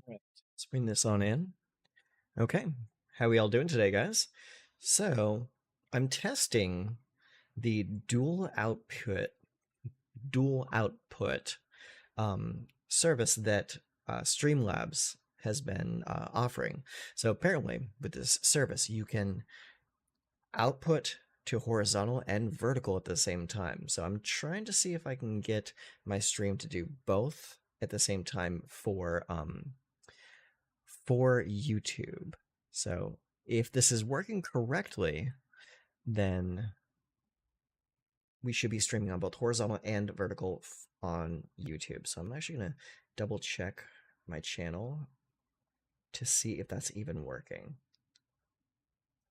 Right. Let's bring this on in. Okay. How we all doing today, guys? So, I'm testing the dual output service that Streamlabs has been offering. So apparently, with this service, you can output to horizontal and vertical at the same time. So I'm trying to see if I can get my stream to do both at the same time for YouTube. So if this is working correctly, then we should be streaming on both horizontal and vertical on YouTube. So I'm actually going to double check my channel to see if that's even working.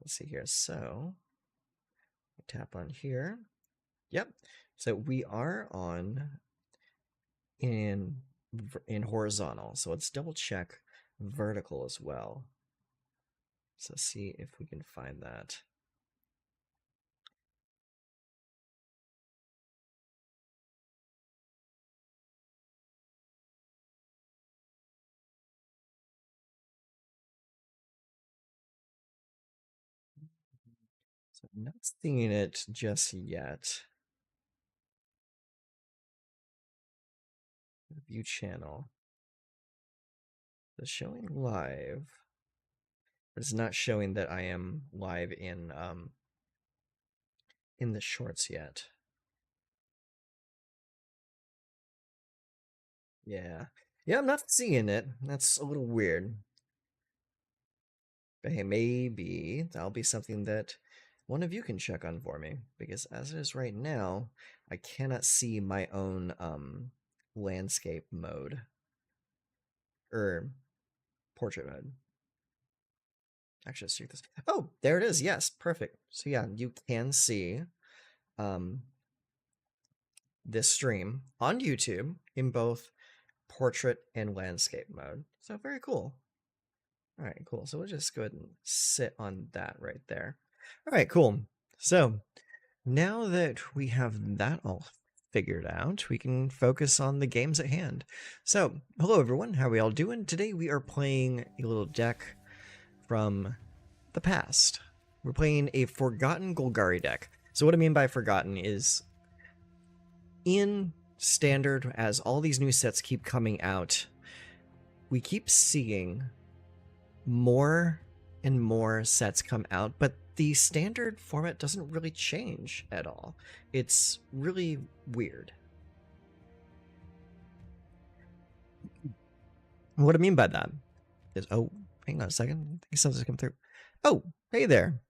Let's see here. So tap on here. Yep. So we are on in horizontal. So let's double check vertical as well. So see if we can find that. So I'm not seeing it just yet. View channel. It's showing live. But it's not showing that I am live in the shorts yet. Yeah. Yeah, I'm not seeing it. That's a little weird. But hey, maybe that'll be something that one of you can check on for me. Because as it is right now, I cannot see my own landscape mode. Or portrait mode. Actually, let's check this. Oh, there it is. Yes, perfect. So yeah, you can see this stream on YouTube in both portrait and landscape mode. So very cool. All right, cool. So we'll just go ahead and sit on that right there. All right, cool. So now that we have that all figured out, we can focus on the games at hand. So, hello everyone, how are we all doing? Today we are playing a little deck from the past. We're playing a Forgotten Golgari deck. So what I mean by Forgotten is in Standard, as all these new sets keep coming out, we keep seeing more and more sets come out, but the Standard format doesn't really change at all. It's really weird. What I mean by that is, oh, hang on a second. I think something's come through. Oh, hey there.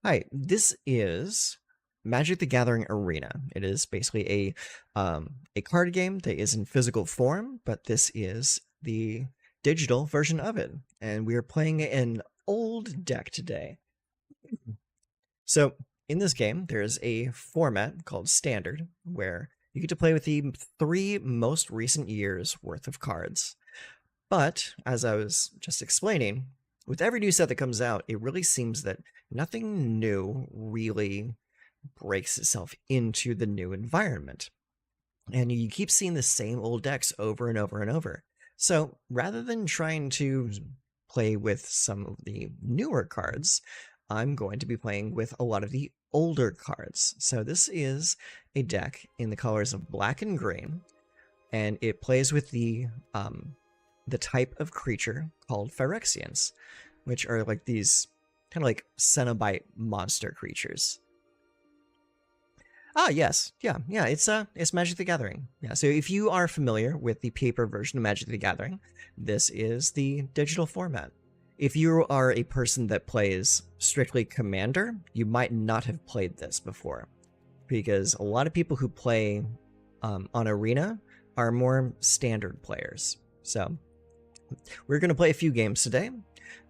Hi, this is Magic the Gathering Arena. It is basically a card game that is in physical form, but this is the digital version of it. And we are playing an old deck today. So in this game, there's a format called Standard, where you get to play with the 3 most recent years worth of cards. But as I was just explaining, with every new set that comes out, it really seems that nothing new really breaks itself into the new environment. And you keep seeing the same old decks over and over and over. So rather than trying to play with some of the newer cards, I'm going to be playing with a lot of the older cards. So this is a deck in the colors of black and green, and it plays with the type of creature called Phyrexians, which are like these kind of like Cenobite monster creatures. Ah, yes, yeah, it's Magic the Gathering. Yeah, so if you are familiar with the paper version of Magic the Gathering, this is the digital format. If you are a person that plays strictly Commander, you might not have played this before, because a lot of people who play on Arena are more standard players. So we're going to play a few games today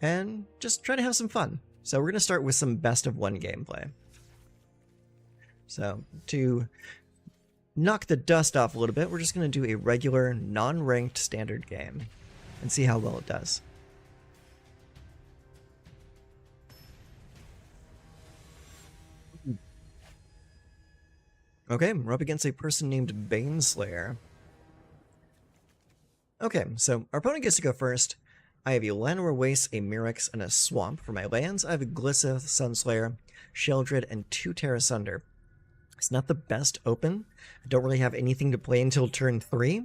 and just try to have some fun. So we're going to start with some best of 1 gameplay. So to knock the dust off a little bit, we're just going to do a regular non-ranked standard game and see how well it does. Okay, we're up against a person named Baneslayer. Okay, so our opponent gets to go first. I have a Llanowar Waste, a Murex, and a Swamp. For my lands, I have a Glissa, Sunslayer, Sheldred, and 2 Terra Sunder. It's not the best open. I don't really have anything to play until turn 3,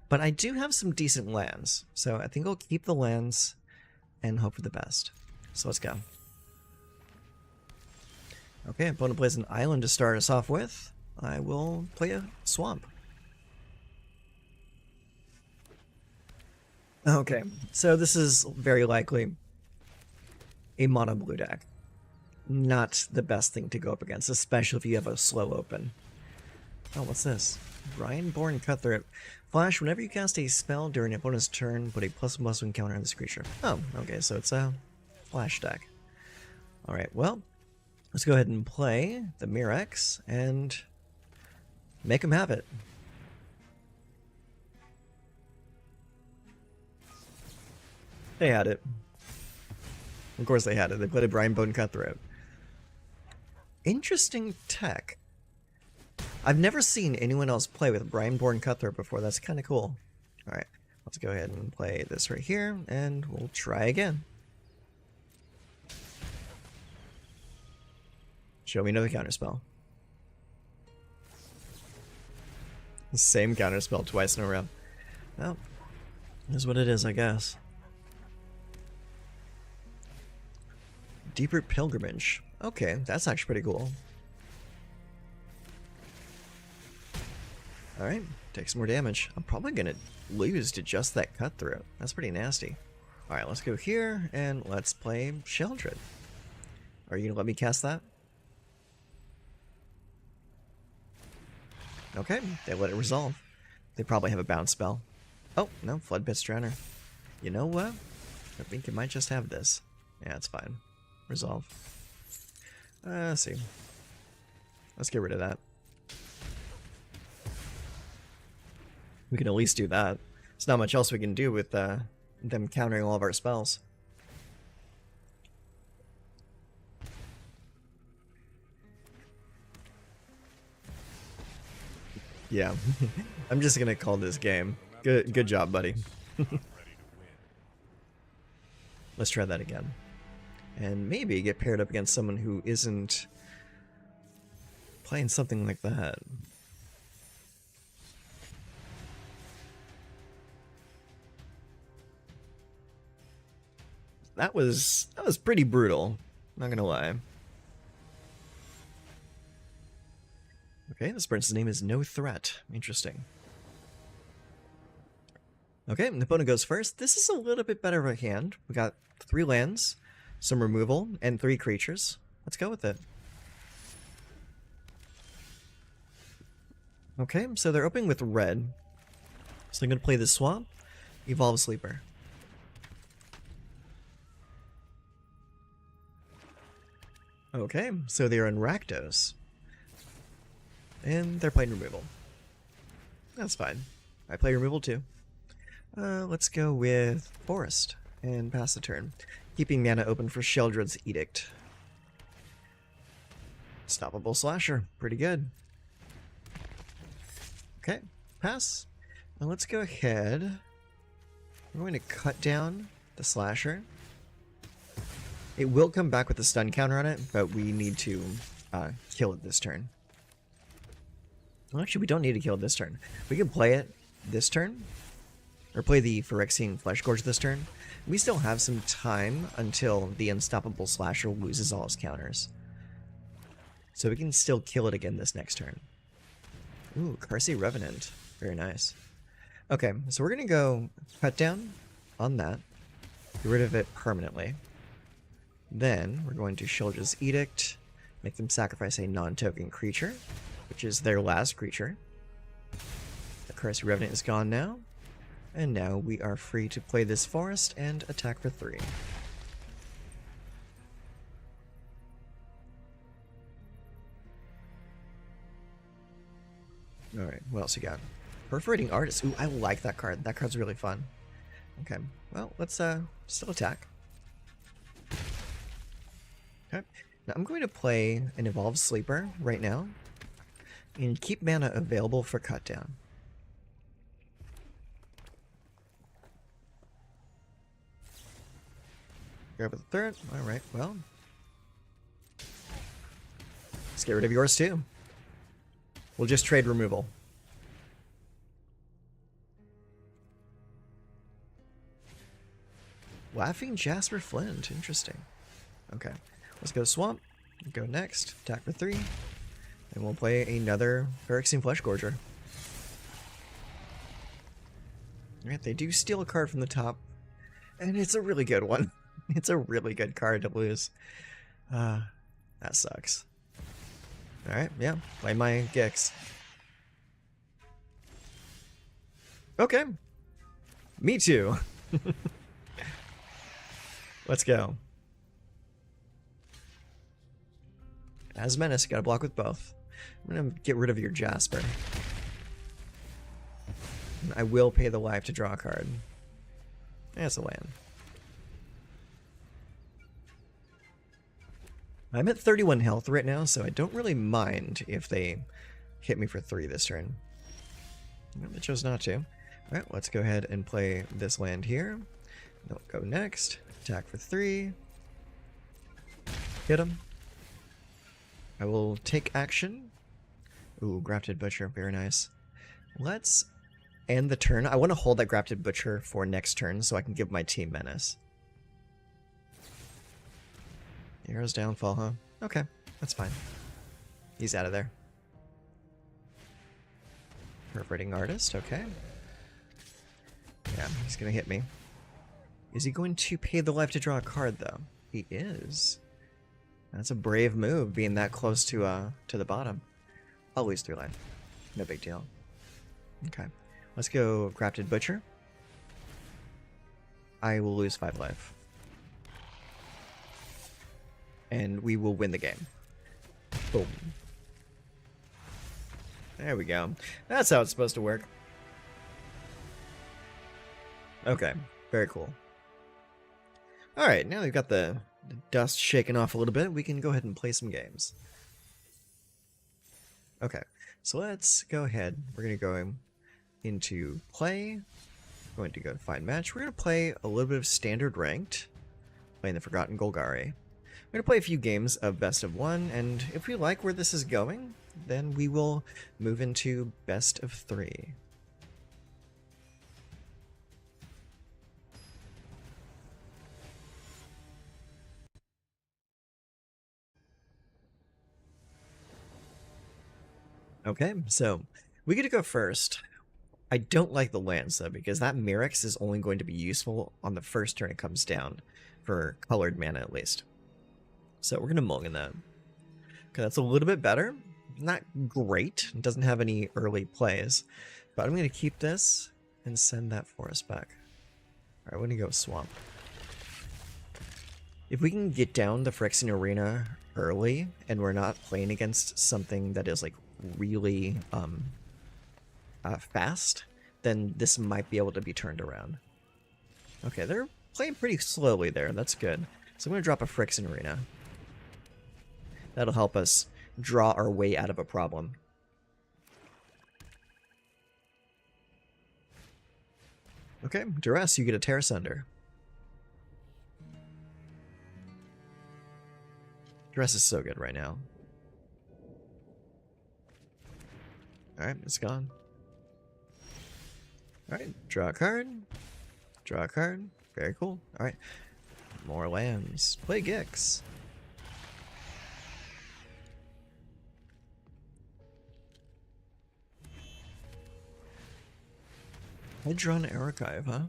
but I do have some decent lands. So I think I'll keep the lands and hope for the best. So let's go. Okay, opponent plays an island to start us off with. I will play a Swamp. Okay, so this is very likely a mono blue deck. Not the best thing to go up against, especially if you have a slow open. Oh, what's this? Brian-born Cutthroat. Flash, whenever you cast a spell during an opponent's turn, put a +1/+1 counter on this creature. Oh, okay, so it's a flash deck. Alright, well, let's go ahead and play the Murex and make him have it. They had it. Of course they had it. They played a Brian-born Cutthroat. Interesting tech. I've never seen anyone else play with Brian-born Cutthroat before. That's kind of cool. Alright, let's go ahead and play this right here, and we'll try again. Show me another counterspell. Same counterspell twice in a row. Well, is what it is, I guess. Deeper Pilgrimage. Okay, that's actually pretty cool. Alright, take some more damage. I'm probably gonna lose to just that Cutthroat. That's pretty nasty. Alright, let's go here, and let's play Sheldred. Are you gonna let me cast that? Okay, they let it resolve. They probably have a bounce spell. Oh, no, Floodpit's Drowner. You know what? I think it might just have this. Yeah, it's fine. Resolve. Let's see. Let's get rid of that. We can at least do that. There's not much else we can do with them countering all of our spells. Yeah, I'm just gonna call this game. Good job, buddy. Let's try that again. And maybe get paired up against someone who isn't playing something like that. That was pretty brutal, not gonna lie. Okay, this person's name is No Threat. Interesting. Okay, the opponent goes first. This is a little bit better of a hand. We got 3 lands, some removal, and 3 creatures. Let's go with it. Okay, so they're opening with red. So I'm going to play the Swamp, Evolve Sleeper. Okay, so they're in Rakdos. And they're playing removal. That's fine. I play removal too. Let's go with Forest and pass the turn. Keeping mana open for Sheldred's Edict. Stoppable Slasher. Pretty good. Okay, pass. Now let's go ahead. We're going to cut down the Slasher. It will come back with a stun counter on it, but we need to kill it this turn. Well, actually, we don't need to kill it this turn. We can play it this turn, or play the Phyrexian Fleshgorge this turn. We still have some time until the Unstoppable Slasher loses all his counters. So we can still kill it again this next turn. Ooh, Carsey Revenant. Very nice. Okay, so we're going to go cut down on that. Get rid of it permanently. Then we're going to Sheldred's Edict. Make them sacrifice a non-token creature, which is their last creature. The Carsey Revenant is gone now. And now we are free to play this Forest and attack for 3. Alright, what else you got? Perforating Artist. Ooh, I like that card. That card's really fun. Okay, well, let's still attack. Okay, now I'm going to play an Evolved Sleeper right now and keep mana available for cut down. Grab the third. Alright, well. Let's get rid of yours too. We'll just trade removal. Laughing Jasper Flint. Interesting. Okay. Let's go Swamp. Go next. Attack for 3. And we'll play another Phyrexian Flesh Gorger. Alright, they do steal a card from the top. And it's a really good one. It's a really good card to lose. That sucks. Alright, yeah. Play my Gix. Okay. Me too. Let's go. As Menace, gotta block with both. I'm gonna get rid of your Jasper. I will pay the life to draw a card. That's a land. I'm at 31 health right now, so I don't really mind if they hit me for 3 this turn. I chose not to. Alright, let's go ahead and play this land here. They'll go next. Attack for 3. Hit him. I will take action. Ooh, Grafted Butcher, very nice. Let's end the turn. I want to hold that Grafted Butcher for next turn so I can give my team Menace. Hero's downfall, huh? Okay, that's fine. He's out of there. Perforating Artist, okay. Yeah, he's gonna hit me. Is he going to pay the life to draw a card, though? He is. That's a brave move, being that close to the bottom. I'll lose 3 life. No big deal. Okay. Let's go Grafted Butcher. I will lose 5 life. And we will win the game. Boom. There we go. That's how it's supposed to work. Okay. Very cool. Alright, now we've got the dust shaken off a little bit, we can go ahead and play some games. Okay, so let's go ahead. We're going to go into play. We're going to go to find match. We're going to play a little bit of standard ranked, playing the Forgotten Golgari. We're going to play a few games of best of 1, and if we like where this is going, then we will move into best of 3. Okay, so we get to go first. I don't like the lands though, because that Mirrex is only going to be useful on the first turn it comes down, for colored mana at least. So we're going to mulligan that. Okay, that's a little bit better. Not great. It doesn't have any early plays. But I'm going to keep this and send that forest back. Alright, we're going to go Swamp. If we can get down the Phyrexian Arena early, and we're not playing against something that is like really fast, then this might be able to be turned around. Okay, they're playing pretty slowly there. That's good. So I'm going to drop a Phyrexian Arena. That'll help us draw our way out of a problem. Okay, Duress, you get a Tear Asunder. Duress is so good right now. Alright, it's gone. Alright, draw a card. Draw a card. Very cool. Alright. More lands. Play Gix. Hedron Archive, huh?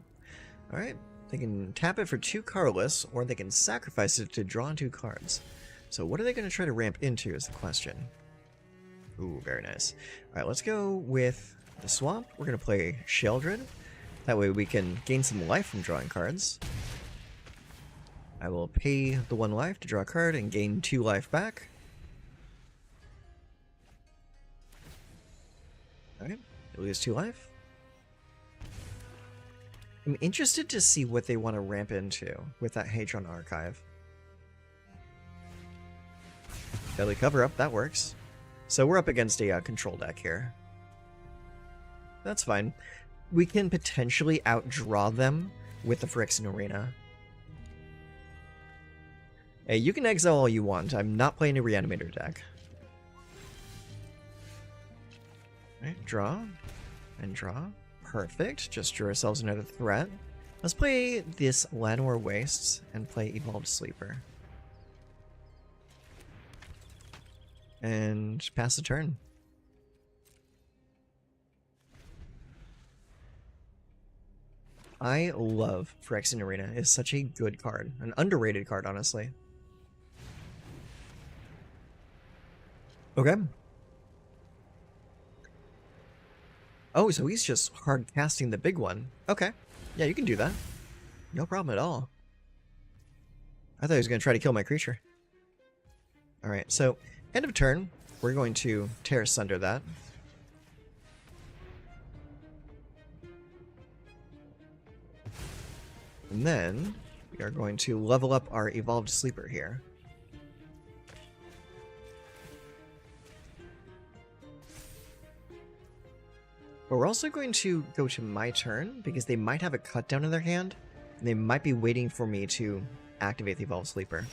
Alright. They can tap it for 2 colorless, or they can sacrifice it to draw 2 cards. So what are they going to try to ramp into is the question. Ooh, very nice. Alright, let's go with the Swamp. We're going to play Sheldred. That way we can gain some life from drawing cards. I will pay the 1 life to draw a card and gain 2 life back. Alright, lose 2 life. I'm interested to see what they want to ramp into with that Hedron Archive. Deadly Cover-Up, that works. So we're up against a control deck here. That's fine. We can potentially outdraw them with the Phyrexian Arena. Hey, you can exile all you want. I'm not playing a Reanimator deck. Alright, draw. And draw. Perfect. Just drew ourselves another threat. Let's play this Llanowar Wastes and play Evolved Sleeper. And pass the turn. I love Phyrexian Arena. It's such a good card. An underrated card, honestly. Okay. Oh, so he's just hard casting the big one. Okay. Yeah, you can do that. No problem at all. I thought he was going to try to kill my creature. Alright, so end of turn, we're going to tear asunder that. And then we are going to level up our Evolved Sleeper here. But we're also going to go to my turn, because they might have a cut down in their hand, and they might be waiting for me to activate the Evolved Sleeper.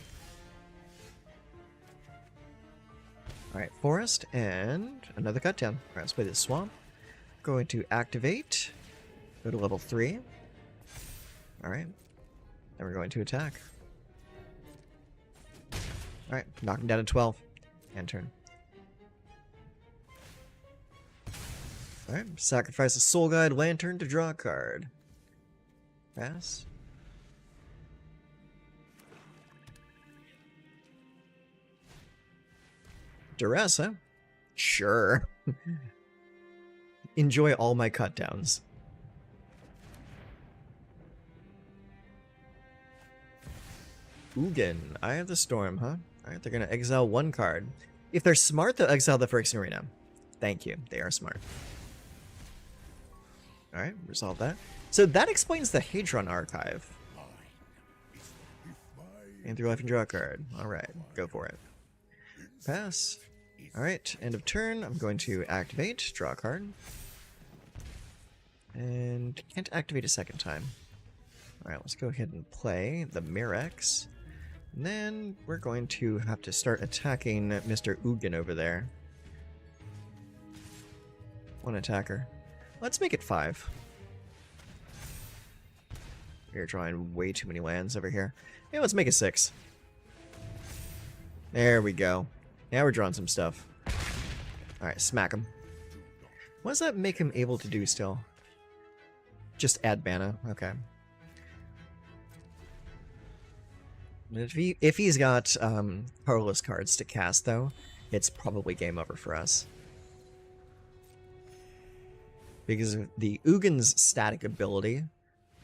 Alright, Forest, and another cut down. Alright, let's play this Swamp. Going to activate, go to level 3. Alright, then we're going to attack. Alright, knock him down to 12. End turn. Alright, sacrifice a Soul Guide Lantern to draw a card. Pass. Duress, huh? Sure. Enjoy all my cut downs. Ugin, Eye of the Storm, huh? Alright, they're gonna exile one card. If they're smart, they'll exile the Phyrexian Arena. Thank you, they are smart. Alright, resolve that. So that explains the Hadron Archive. And through life and draw a card. Alright, go for it. Pass. Alright, end of turn. I'm going to activate, draw a card. And can't activate a second time. Alright, let's go ahead and play the Mirex. And then we're going to have to start attacking Mr. Ugin over there. One attacker. Let's make it 5. We're drawing way too many lands over here. Hey, let's make it 6. There we go. Now we're drawing some stuff. Alright, smack him. What does that make him able to do still? Just add mana. Okay. If he's got colorless cards to cast, though, it's probably game over for us. Because of the Ugin's static ability.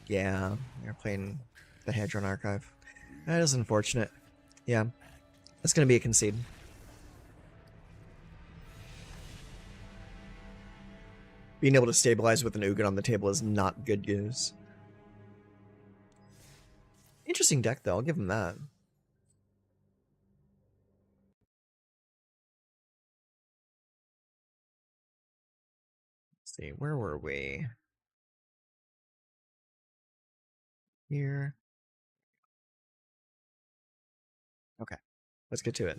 Yeah, they're playing the Hadron Archive. That is unfortunate. Yeah, that's going to be a concede. Being able to stabilize with an Ugin on the table is not good news. Interesting deck, though. I'll give him that. Let's see, where were we? Here. Okay, let's get to it.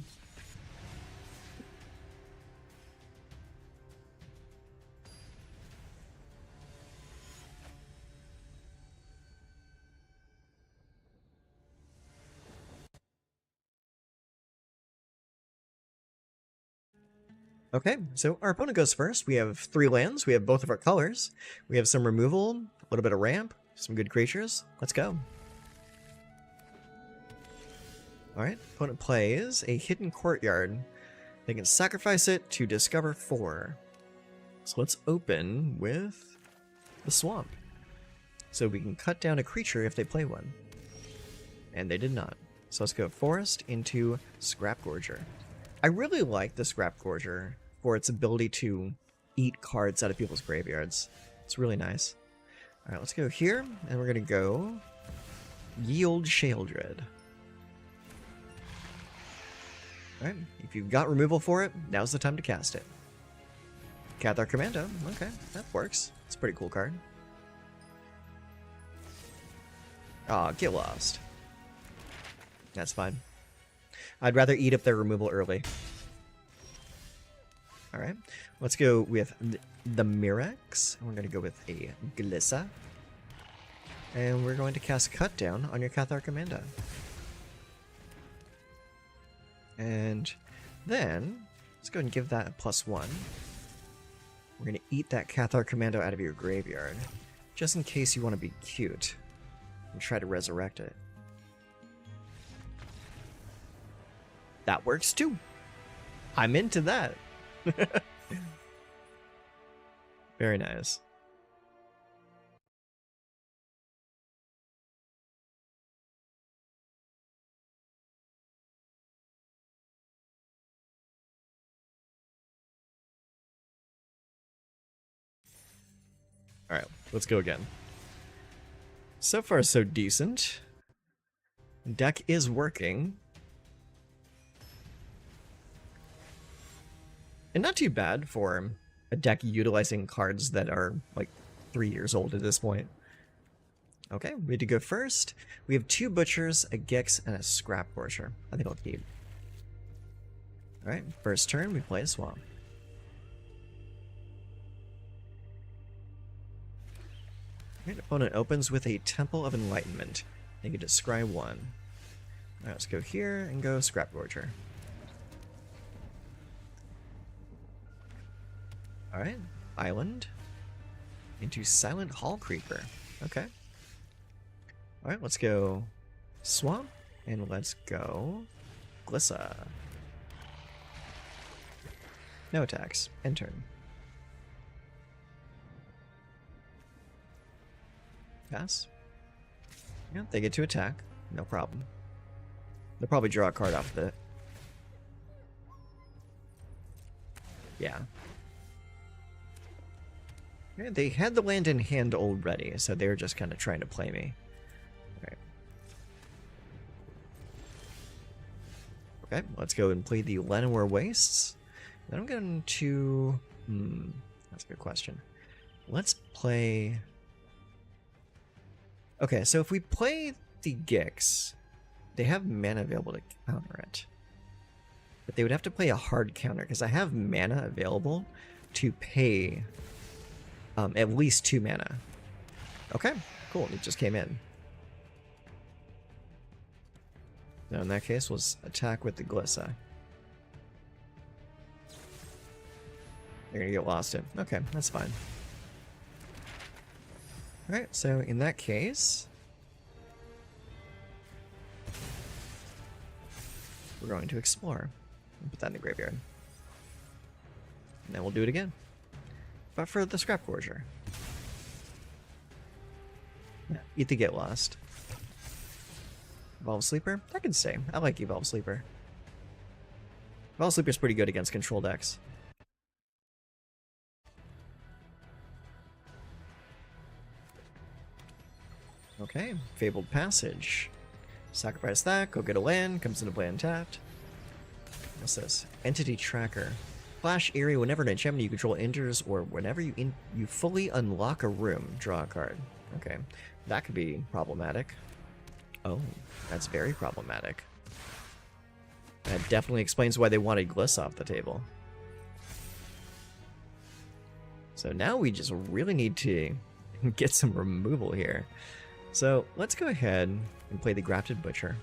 Okay, so our opponent goes first. We have 3 lands. We have both of our colors. We have some removal, a little bit of ramp, some good creatures. Let's go. Alright, opponent plays a Hidden Courtyard. They can sacrifice it to discover 4. So let's open with the Swamp. So we can cut down a creature if they play one. And they did not. So let's go Forest into Scrap Gorger. I really like the Scrap Gorger for its ability to eat cards out of people's graveyards. It's really nice. Alright, let's go here, and we're going to go Yield Sheoldred. Alright, if you've got removal for it, now's the time to cast it. Cathar Commando, okay, that works. It's a pretty cool card. Aw, get lost. That's fine. I'd rather eat up their removal early. Alright, let's go with the Mirex. We're going to go with a Glissa. And we're going to cast Cut Down on your Cathar Commando. And then, let's go ahead and give that a +1. We're going to eat that Cathar Commando out of your graveyard, just in case you want to be cute and try to resurrect it. That works too. I'm into that. Very nice. Alright, let's go again. So far, so decent. Deck is working. And not too bad for a deck utilizing cards that are, like, 3 years old at this point. Okay, we need to go first. We have 2 Butchers, a Gix, and a Scrap Torture. I think I'll keep. Alright, first turn, we play a Swamp. Alright, opponent opens with a Temple of Enlightenment. They can descry 1. Alright, let's go here and go Scrap Torture. Alright, Island into Silent Hall Creeper. Okay. Alright, let's go Swamp, and let's go Glissa. No attacks. End turn. Pass. Yeah, they get to attack. No problem. They'll probably draw a card off of it. Yeah. Yeah, they had the land in hand already, so they were just kind of trying to play me. Alright. Okay, let's go and play the Llanowar Wastes. Then I'm going to... that's a good question. Let's play... Okay, so if we play the Gix, they have mana available to counter it. But they would have to play a hard counter, because I have mana available to pay at least 2 mana. Okay, cool, it just came in. Now in that case, we'll attack with the Glissa. They're gonna get lost in. Okay, that's fine. Alright, so in that case, we're going to explore. Put that in the graveyard. And then we'll do it again. But for the Scrap Gorger. Yeah, eat the Get Lost. Evolve Sleeper? I can say. I like Evolve Sleeper. Evolve Sleeper's pretty good against control decks. Okay, Fabled Passage. Sacrifice that, go get a land, comes into play untapped. What's this? Entity Tracker. Flash Eerie, whenever an enchantment you control enters, or whenever you fully unlock a room, draw a card. Okay, that could be problematic. Oh, that's very problematic. That definitely explains why they wanted Gliss off the table. So now we just really need to get some removal here. So let's go ahead and play the Grafted Butcher.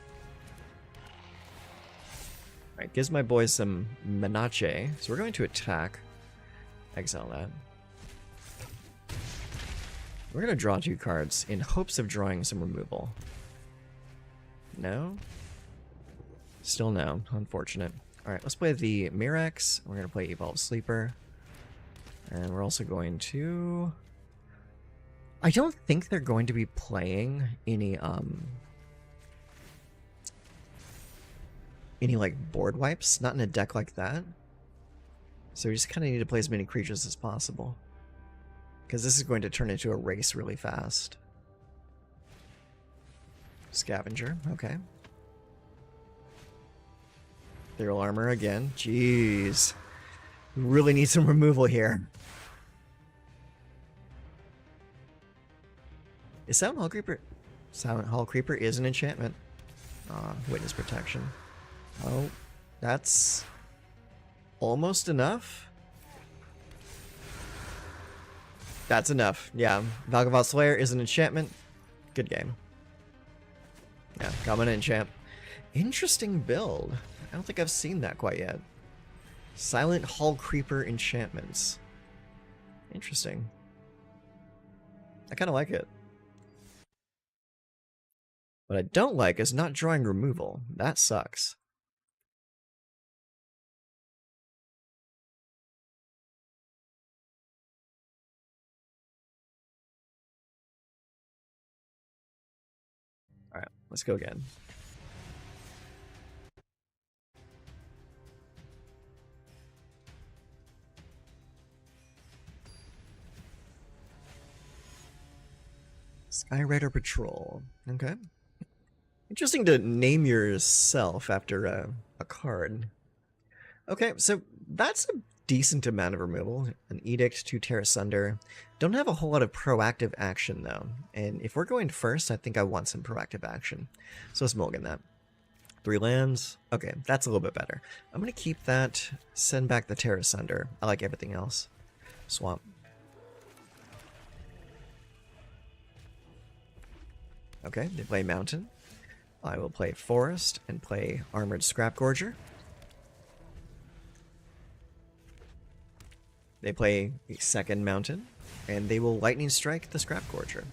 Alright, gives my boys some Menache. So we're going to attack. Exile that. We're going to draw 2 cards in hopes of drawing some removal. No? Still no. Unfortunate. Alright, let's play the Mirex. We're going to play Evolve Sleeper. And we're also going to... I don't think they're going to be playing any like board wipes, not in a deck like that. So we just kind of need to play as many creatures as possible, because this is going to turn into a race really fast. Scavenger, okay. Ethereal Armor again. Jeez, we really need some removal here. Is Silent Hall Creeper? Silent Hall Creeper is an enchantment. Witness Protection. Oh, that's almost enough. That's enough. Yeah, Valgavoth Slayer is an enchantment. Good game. Yeah, coming in, champ. Interesting build. I don't think I've seen that quite yet. Silent Hall Creeper enchantments. Interesting. I kind of like it. What I don't like is not drawing removal. That sucks. Alright, let's go again. Skyrider Patrol. Okay. Interesting to name yourself after a card. Okay, so that's a decent amount of removal. An Edict, 2 Tear Asunder. Don't have a whole lot of proactive action, though. And if we're going first, I think I want some proactive action. So let's mulligan that. 3 lands. Okay, that's a little bit better. I'm going to keep that, send back the Tear Asunder. I like everything else. Swamp. Okay, they play Mountain. I will play Forest and play Armored Scrap Gorger. They play a second Mountain, and they will Lightning Strike the Scrap Gorger.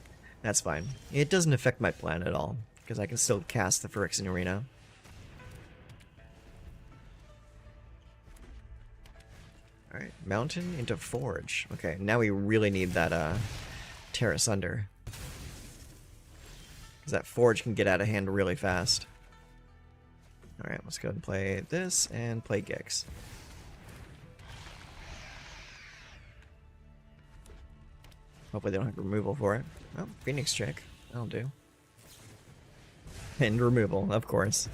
That's fine. It doesn't affect my plan at all, because I can still cast the Phyrexian Arena. Alright, Mountain into Forge. Okay, now we really need that Tear Asunder. Because that Forge can get out of hand really fast. Alright, let's go ahead and play this and play Gix. Hopefully they don't have removal for it. Oh, Phoenix Check. That'll do. And removal, of course.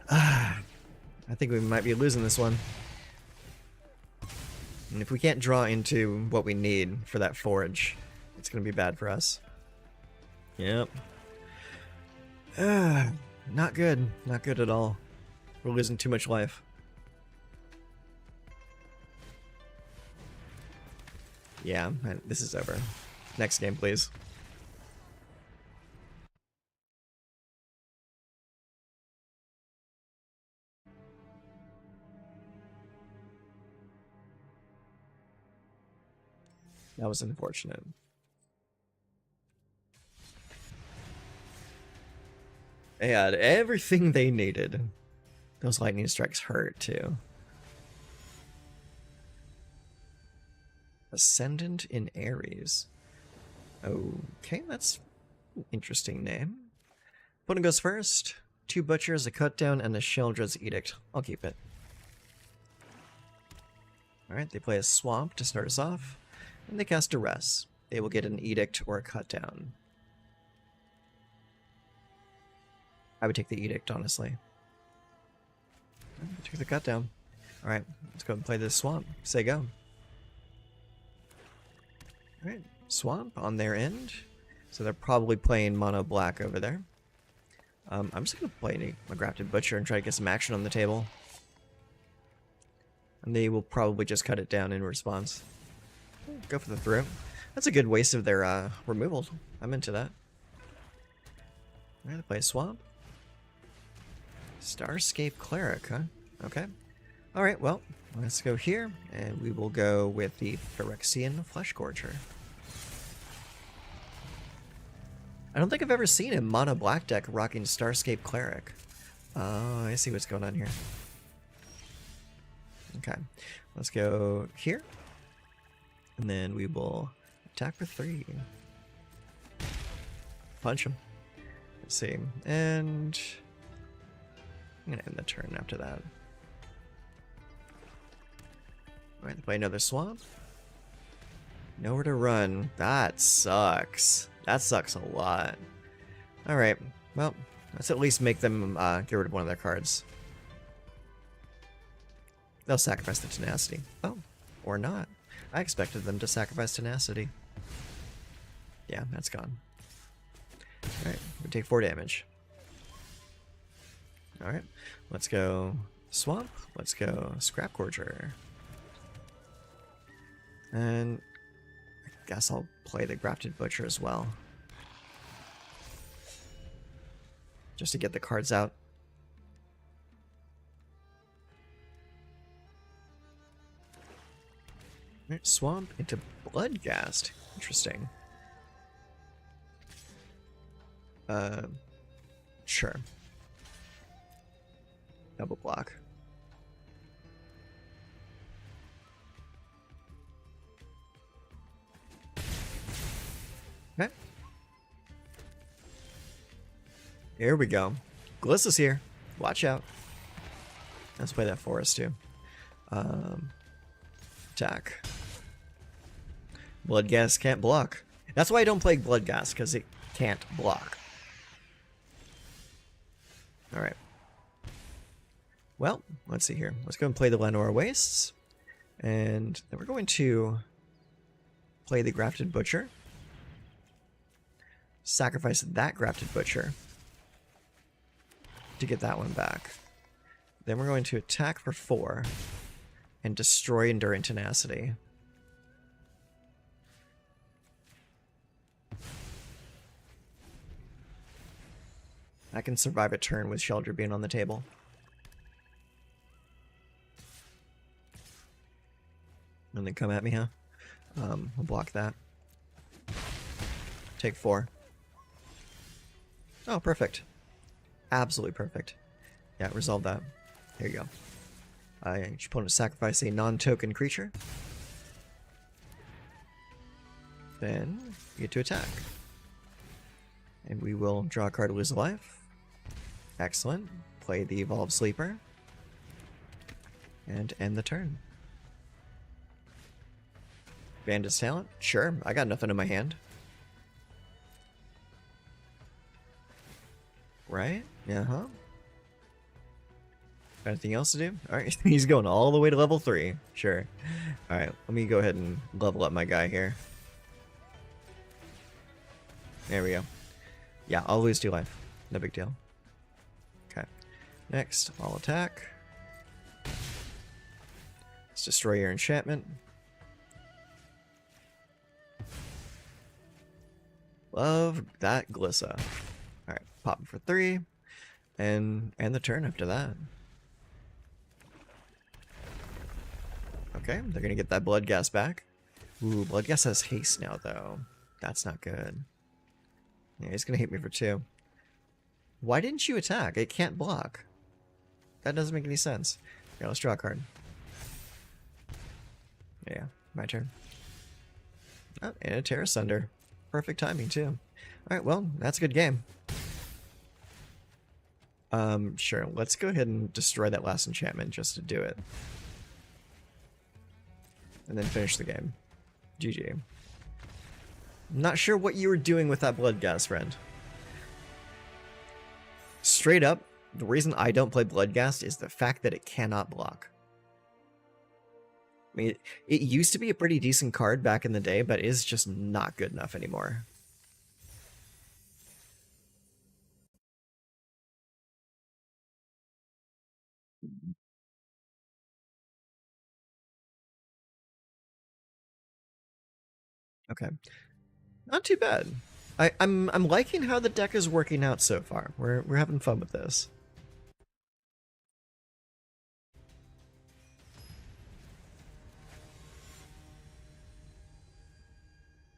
I think we might be losing this one. And if we can't draw into what we need for that Forge, it's going to be bad for us. Yep. Not good. Not good at all. We're losing too much life. Yeah, this is over. Next game, please. That was unfortunate. They had everything they needed. Those lightning strikes hurt, too. Ascendant in Aries. Okay, that's an interesting name. Opponent goes first. 2 Butchers, a Cutdown, and a Sheldred's Edict. I'll keep it. Alright, they play a Swamp to start us off. And they cast Duress. They will get an Edict or a Cutdown. I would take the Edict, honestly. Take the Cutdown. Alright, let's go and play this Swamp. Say go. Alright, Swamp on their end. So they're probably playing mono black over there. I'm just going to play a Grafted Butcher and try to get some action on the table. And they will probably just cut it down in response. Go for the throw. That's a good waste of their removal. I'm into that. Alright, they play a Swamp. Starscape Cleric, huh? Okay. Alright, well, let's go here, and we will go with the Phyrexian Fleshgorger. I don't think I've ever seen a mono black deck rocking Starscape Cleric. Oh, I see what's going on here. Okay, let's go here, and then we will attack for 3. Punch him. Let's see, and I'm gonna end the turn after that. Alright, they play another Swamp. Nowhere to run. That sucks. That sucks a lot. Alright, well, let's at least make them get rid of one of their cards. They'll sacrifice the Tenacity. Oh, or not. I expected them to sacrifice Tenacity. Yeah, that's gone. Alright, we take 4 damage. All right, let's go swamp. Let's go scrap gorger. And I guess I'll play the grafted butcher as well, just to get the cards out. Right, swamp into bloodghast. Interesting. Sure. Double block. Okay. Here we go. Glissa's here. Watch out. Let's play that forest too. Attack. Bloodghast can't block. That's why I don't play Bloodghast, because it can't block. Alright. Well, let's see here. Let's go and play the Lenore Wastes. And then we're going to play the Grafted Butcher. Sacrifice that Grafted Butcher to get that one back. Then we're going to attack for 4 and destroy Enduring Tenacity. I can survive a turn with Shelter being on the table. And then come at me, huh? We'll block that. Take 4. Oh, perfect. Absolutely perfect. Yeah, resolve that. Here you go. Your opponent sacrifice a non-token creature. Then you get to attack. And we will draw a card to lose a life. Excellent. Play the Evolved Sleeper. And end the turn. Bandit's Talent? Sure, I got nothing in my hand. Right? Uh-huh. Anything else to do? Alright, he's going all the way to level 3. Sure. Alright, let me go ahead and level up my guy here. There we go. Yeah, I'll lose 2 life. No big deal. Okay. Next, I'll attack. Let's destroy your enchantment. Love that Glissa. Alright, pop for 3. And the turn after that. Okay, they're gonna get that Bloodghast back. Ooh, Bloodghast has haste now, though. That's not good. Yeah, he's gonna hit me for 2. Why didn't you attack? It can't block. That doesn't make any sense. Here, let's draw a card. Yeah, my turn. Oh, and a Terra Sunder. Perfect timing, too. Alright, well, that's a good game. Sure, let's go ahead and destroy that last enchantment just to do it. And then finish the game. GG. Not sure what you were doing with that Bloodghast, friend. Straight up, the reason I don't play Bloodghast is the fact that it cannot block. I mean, it used to be a pretty decent card back in the day, but is just not good enough anymore. Okay. Not too bad. I'm liking how the deck is working out so far. We're having fun with this.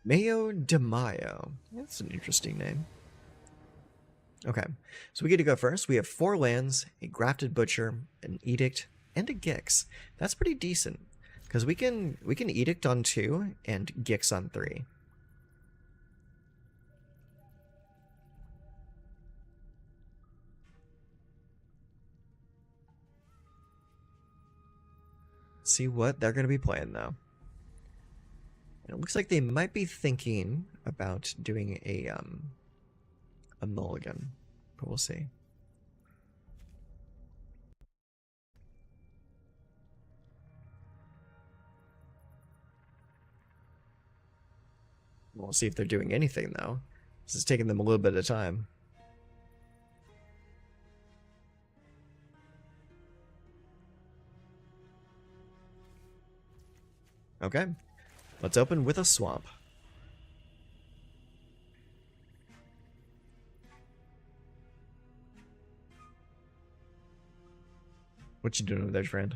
Mayo de Mayo. That's an interesting name. Okay, so we get to go first. We have 4 lands, a Grafted Butcher, an Edict, and a Gix. That's pretty decent, because we can Edict on 2 and Gix on 3. See what they're going to be playing, though. And it looks like they might be thinking about doing a mulligan, but we'll see. We'll see if they're doing anything, though. This is taking them a little bit of time. Okay. Let's open with a swamp. What you doing over there, friend?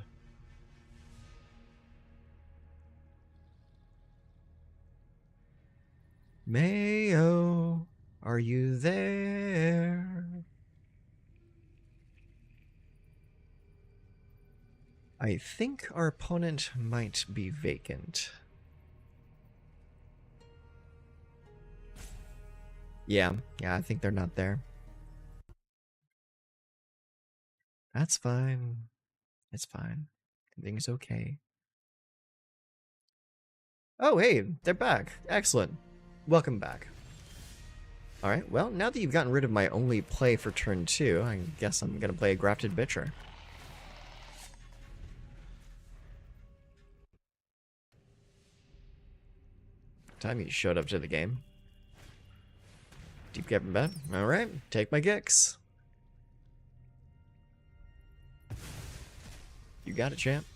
Mayo, are you there? I think our opponent might be vacant. Yeah, I think they're not there. That's fine. It's fine. Everything's okay. Oh, hey, they're back. Excellent. Welcome back. Alright, well, now that you've gotten rid of my only play for turn 2, I guess I'm gonna play a Grafted Bitcher. Time you showed up to the game. Deep Cap Bet. Alright, take my Gix. You got it, champ.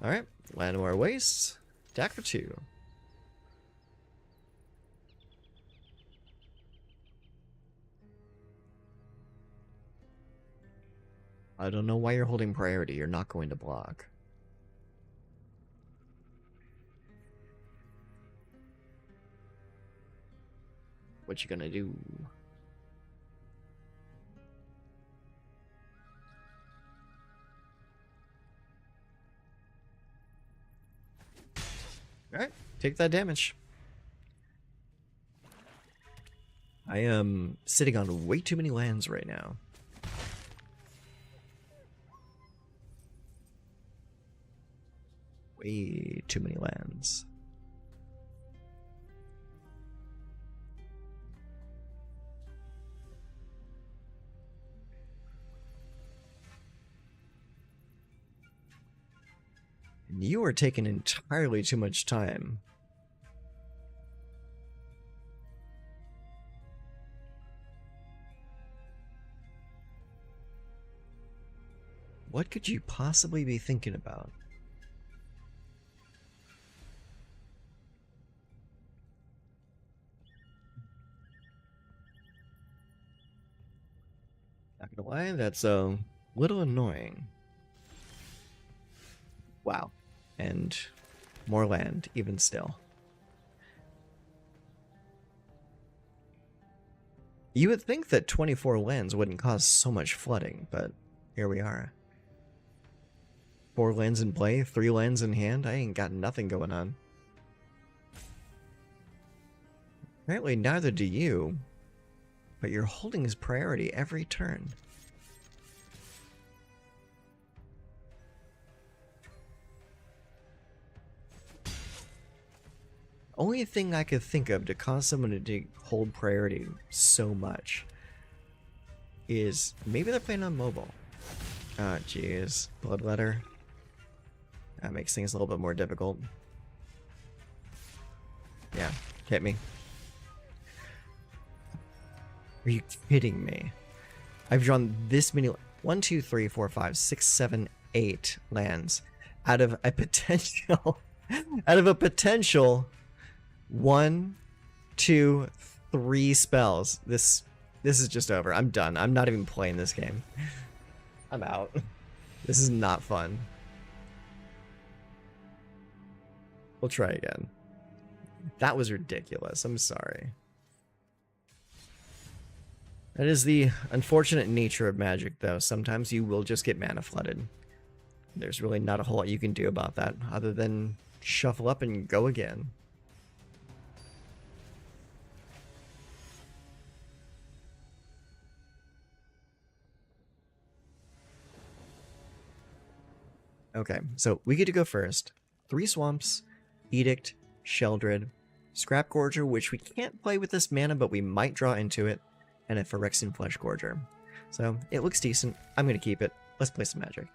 Alright, Llanowar Wastes. Attack for 2. I don't know why you're holding priority. You're not going to block. What you gonna do? Alright, take that damage. I am sitting on way too many lands right now. Way too many lands. And you are taking entirely too much time. What could you possibly be thinking about? Not gonna lie, that's a little annoying. Wow. And more land, even still. You would think that 24 lands wouldn't cause so much flooding, but here we are. 4 lands in play, 3 lands in hand, I ain't got nothing going on. Apparently neither do you, but you're holding his priority every turn. Only thing I could think of to cause someone to hold priority so much is maybe they're playing on mobile. Ah, jeez. Bloodletter. That makes things a little bit more difficult. Yeah, hit me. Are you kidding me? I've drawn this many... 1, 2, 3, 4, 5, 6, 7, 8 lands out of a potential... out of a potential 1, 2, 3 spells. This is just over. I'm done. I'm not even playing this game. I'm out. This is not fun. We'll try again. That was ridiculous. I'm sorry. That is the unfortunate nature of Magic, though. Sometimes you will just get mana flooded. There's really not a whole lot you can do about that, other than shuffle up and go again. Okay, so we get to go first. 3 Swamps, Edict, Sheldred, Scrap Gorger, which we can't play with this mana, but we might draw into it, and a Phyrexian Flesh Gorger. So, it looks decent. I'm going to keep it. Let's play some Magic.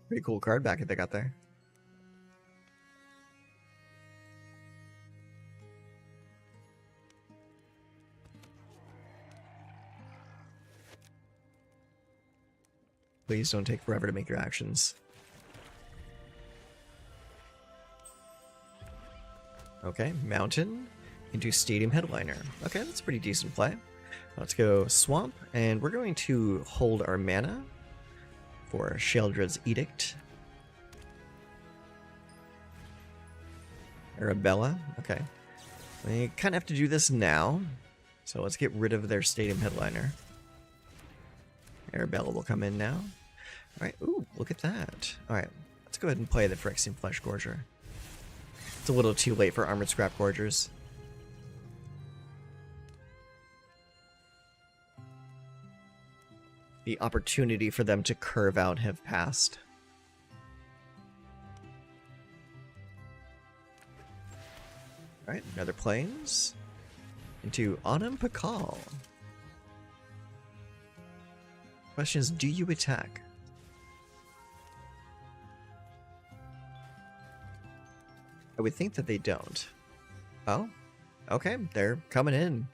Pretty cool card back they got there. Please don't take forever to make your actions. Okay, Mountain into Stadium Headliner. Okay, that's a pretty decent play. Let's go Swamp, and we're going to hold our mana for Sheoldred's Edict. Arabella, okay. We kind of have to do this now, so let's get rid of their Stadium Headliner. Arabella will come in now. Alright, ooh, look at that. Alright, let's go ahead and play the Phyrexian Flesh Gorger. It's a little too late for Armored Scrap Gorgers. The opportunity for them to curve out have passed. Alright, another Plains. Into Autumn Pakal. Question is, do you attack? I would think that they don't. Oh, okay, they're coming in.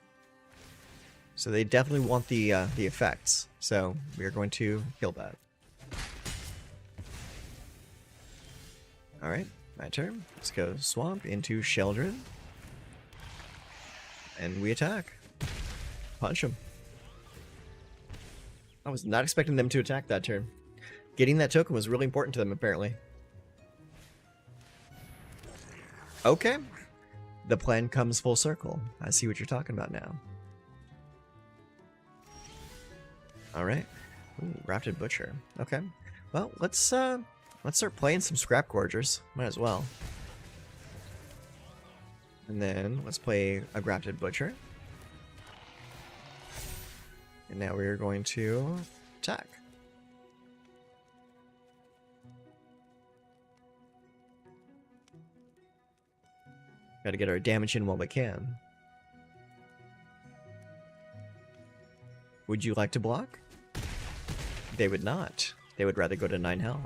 So they definitely want the effects. So we are going to kill that. All right, my turn. Let's go Swamp into Sheoldred, and we attack. Punch him. I was not expecting them to attack that turn. Getting that token was really important to them, apparently. Okay. The plan comes full circle. I see what you're talking about now. Alright. Rafted Butcher. Okay. Well, let's start playing some Scrap Gorgers. Might as well. And then let's play a Grafted Butcher. And now we're going to attack. Gotta get our damage in while we can. Would you like to block? They would not. They would rather go to 9 health.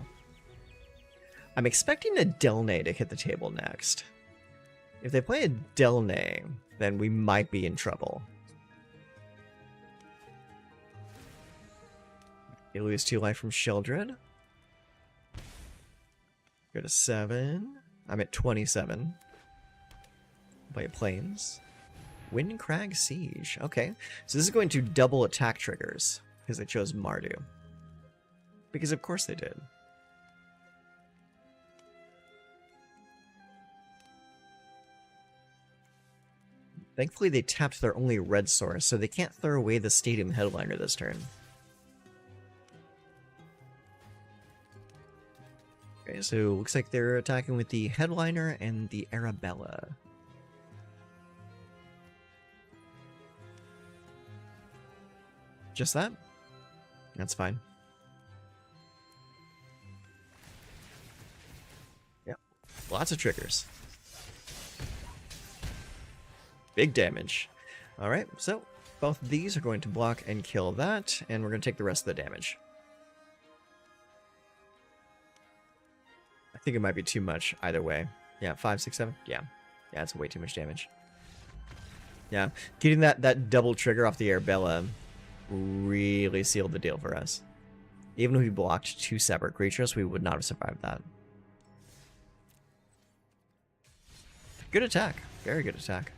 I'm expecting a Delnay to hit the table next. If they play a Delnay, then we might be in trouble. You lose 2 life from Sheoldred. Go to 7. I'm at 27. Play Plains. Windcrag Siege. Okay, so this is going to double attack triggers because they chose Mardu. Because of course they did. Thankfully they tapped their only red source, so they can't throw away the Stadium Headliner this turn. Okay, so looks like they're attacking with the Headliner and the Arabella. Just that? That's fine. Yep. Lots of triggers. Big damage. Alright, so both these are going to block and kill that, and we're going to take the rest of the damage. I think it might be too much either way. Yeah, 5, 6, 7. Yeah. Yeah, it's way too much damage. Yeah, getting that double trigger off the Arabella really sealed the deal for us. Even if we blocked 2 separate creatures, we would not have survived that. Good attack. Very good attack.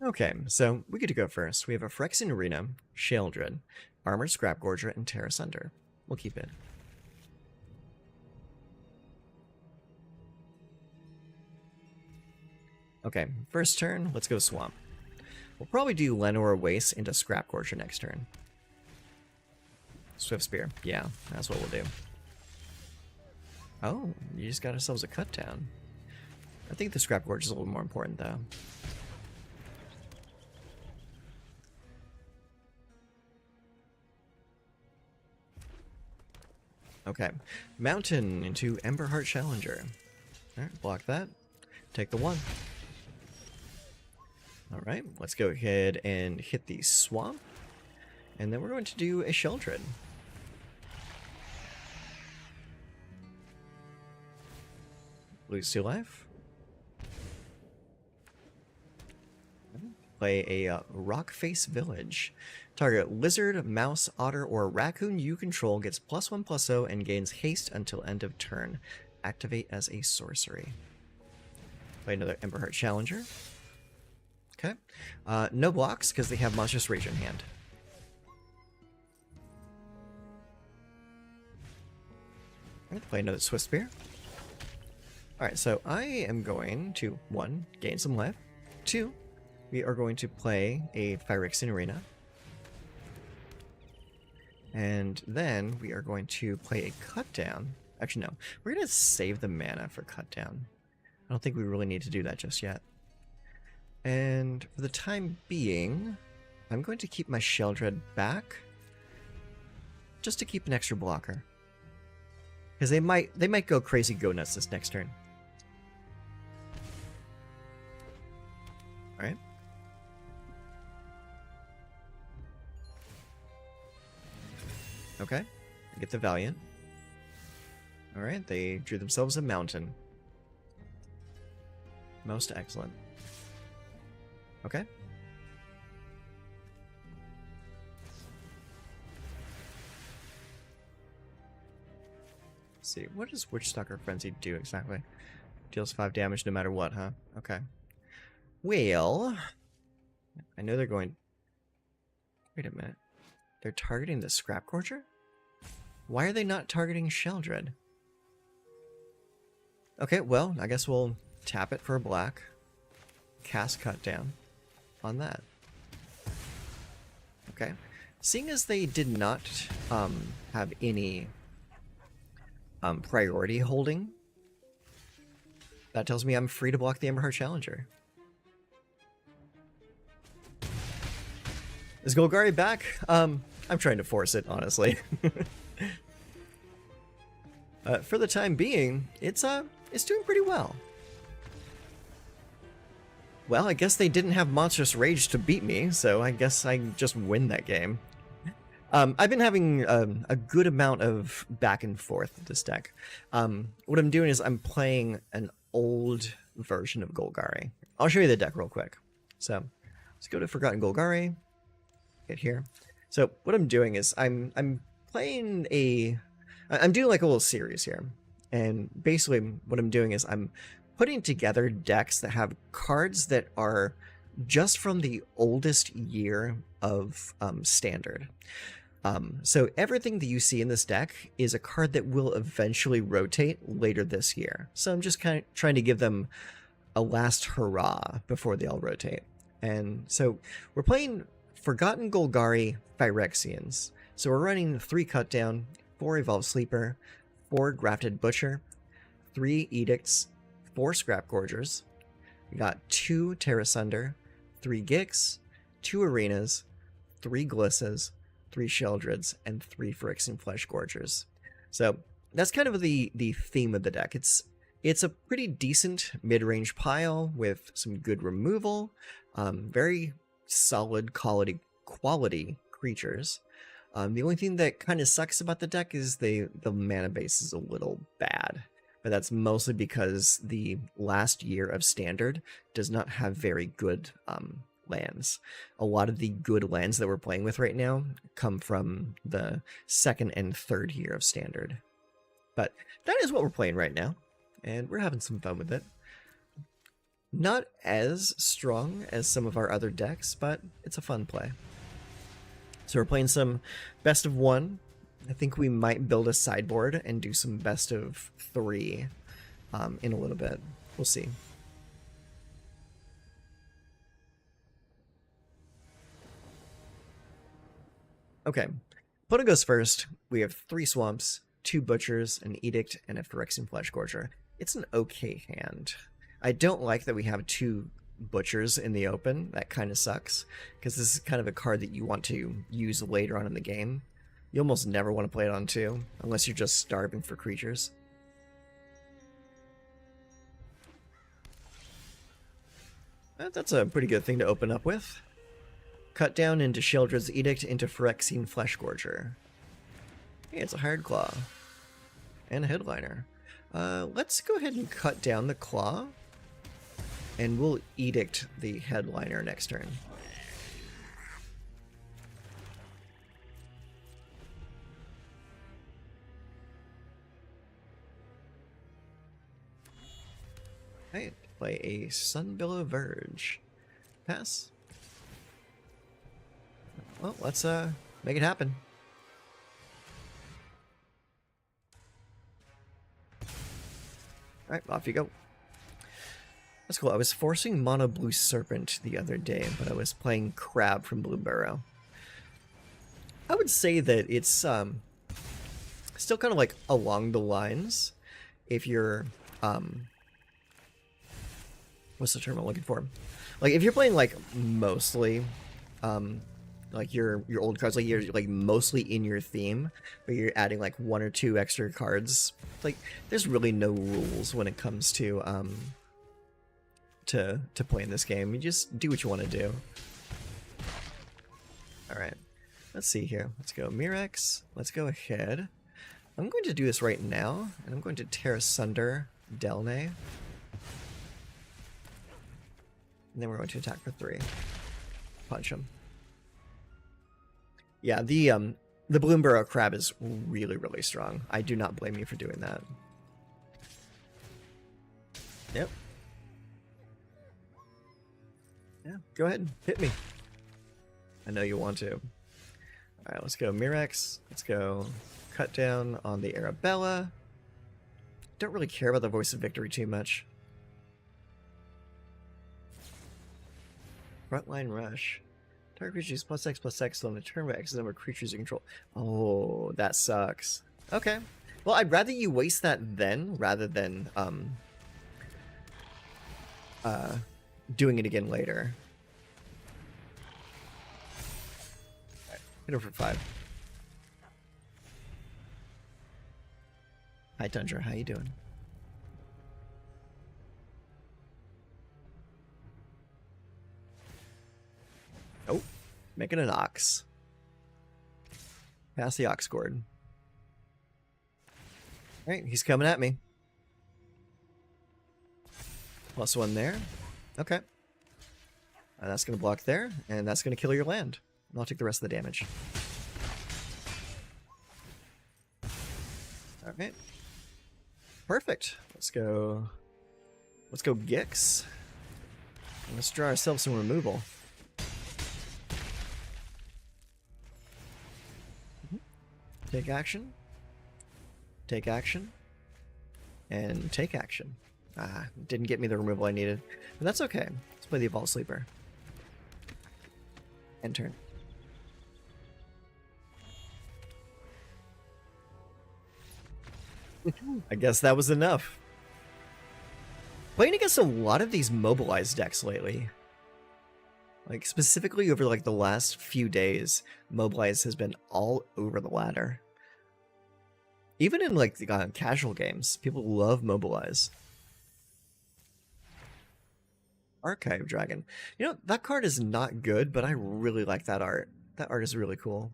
Okay, so we get to go first. We have a Phyrexian Arena, Sheoldred, Armored Scrap Gorger, and Terra Sunder. We'll keep it. Okay, first turn, let's go Swamp. We'll probably do Lenore Waste into Scrap Gorger next turn. Swift Spear, yeah, that's what we'll do. Oh, you just got ourselves a cut down. I think the Scrap Gorger is a little more important, though. Okay, Mountain into Emberheart Challenger. Alright, block that. Take the 1. Alright, let's go ahead and hit the Swamp. And then we're going to do a Sheoldred. Lose 2 life. Play a Rockface Village. Target lizard, mouse, otter, or raccoon you control gets +1/+0 and gains haste until end of turn. Activate as a sorcery. Play another Emberheart Challenger. Okay. No blocks because they have Monstrous Rage in hand. I'm going to play another Swift Spear. Alright, so I am going to, 1, gain some life. 2, we are going to play a Phyrexian Arena. And then we are going to play a Cut Down. Actually, no. We're going to save the mana for Cut Down. I don't think we really need to do that just yet. And for the time being, I'm going to keep my Sheldred back. Just to keep an extra blocker. Because they might go crazy go nuts this next turn. Alright. Okay. I get the Valiant. Alright, they drew themselves a mountain. Most excellent. Okay. Let's see, what does Witchstalker Frenzy do exactly? Deals 5 damage no matter what, huh? Okay. Well, I know they're going... Wait a minute. They're targeting the Scrap Gorger? Why are they not targeting Sheldred? Okay, well, I guess we'll tap it for a black. Cast Cut Down on that. Okay. Seeing as they did not have any priority holding, that tells me I'm free to block the Emberheart Challenger. Is Golgari back? I'm trying to force it, honestly. For the time being, it's doing pretty well. Well, I guess they didn't have Monstrous Rage to beat me, so I guess I just win that game. I've been having a good amount of back and forth with this deck. What I'm doing is I'm playing an old version of Golgari. I'll show you the deck real quick. So let's go to Forgotten Golgari. Get here. So what I'm doing is I'm playing I'm doing like a little series here. And basically what I'm doing is I'm putting together decks that have cards that are just from the oldest year of Standard. So everything that you see in this deck is a card that will eventually rotate later this year. So I'm just kind of trying to give them a last hurrah before they all rotate. And so we're playing Forgotten Golgari Phyrexians. So we're running 3 Cut Down, 4 Evolved Sleeper, 4 Grafted Butcher, 3 Edicts, 4 Scrap Gorgers. We got 2 Terra Sunder, 3 Gix, 2 Arenas, 3 Glissas, 3 Sheldreds, and 3 Phyrexian Flesh Gorgers. So that's kind of the theme of the deck. It's a pretty decent mid-range pile with some good removal, very solid quality creatures. The only thing that kind of sucks about the deck is the mana base is a little bad. But that's mostly because the last year of Standard does not have very good lands. A lot of the good lands that we're playing with right now come from the 2nd and 3rd year of Standard. But that is what we're playing right now, and we're having some fun with it. Not as strong as some of our other decks, but it's a fun play. So we're playing some best of 1. I think we might build a sideboard and do some best of 3 in a little bit. We'll see. Okay, Pona goes first. We have 3 Swamps, 2 Butchers, an Edict, and a Phyrexian Flesh Gorger. It's an okay hand. I don't like that we have 2 Butchers in the open. That kind of sucks, because this is kind of a card that you want to use later on in the game. You almost never want to play it on 2, unless you're just starving for creatures. That's a pretty good thing to open up with. Cut Down into Sheldred's Edict into Phyrexian Flesh Gorger. Hey, it's a Hired Claw. And a Headliner. Let's go ahead and cut down the claw, and we'll edict the headliner next turn. Alright, play a Sunbillow Verge. Pass. Well, let's make it happen. Alright, off you go. That's cool. I was forcing Mono Blue Serpent the other day, but I was playing Crab from Blue Burrow. I would say that it's still kind of like along the lines if you're what's the term I'm looking for? Like if you're playing like mostly like your old cards, like you're like mostly in your theme, but you're adding like 1 or 2 extra cards. Like there's really no rules when it comes to playing this game. You just do what you want to do. All right, let's see here. Let's go Mirex. Let's go ahead. I'm going to do this right now, and I'm going to tear asunder Delne. And then we're going to attack for 3. Punch him. Yeah, the Bloomburrow Crab is really, really strong. I do not blame you for doing that. Yep. Yeah, go ahead. Hit me. I know you want to. Alright, let's go Mirex. Let's go cut down on the Arabella. Don't really care about the Voice of Victory too much. Frontline Rush. Target creatures +X on the turn by X number of creatures you control. Oh, that sucks. Okay. Well, I'd rather you waste that then, rather than doing it again later. Right, hit her for 5. Hi Tundra, how you doing? Oh, making an Ox. Pass the Ox Gourd. Alright, he's coming at me. +1 there. Okay. And that's going to block there, and that's going to kill your land. And I'll take the rest of the damage. Alright. Perfect. Let's go Gix. And let's draw ourselves some removal. Take action. Take action. And take action. Ah, didn't get me the removal I needed. But that's okay. Let's play the Evolved Sleeper. End turn. I guess that was enough. Playing against a lot of these mobilized decks lately. Like, specifically over like the last few days, Mobilize has been all over the ladder. Even in like the casual games, people love Mobilize. Archive Dragon. You know, that card is not good, but I really like that art. That art is really cool.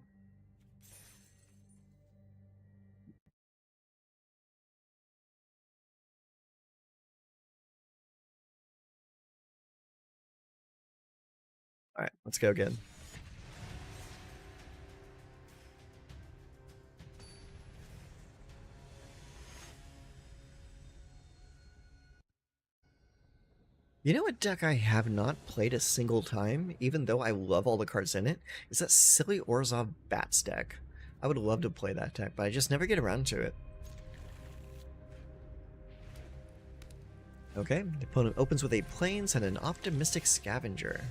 Alright, let's go again. You know what deck I have not played a single time, even though I love all the cards in it, is that silly Orzhov Bats deck. I would love to play that deck, but I just never get around to it. Okay, the opponent opens with a Plains and an Optimistic Scavenger.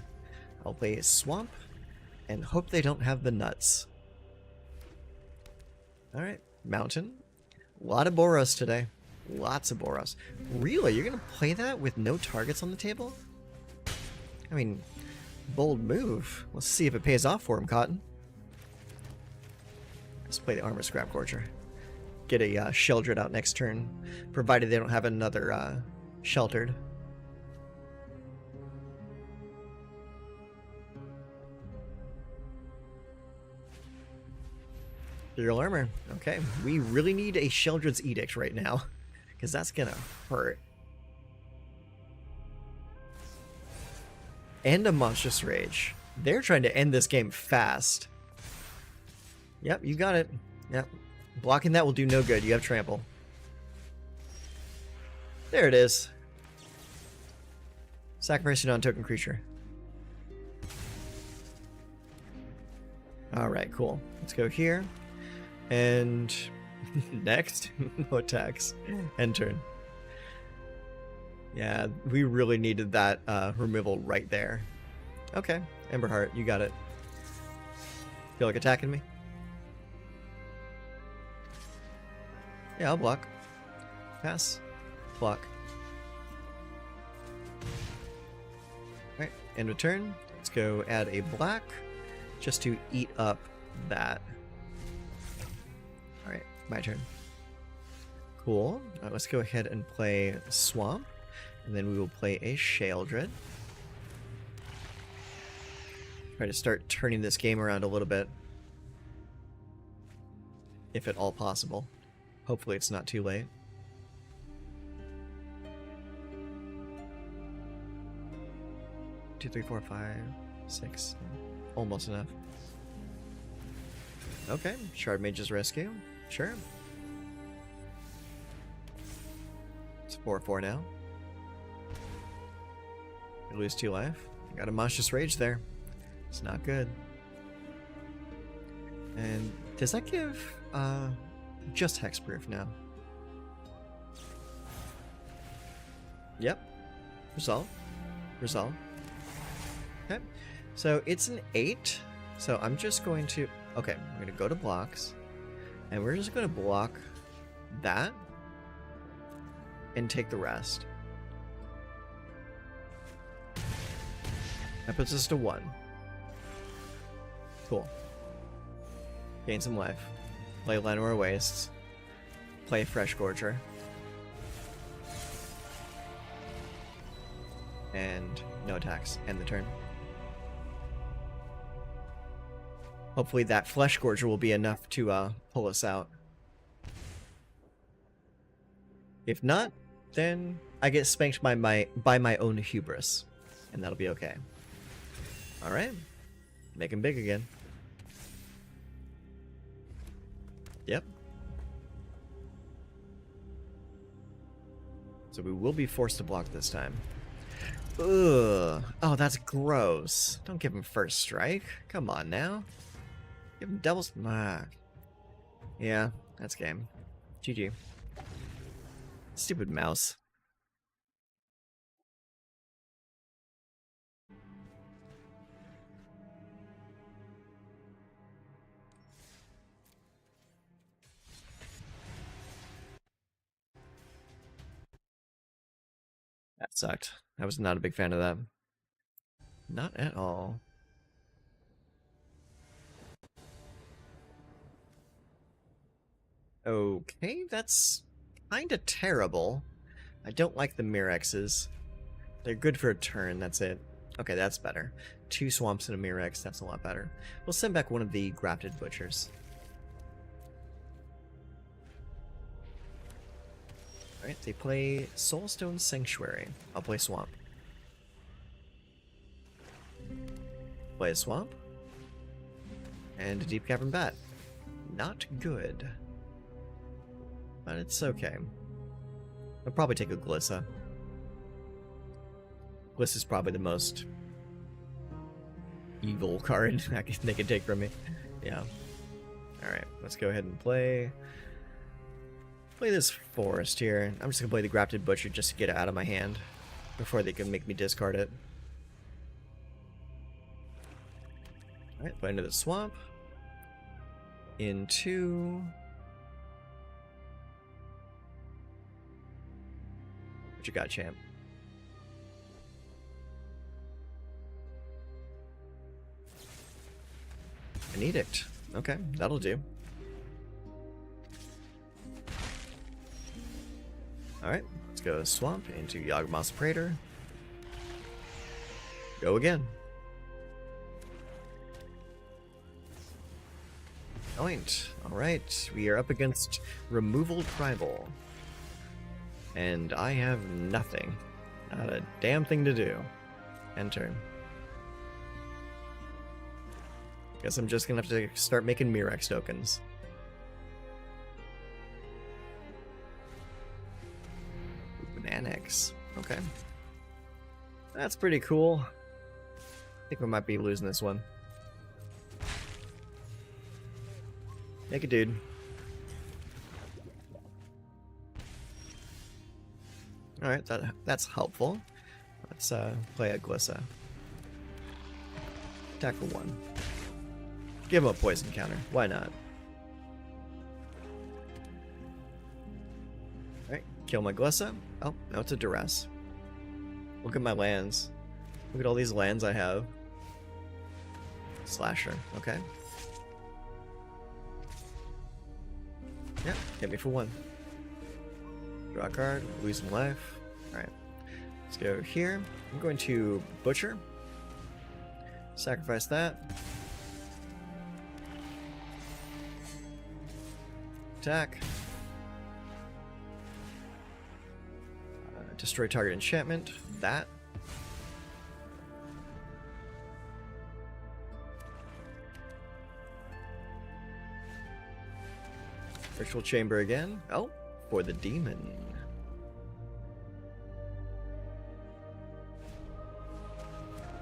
I'll play a Swamp, and hope they don't have the nuts. Alright, Mountain. A lot of Boros today. Lots of Boros. Really? You're gonna play that with no targets on the table? I mean, bold move. Let's see if it pays off for him, Cotton. Let's play the Armor Scrap Gorger. Get a Sheldred out next turn, provided they don't have another Sheltered. Ethereal Armor. Okay, we really need a Sheldred's Edict right now. because that's gonna hurt. And a Monstrous Rage. They're trying to end this game fast. Yep, you got it. Yep. Blocking that will do no good. You have trample. There it is. Sacrifice a non-token creature. Alright, cool. Let's go here. And next, no attacks. End turn. Yeah, we really needed that removal right there. Okay, Emberheart, you got it. Feel like attacking me? Yeah, I'll block. Pass. Block. Alright, end of turn. Let's go add a black just to eat up that. Alright, my turn. Cool. Let's go ahead and play Swamp. And then we will play a Sheoldred. Try to start turning this game around a little bit. If at all possible. Hopefully it's not too late. Two, three, four, five, six. Almost enough. Okay, Shard Mage's Rescue. Sure. It's 4/4 now. You lose 2 life. Got a Monstrous Rage there. It's not good. And does that give just hexproof now? Yep. Resolve. Resolve. Okay. So it's an 8. So I'm just going to... Okay, I'm going to go to blocks. And we're just going to block that. And take the rest. That puts us to 1. Cool. Gain some life. Play Llanowar Wastes. Play Fresh Gorger. And no attacks. End the turn. Hopefully that Flesh Gorger will be enough to pull us out. If not, then I get spanked by my own hubris. And that'll be okay. Alright. Make him big again. Yep. So we will be forced to block this time. Ugh. Oh, that's gross. Don't give him first strike. Come on now. Give him double... Yeah, that's game. GG. Stupid mouse. That sucked. I was not a big fan of that. Not at all. Okay, that's kinda terrible. I don't like the Mirexes. They're good for a turn, that's it. Okay, that's better. 2 swamps and a Mirex, that's a lot better. We'll send back one of the Grafted Butchers. Alright, they play Soulstone Sanctuary. I'll play Swamp. Play a Swamp. And a Deep Cavern Bat. Not good. But it's okay. I'll probably take a Glissa. Glissa's probably the most evil card they can take from me. Yeah. Alright, let's go ahead and play this Forest here. I'm just gonna play the Grafted Butcher just to get it out of my hand before they can make me discard it. Alright, play into the Swamp. Into... What you got, champ? An Edict. Okay, that'll do. Alright, let's go Swamp into Yawgmoth's Praetor. Go again. Joint. Alright, we are up against Removal Tribal. And I have nothing. Not a damn thing to do. End turn. Guess I'm just gonna have to start making Mirex tokens. Bananix. Okay. That's pretty cool. I think we might be losing this one. Make a dude. Alright, that's helpful. Let's play a Glissa. Attack for 1. Give him a poison counter. Why not? Alright, kill my Glissa. Oh, no, it's a duress. Look at my lands. Look at all these lands I have. Slasher, okay. Yeah, hit me for 1. Draw a card, lose some life. Alright, let's go here. I'm going to Butcher. Sacrifice that. Attack. Destroy target enchantment. That. Ritual Chamber again. Oh, for the demon.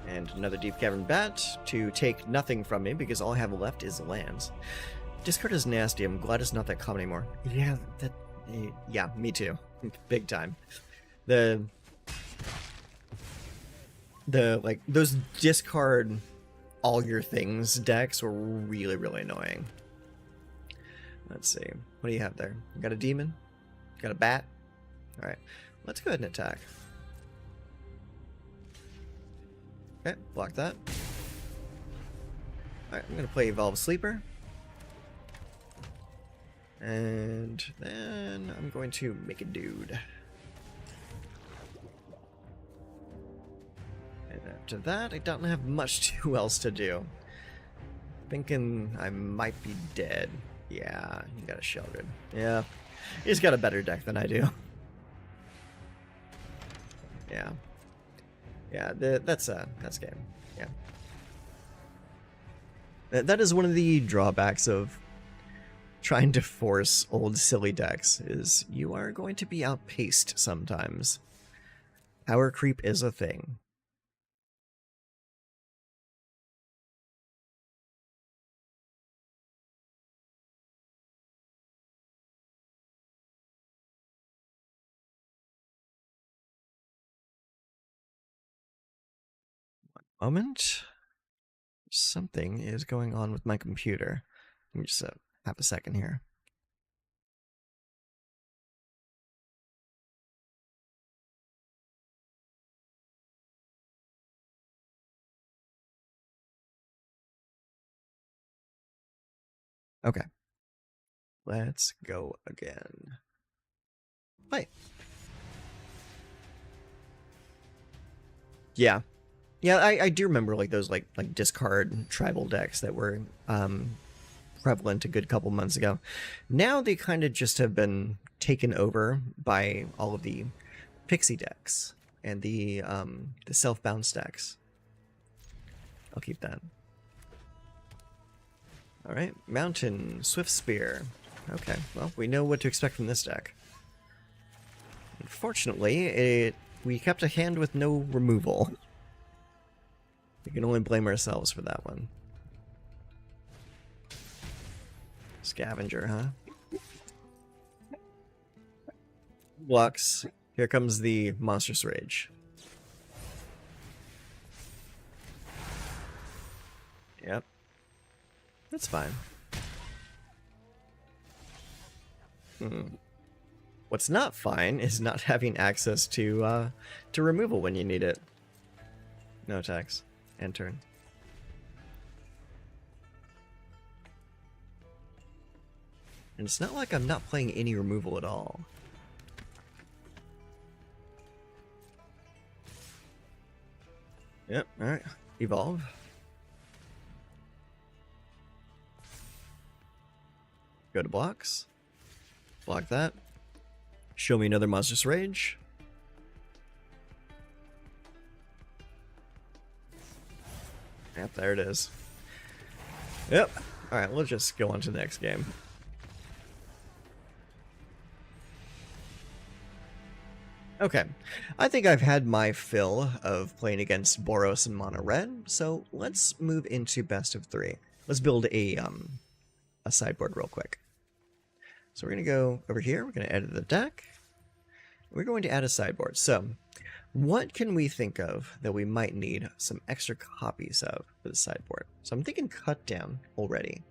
And another Deep Cavern Bat to take nothing from me because all I have left is lands. Discard is nasty. I'm glad it's not that common anymore. Yeah, me too. Big time. The like those discard all your things decks were really, really annoying. Let's see. What do you have there? You got a demon? Got a bat? Alright. Let's go ahead and attack. Okay, block that. Alright, I'm gonna play Evolve Sleeper. And then I'm going to make a dude. And after that, I don't have much else to do. Thinking I might be dead. Yeah, you got a Sheldred. Yeah, he's got a better deck than I do. Yeah. Yeah, that's game. Yeah. That is one of the drawbacks of trying to force old silly decks, is you are going to be outpaced sometimes. Power creep is a thing. One moment. Something is going on with my computer. Let me just have a second here. Okay. Let's go again. Hi. Yeah. Yeah, I do remember like those like discard tribal decks that were prevalent a good couple months ago. Now they kind of just have been taken over by all of the pixie decks and the self-bounce decks. I'll keep that. All right, Mountain Swift Spear. Okay, well, we know what to expect from this deck. Unfortunately, we kept a hand with no removal. We can only blame ourselves for that one. Scavenger, huh? Blocks. Here comes the Monstrous Rage. Yep. That's fine. What's not fine is not having access to removal when you need it. No attacks. End turn. And it's not like I'm not playing any removal at all. Yep, alright. Evolve. Go to blocks. Block that. Show me another Monstrous Rage. Yep, there it is. Yep. Alright, we'll just go on to the next game. Okay, I think I've had my fill of playing against Boros and Mono Red, so let's move into best of 3. Let's build a sideboard real quick. So we're going to go over here, we're going to edit the deck. We're going to add a sideboard. So, what can we think of that we might need some extra copies of for the sideboard? So I'm thinking cut down already.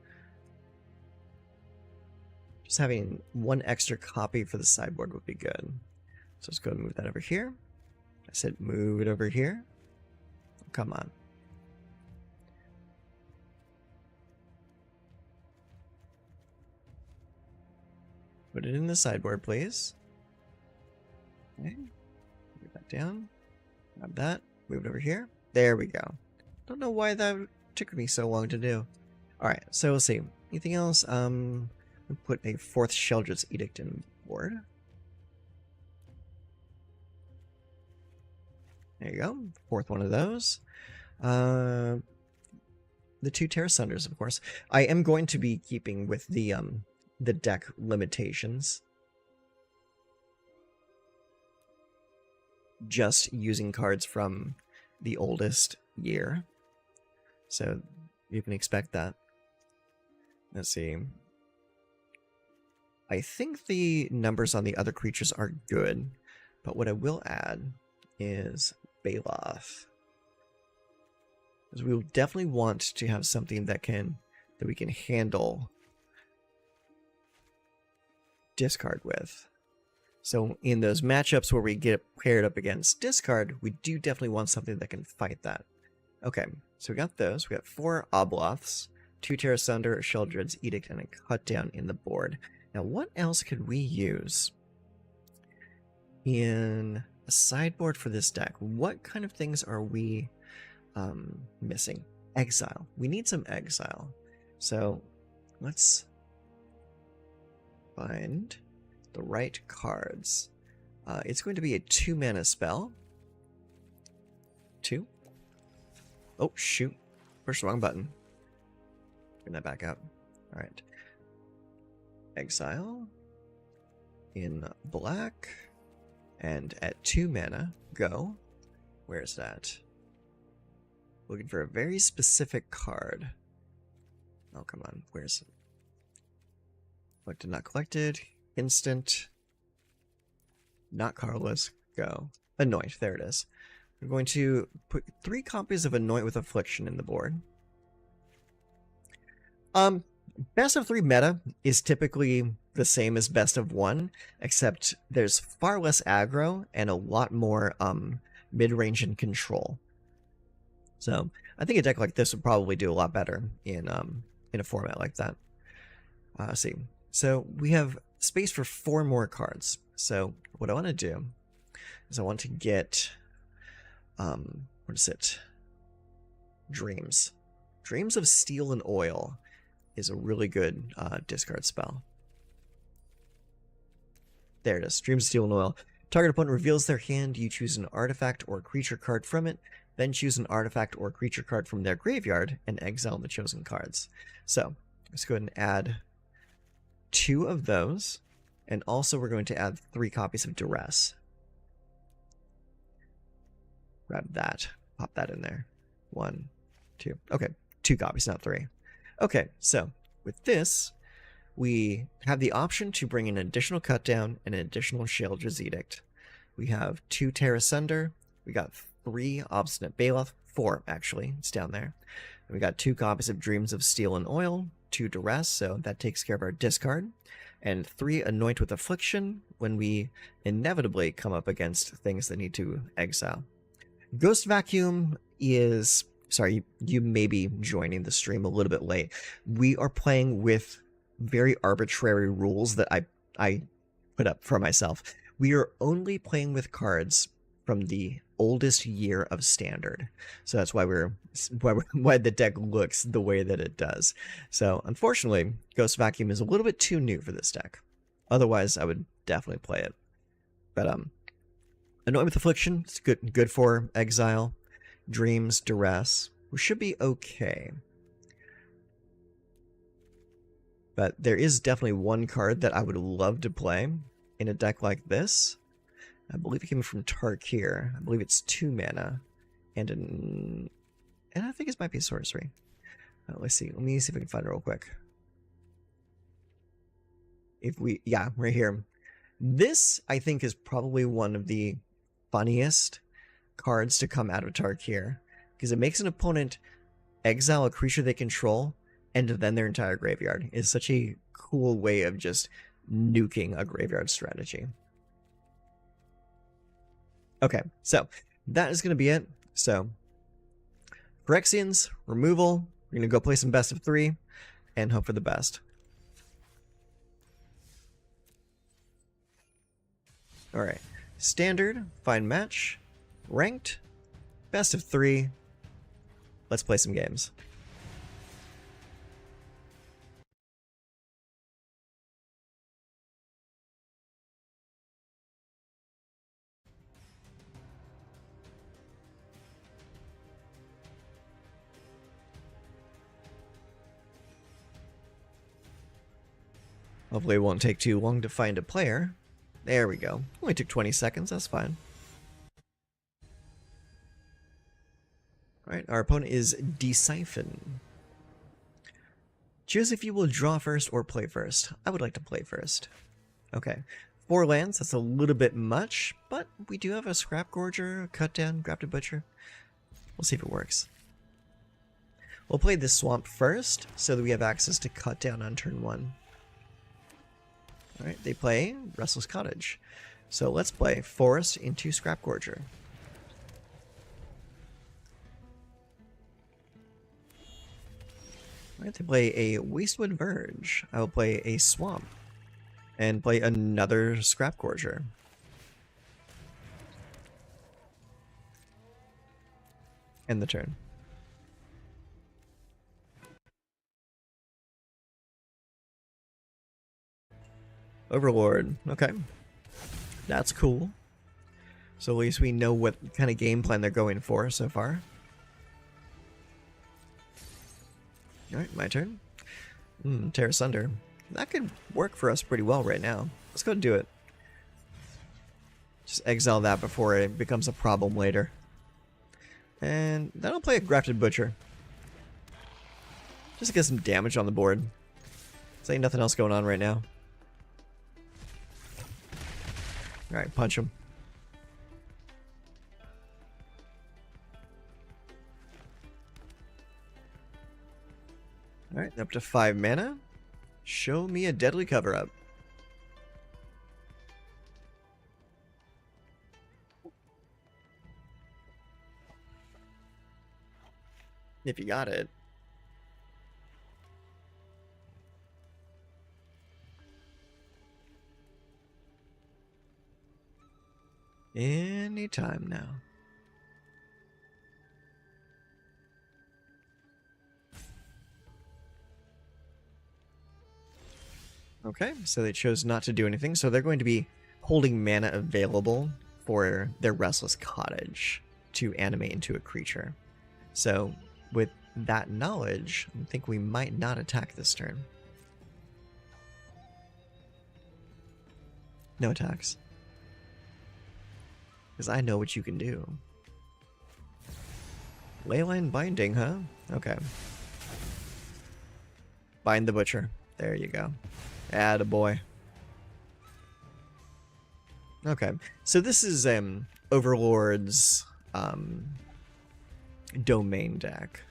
Just having one extra copy for the sideboard would be good. So let's go and move that over here. I said move it over here. Oh, come on. Put it in the sideboard, please. Okay. Move that down. Grab that. Move it over here. There we go. Don't know why that took me so long to do. Alright, so we'll see. Anything else? We'll put a 4th Sheldred's Edict in the board. There you go. 4th one of those. The 2 Terra Sunders, of course. I am going to be keeping with the deck limitations. Just using cards from the oldest year. So you can expect that. Let's see. I think the numbers on the other creatures are good, but what I will add is Baloth. Because we will definitely want to have something that we can handle discard with. So in those matchups where we get paired up against discard, we do definitely want something that can fight that. Okay, so we got those. We got 4 Obloths, 2 Terra Sunder, a Sheldred's Edict, and a Cut Down in the board. Now, what else could we use in a sideboard for this deck? What kind of things are we missing? Exile. We need some exile. So let's find the right cards. It's going to be a 2-mana spell. 2. Oh, shoot. Push the wrong button. Bring that back up. Alright. Exile. In black. And at 2 mana, go. Where's that? Looking for a very specific card. Oh, come on. Where's it? Collected, not collected. Instant. Not Carlos. Go. Anoint. There it is. We're going to put 3 copies of Anoint with Affliction in the board. Best of 3 meta is typically the same as best of 1, except there's far less aggro and a lot more mid-range and control. So I think a deck like this would probably do a lot better in a format like that. Let's see. So we have space for 4 more cards. So what I want to do is I want to get what is it? Dreams. Dreams of Steel and Oil is a really good discard spell. There it is. Dreams of Steel and Oil. Target opponent reveals their hand. You choose an artifact or creature card from it. Then choose an artifact or creature card from their graveyard and exile the chosen cards. So let's go ahead and add 2 of those. And also we're going to add 3 copies of Duress. Grab that. Pop that in there. 1, 2. Okay, 2 copies, not 3. Okay, so with this, we have the option to bring an additional Cut Down and an additional Sheldred's Edict. We have 2 Terra Sunder. We got 3 Obstinate Baloth. 4, actually. It's down there. And we got 2 copies of Dreams of Steel and Oil. 2 Duress, so that takes care of our discard. And 3 Anoint with Affliction when we inevitably come up against things that need to exile. Ghost Vacuum is... Sorry, you may be joining the stream a little bit late. We are playing with very arbitrary rules that I put up for myself. We are only playing with cards from the oldest year of Standard. So that's why why the deck looks the way that it does. So unfortunately, Ghost Vacuum is a little bit too new for this deck. Otherwise, I would definitely play it. But Annoyed with Affliction, it's good for Exile, Dreams, Duress. We should be okay. But there is definitely one card that I would love to play in a deck like this. I believe it came from Tarkir. I believe it's 2 mana. And I think it might be a sorcery. Let's see. Let me see if I can find it real quick. Yeah, right here. This, I think, is probably one of the funniest cards to come out of Tarkir, because it makes an opponent exile a creature they control and then their entire graveyard. It's such a cool way of just nuking a graveyard strategy. Okay, so that is going to be it. So, Phyrexians, removal. We're going to go play some best of 3 and hope for the best. Alright, standard, find match, ranked, best of 3. Let's play some games. Hopefully it won't take too long to find a player. There we go. Only took 20 seconds, that's fine. Alright, our opponent is Desiphon. Choose if you will draw first or play first. I would like to play first. Okay. 4 lands, that's a little bit much, but we do have a Scrap Gorger, a Cut Down, Grafted Butcher. We'll see if it works. We'll play this Swamp first, so that we have access to Cut Down on turn 1. Alright, they play Restless Cottage. So let's play Forest into Scrap Gorger. Alright, they play a Wastewood Verge. I will play a Swamp. And play another Scrap Gorger. End the turn. Overlord. Okay. That's cool. So at least we know what kind of game plan they're going for so far. Alright, my turn. Tear Asunder. That could work for us pretty well right now. Let's go and do it. Just exile that before it becomes a problem later. And then I'll play a Grafted Butcher. Just to get some damage on the board. There's ain't nothing else going on right now. Alright, punch him. Alright, up to 5 mana. Show me a Deadly Cover-Up. If you got it. Anytime now. Okay, so they chose not to do anything, so they're going to be holding mana available for their Restless Cottage to animate into a creature. So, with that knowledge, I think we might not attack this turn. No attacks. Because I know what you can do. Leyline Binding, huh? Okay. Bind the Butcher. There you go. Attaboy. Okay. So this is Overlord's domain deck.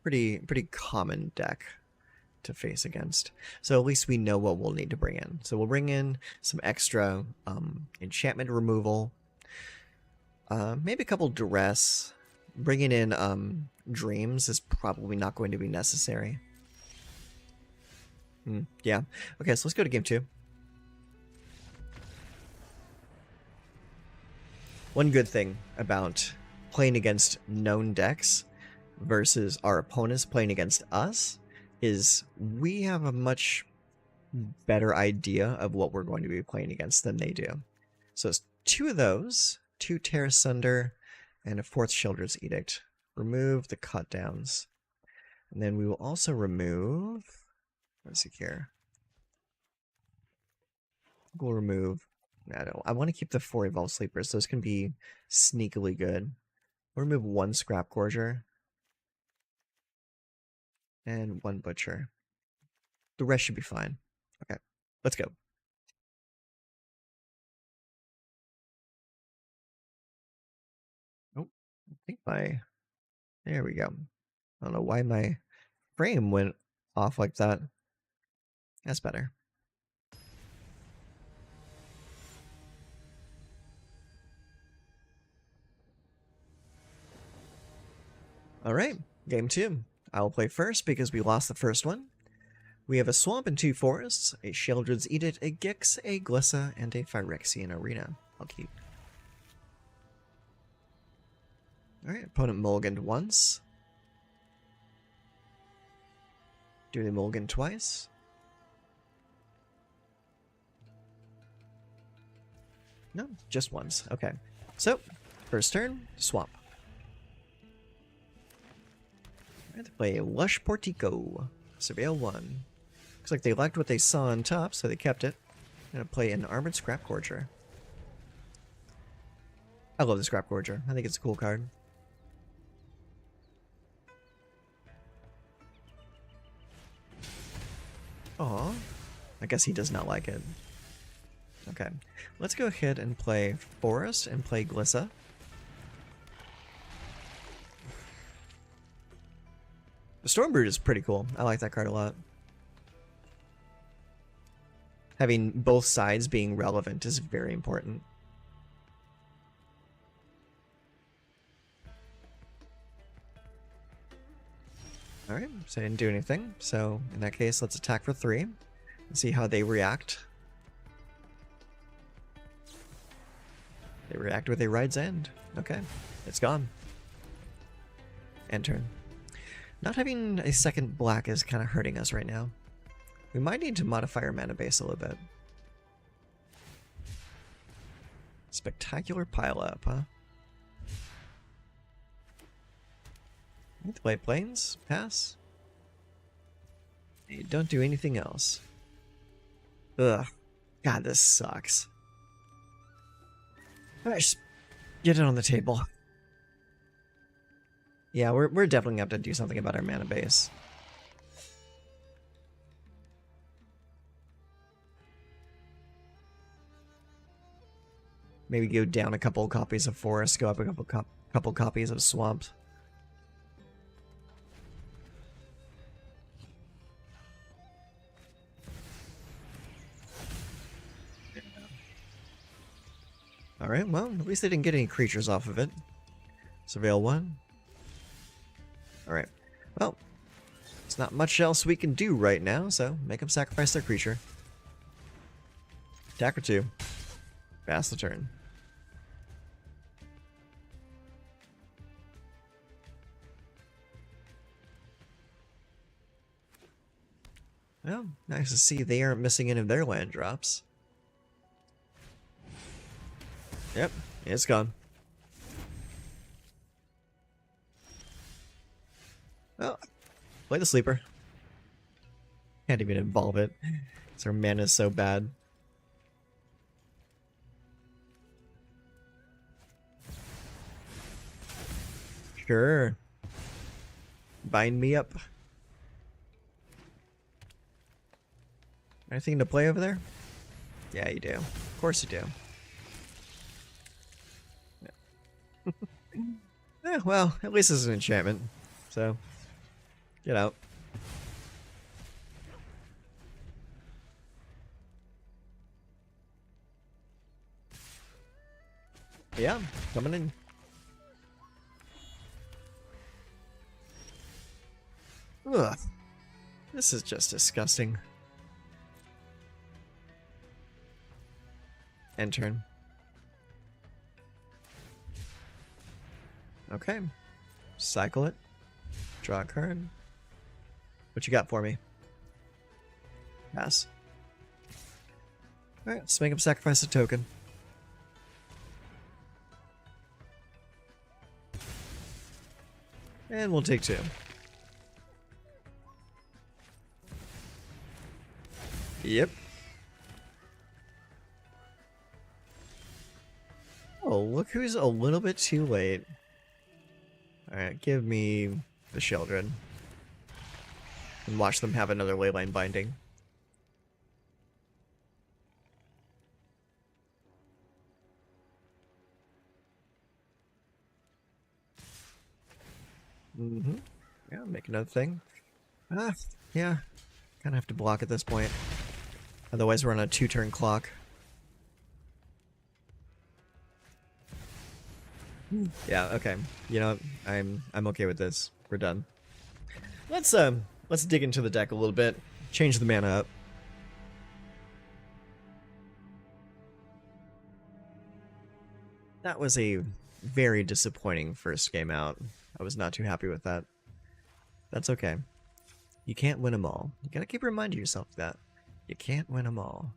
Pretty common deck to face against. So at least we know what we'll need to bring in. So we'll bring in some extra enchantment removal. Maybe a couple duress. Bringing in dreams is probably not going to be necessary. Yeah. Okay, so let's go to game 2. One good thing about playing against known decks versus our opponents playing against us is we have a much better idea of what we're going to be playing against than they do. So it's 2 of those, 2 Tear Asunder, and a 4th Sheoldred's Edict. Remove the cut downs. And then we will also remove, let's see here. We'll remove, I want to keep the 4 Evolved Sleepers. Those can be sneakily good. We'll remove 1 Scrap Gorger and 1 Butcher. The rest should be fine. Okay, let's go. Oh, I think there we go. I don't know why my frame went off like that. That's better. All right, game 2. I will play first because we lost the first one. We have a Swamp and 2 Forests, a Sheoldred's Edict, a Gix, a Glissa, and a Phyrexian Arena. I'll keep. Alright, opponent mulliganed once. Do they mulligan twice? No, just once. Okay. So, first turn, Swamp. Alright, they play a Lush Portico. Surveil 1. Looks like they liked what they saw on top, so they kept it. I'm going to play an Armored Scrap Gorger. I love the Scrap Gorger. I think it's a cool card. Aw. I guess he does not like it. Okay. Let's go ahead and play Forest and play Glissa. The Stormbrood is pretty cool. I like that card a lot. Having both sides being relevant is very important. Alright, so I didn't do anything. So in that case, let's attack for 3 and see how they react. They react with a Ride's End. Okay, it's gone. End turn. Not having a second black is kind of hurting us right now. We might need to modify our mana base a little bit. Spectacular Pileup, huh? Need to play Plains? Pass? Hey, don't do anything else. Ugh. God, this sucks. Alright, just get it on the table. Yeah, we're definitely gonna have to do something about our mana base. Maybe go down a couple copies of Forest, go up a couple copies of Swamp. Alright, well, at least they didn't get any creatures off of it. Surveil 1. Alright, well, there's not much else we can do right now, so make them sacrifice their creature. Attack for 2. Pass the turn. Well, nice to see they aren't missing any of their land drops. Yep, it's gone. Well, play the sleeper. Can't even involve it. So our mana is so bad. Sure. Bind me up. Anything to play over there? Yeah, you do. Of course you do. Yeah, well, at least it's an enchantment. So, get out. Yeah, coming in. Ugh. This is just disgusting. End turn. Okay. Cycle it. Draw a card. What you got for me? Pass. Alright, let's make him sacrifice a token. And we'll take 2. Yep. Oh, look who's a little bit too late. Alright, give me the children. And watch them have another leyline binding. Mm-hmm. Yeah, make another thing. Ah, yeah. Kinda have to block at this point. Otherwise we're on a 2-turn clock. Yeah, okay. You know, I'm okay with this. We're done. Let's dig into the deck a little bit. Change the mana up. That was a very disappointing first game out. I was not too happy with that. That's okay. You can't win them all. You gotta keep reminding yourself of that. You can't win them all.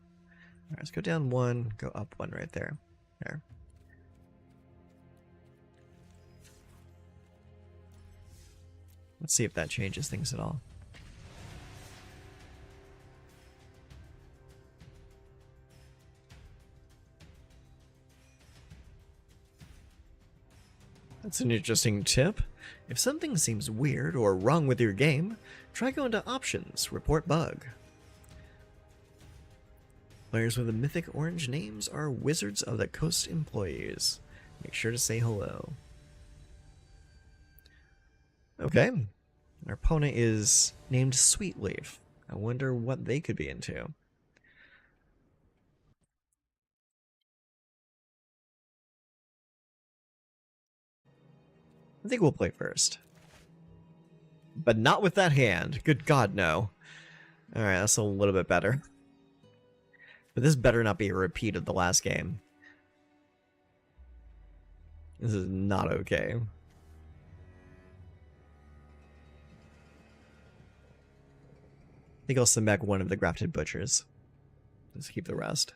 Alright, let's go down 1, go up 1 right there. There. Let's see if that changes things at all. That's an interesting tip. If something seems weird or wrong with your game, try going to Options, Report Bug. Players with the mythic orange names are Wizards of the Coast employees. Make sure to say hello. Okay. Our opponent is named Sweetleaf. I wonder what they could be into. I think we'll play first. But not with that hand. Good God, no. Alright, that's a little bit better. But this better not be a repeat of the last game. This is not okay. I think I'll send back one of the Grafted Butchers. Let's keep the rest.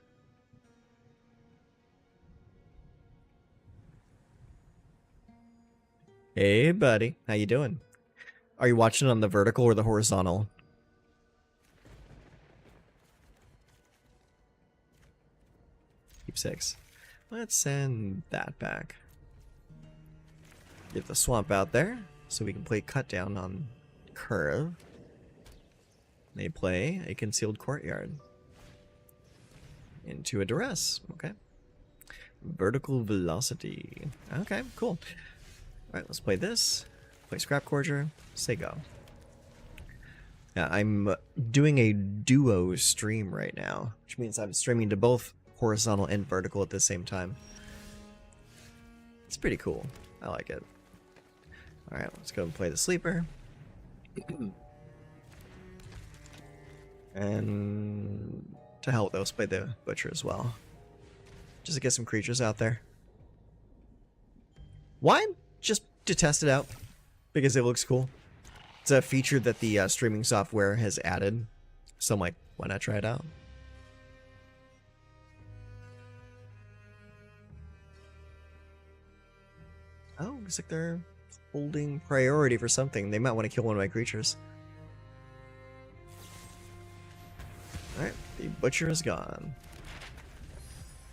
Hey, buddy. How you doing? Are you watching on the vertical or the horizontal? Keep 6. Let's send that back. Get the swamp out there so we can play cut down on curve. They play a concealed courtyard into a duress. Okay. Vertical velocity. Okay, cool. Alright, let's play this. Play Scrap Corger. Say go. Yeah, I'm doing a duo stream right now, which means I'm streaming to both horizontal and vertical at the same time. It's pretty cool. I like it. Alright, let's go and play the Sleeper. And to hell with those, play the Butcher as well. Just to get some creatures out there. Why? Just to test it out. Because it looks cool. It's a feature that the streaming software has added. So I'm like, why not try it out? Oh, looks like they're holding priority for something. They might want to kill one of my creatures. Alright, the Butcher is gone.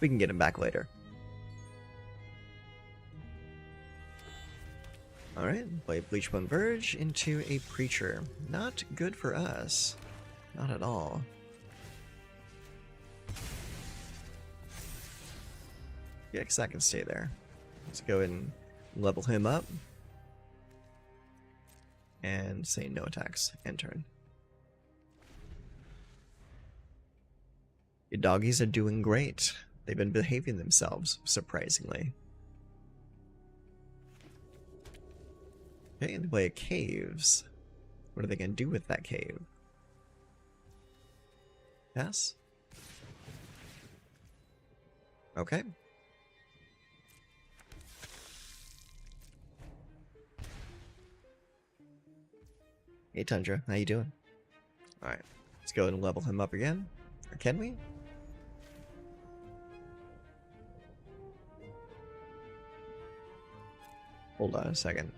We can get him back later. Alright, play Bleachbone Verge into a Preacher. Not good for us. Not at all. Yeah, because I can stay there. Let's go ahead and level him up. And say no attacks. End turn. Your doggies are doing great. They've been behaving themselves, surprisingly. Okay, they play Caves. What are they going to do with that cave? Pass? Okay. Hey Tundra, how you doing? Alright, let's go and level him up again. Or can we? Hold on a second.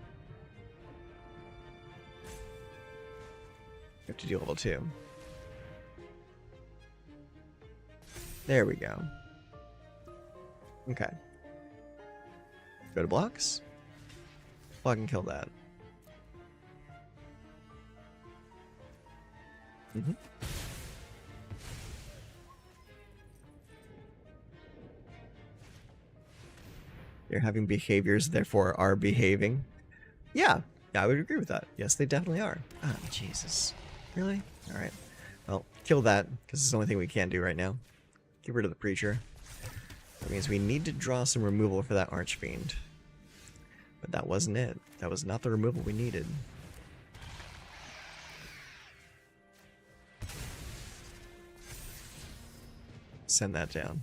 We have to do level 2. There we go. Okay. Go to blocks. Block and kill that. Mm-hmm. They're having behaviors, therefore are behaving. Yeah, I would agree with that. Yes, they definitely are. Ah, Jesus. Really? Alright. Well, kill that, because it's the only thing we can do right now. Get rid of the Preacher. That means we need to draw some removal for that Archfiend. But that wasn't it. That was not the removal we needed. Send that down.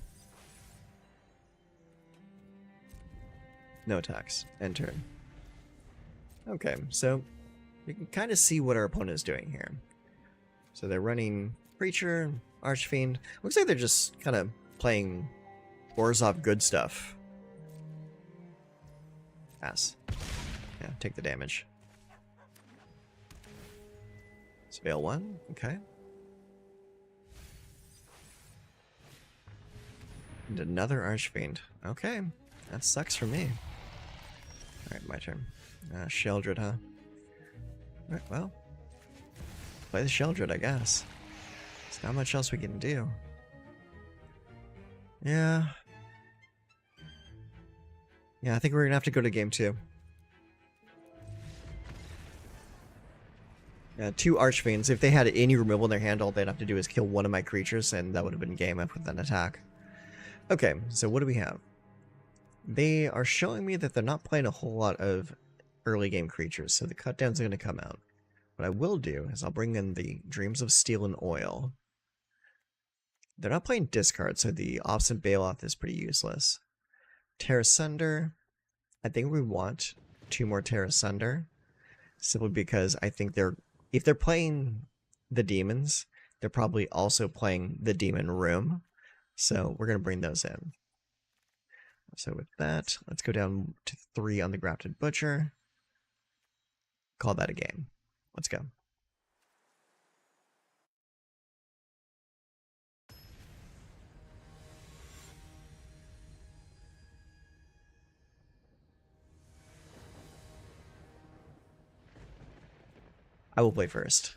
No attacks. End turn. Okay, so you can kind of see what our opponent is doing here. So they're running Preacher, Archfiend. Looks like they're just kind of playing Orzhov good stuff. Pass. Yeah, take the damage. Veil 1, okay. And another Archfiend. Okay, that sucks for me. Alright, my turn. Sheldred, huh? Alright, well. Play the Sheldred, I guess. There's not much else we can do. Yeah. Yeah, I think we're gonna have to go to game 2. Yeah, 2 Archfiends. If they had any removal in their hand, all they'd have to do is kill one of my creatures, and that would have been game up with an attack. Okay, so what do we have? They are showing me that they're not playing a whole lot of early game creatures, so the cutdown's are going to come out. What I will do is I'll bring in the Dreams of Steel and Oil. They're not playing discard, so the Obstinate Bailoff is pretty useless. Terra Sunder. I think we want 2 more Terra Sunder, simply because I think if they're playing the demons, they're probably also playing the Demon Room. So we're going to bring those in. So with that, let's go down to 3 on the Grafted Butcher. Call that a game. Let's go. I will play first.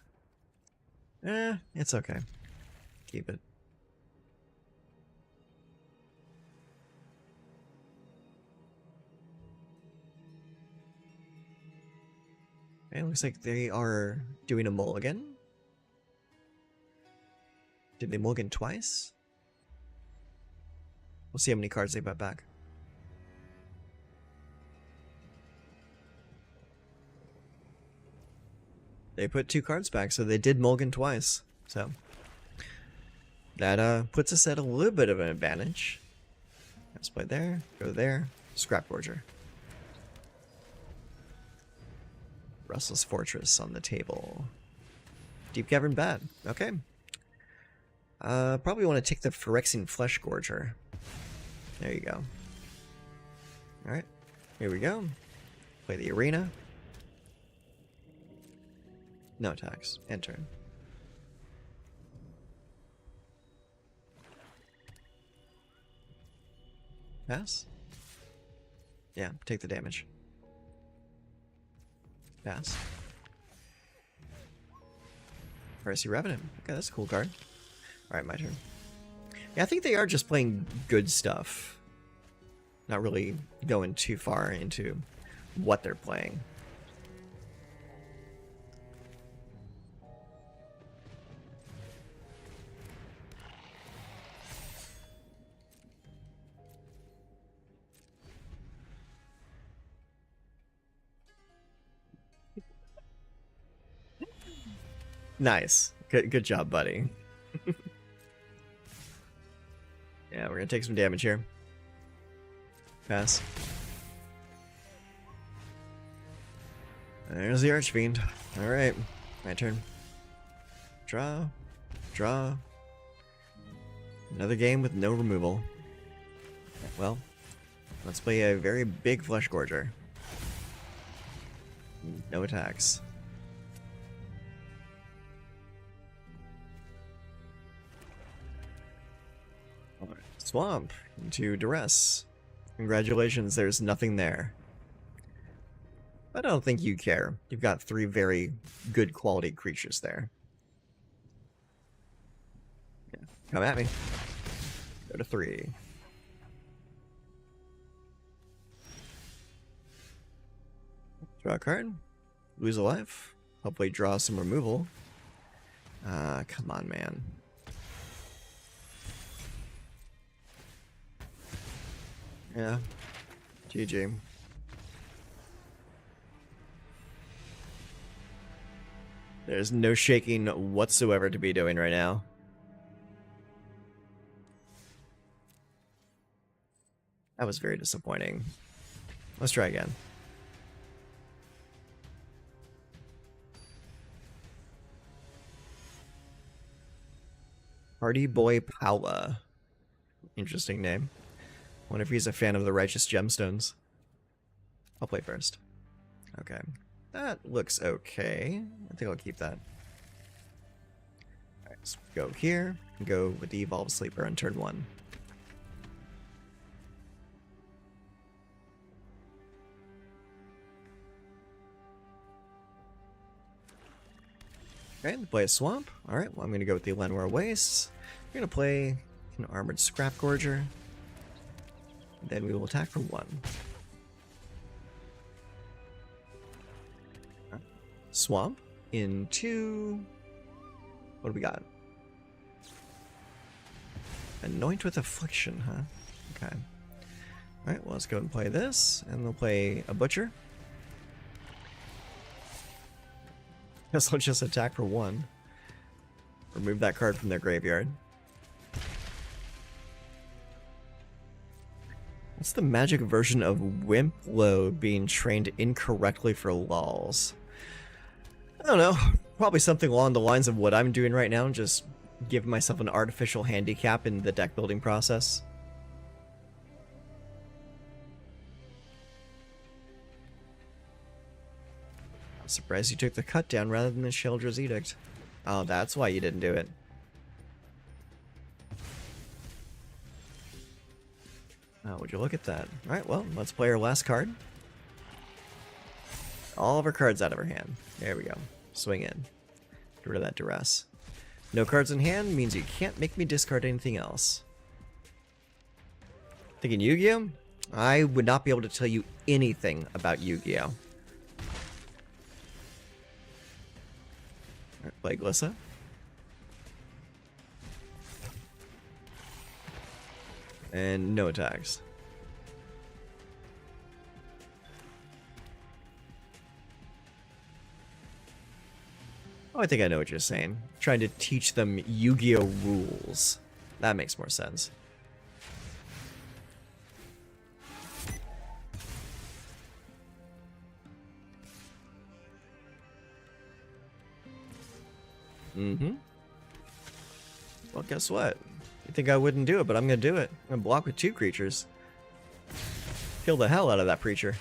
It's okay. Keep it. It looks like they are doing a mulligan. Did they mulligan twice? We'll see how many cards they put back. They put 2 cards back, so they did mulligan twice. So that puts us at a little bit of an advantage. Let's play there, go there, Scrap Gorger. Russell's Fortress on the table. Deep Cavern bad. Okay. Probably want to take the Phyrexian Flesh Gorger. There you go. Alright. Here we go. Play the arena. No attacks. End turn. Pass? Yeah, take the damage. Pass. Heresy Revenant. Okay, that's a cool card. Alright, my turn. Yeah, I think they are just playing good stuff. Not really going too far into what they're playing. Nice. Good job, buddy. Yeah, we're gonna take some damage here. Pass. There's the Archfiend. Alright, my turn. Draw. Draw. Another game with no removal. Well, let's play a very big Flesh Gorger. No attacks. Alright. Swamp into duress. Congratulations, there's nothing there. I don't think you care. You've got 3 very good quality creatures there. Yeah. Come at me. Go to 3. Draw a card. Lose a life. Hopefully draw some removal. Come on, man. Yeah. GG. There's no shaking whatsoever to be doing right now. That was very disappointing. Let's try again. Party Boy Paula. Interesting name. Wonder if he's a fan of the Righteous Gemstones. I'll play first. Okay. That looks okay. I think I'll keep that. Alright, let's go here. Go with the Evolve Sleeper on turn 1. Okay, play a Swamp. Alright, well I'm going to go with the Llanowar Wastes. We're going to play an Armored Scrap Gorger. Then we will attack for 1. Swamp into... What do we got? Anoint with Affliction, huh? Okay. Alright, well let's go and play this, and we'll play a Butcher. Guess I'll just attack for 1. Remove that card from their graveyard. What's the magic version of Wimplo being trained incorrectly for lulz? I don't know. Probably something along the lines of what I'm doing right now, just giving myself an artificial handicap in the deck building process. I'm surprised you took the cut down rather than the Sheoldred's Edict. Oh, that's why you didn't do it. Oh, would you look at that? Alright, well, let's play our last card. All of our cards out of our hand. There we go. Swing in. Get rid of that duress. No cards in hand means you can't make me discard anything else. Thinking Yu-Gi-Oh? I would not be able to tell you anything about Yu-Gi-Oh. Alright, play Glissa. And no attacks. Oh, I think I know what you're saying. Trying to teach them Yu-Gi-Oh rules. That makes more sense. Mm-hmm. Well, guess what? You think I wouldn't do it, but I'm gonna do it. I'm gonna block with 2 creatures. Kill the hell out of that preacher.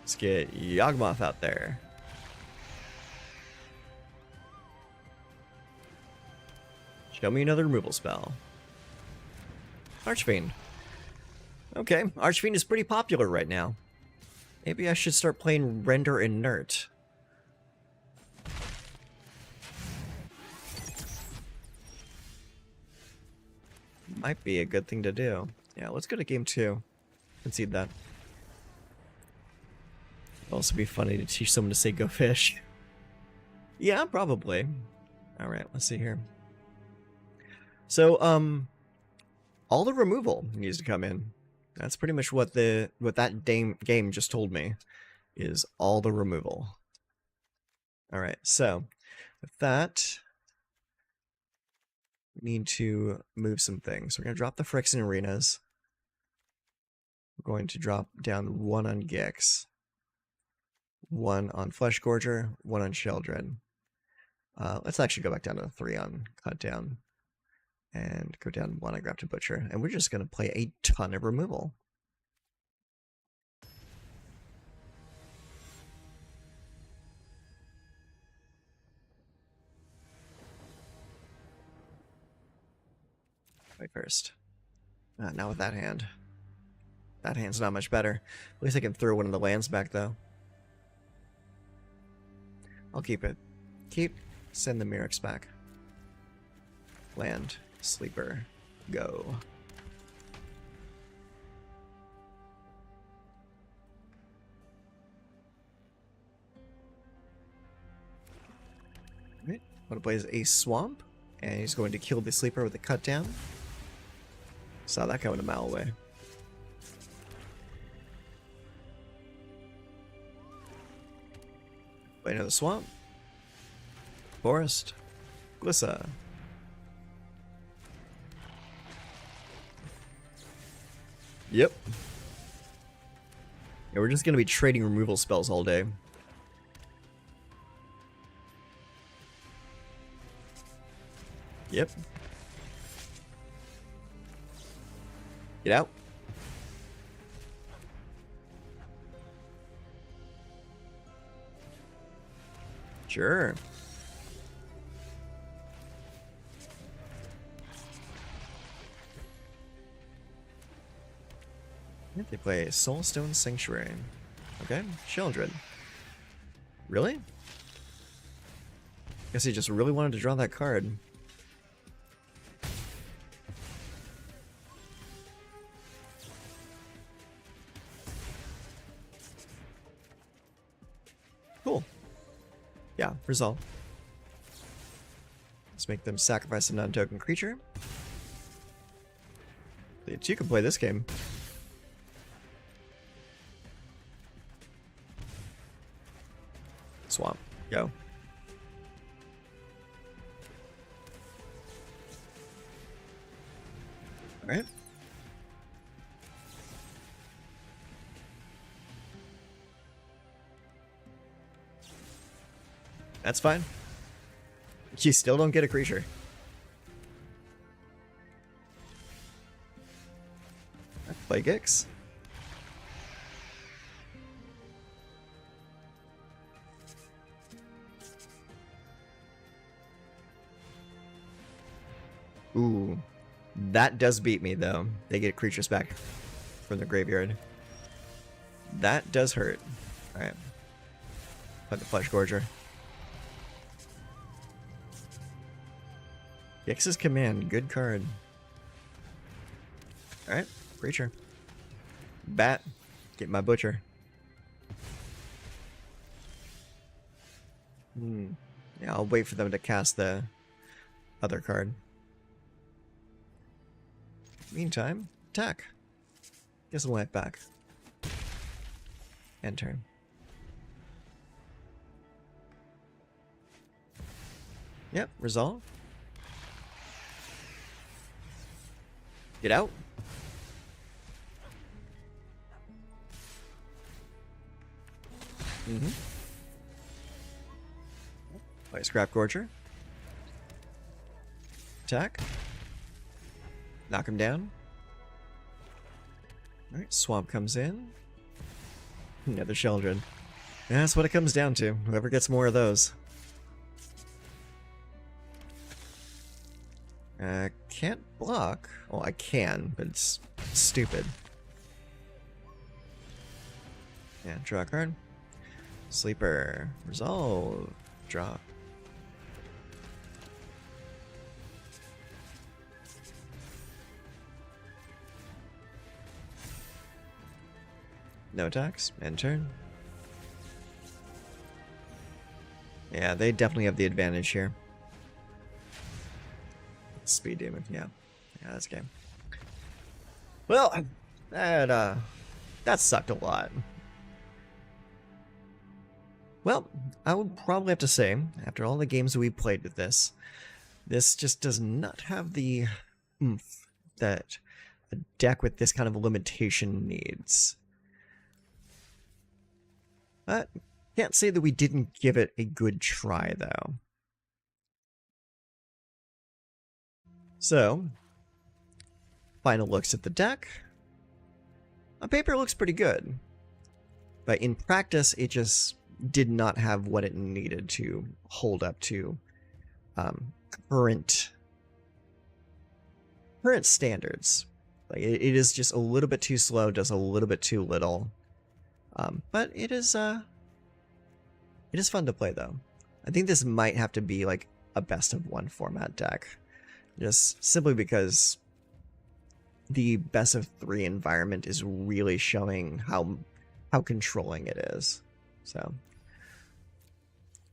Let's get Yawgmoth out there. Show me another removal spell. Archfiend. Okay, Archfiend is pretty popular right now. Maybe I should start playing Render Inert. Might be a good thing to do. Yeah, let's go to game 2. Concede that. It'd also be funny to teach someone to say go fish. Yeah, probably. Alright, let's see here. So, all the removal needs to come in. That's pretty much what that game just told me, is all the removal. Alright, so, with that, we need to move some things. We're going to drop the Phyrexian Arenas. We're going to drop down 1 on Gix, 1 on Flesh Gorger, 1 on Sheoldred. Let's actually go back down to 3 on Cut Down. And go down 1 on Grab to Butcher. And we're just going to play a ton of removal. Play first. Not with that hand. That hand's not much better. At least I can throw one of the lands back, though. I'll keep it. Send the Mirrex back. Land. Sleeper. Go. Alright. Want to play as a swamp. And he's going to kill the sleeper with a cut down. Saw that coming a mile away. Play another swamp. Forest. Glissa. Yep. Yeah, we're just going to be trading removal spells all day. Yep. Get out. Sure. They play Soulstone Sanctuary. Okay, Children. Really? Guess he just really wanted to draw that card. Cool. Yeah, resolve. Let's make them sacrifice a non-token creature. You can play this game. Swamp. Go. Alright. That's fine. You still don't get a creature. Play Gix. Ooh. That does beat me, though. They get creatures back from the graveyard. That does hurt. Alright. Play the Flesh Gorger. Gix's Command. Good card. Alright. Creature. Bat. Get my Butcher. Yeah, I'll wait for them to cast the other card. Meantime, attack. Guess I'll wipe back. End turn. Yep, resolve. Get out. Play Scrap Gorger. Attack. Knock him down. Alright, Swamp comes in. Another Children. Yeah, that's what it comes down to. Whoever gets more of those. Can't block. Well, I can, but it's stupid. Yeah, draw a card. Sleeper. Resolve. Draw. No attacks. End turn. Yeah, they definitely have the advantage here. Speed Demon, yeah. Yeah, that's game. Well, that sucked a lot. Well, I would probably have to say, after all the games we played with this just does not have the oomph that a deck with this kind of limitation needs. But can't say that we didn't give it a good try, though. So, final looks at the deck. On paper, it looks pretty good. But in practice, it just did not have what it needed to hold up to current current standards, like it is just a little bit too slow, does a little bit too little. But it is fun to play though. I think this might have to be like a best of one format deck, just simply because the best of three environment is really showing how controlling it is. So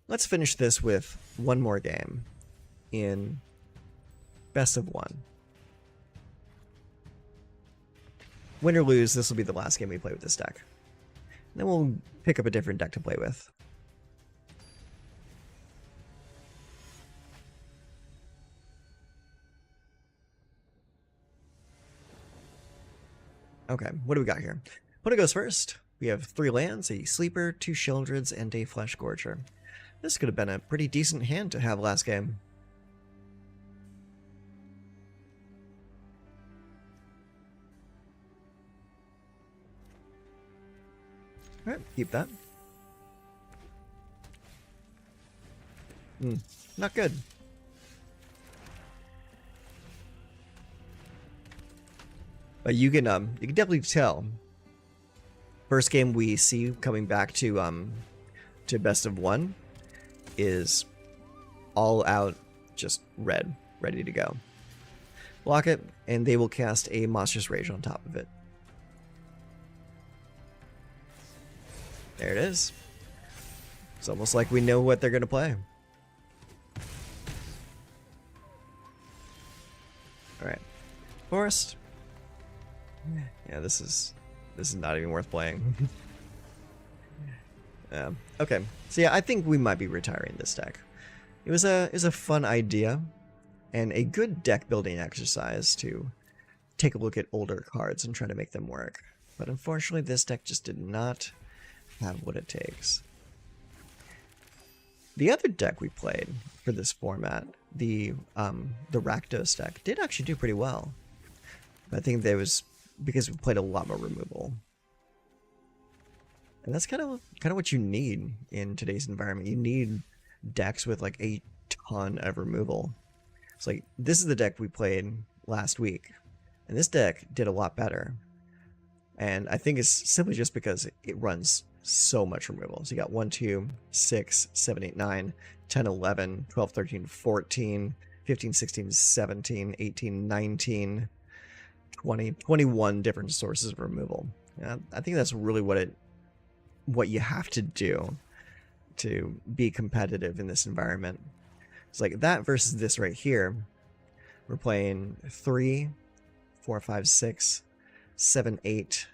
let's finish this with one more game in best of one. Win or lose, this will be the last game we play with this deck. Then we'll pick up a different deck to play with. Okay, what do we got here? What goes first? We have 3 lands, a Sleeper, 2 Sheoldreds, and a Flesh Gorger. This could have been a pretty decent hand to have last game. Alright, keep that. Not good. But you can definitely tell. First game we see coming back to best of one is all out just red, ready to go. Block it, and they will cast a Monstrous Rage on top of it. There it is. It's almost like we know what they're going to play. Alright. Forest. Yeah, this is not even worth playing. Okay. So yeah, I think we might be retiring this deck. It was a fun idea and a good deck building exercise to take a look at older cards and try to make them work. But unfortunately, this deck just did not have what it takes. The other deck we played for this format, the Rakdos deck, did actually do pretty well. I think that was because we played a lot more removal. And that's kind of what you need in today's environment. You need decks with like a ton of removal. It's like, this is the deck we played last week, and this deck did a lot better. And I think it's simply just because it runs so much removal. So you got 1, 2, 6, 7, 8, 9, 10, 11, 12, 13, 14, 15, 16, 17, 18, 19, 20, 21 different sources of removal. I think that's really what you have to do to be competitive in this environment. It's like that versus this right here. We're playing 3, 4, 5, 6, 7, 8.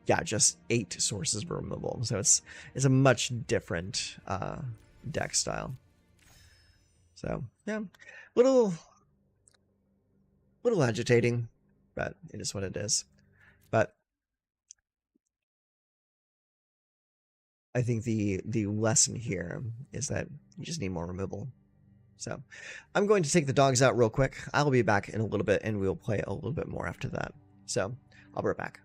Yeah, just 8 sources of removal. So it's a much different deck style. So yeah, little agitating, but it is what it is. But I think the lesson here is that you just need more removal. So I'm going to take the dogs out real quick. I'll be back in a little bit, and we'll play a little bit more after that. So I'll be right back.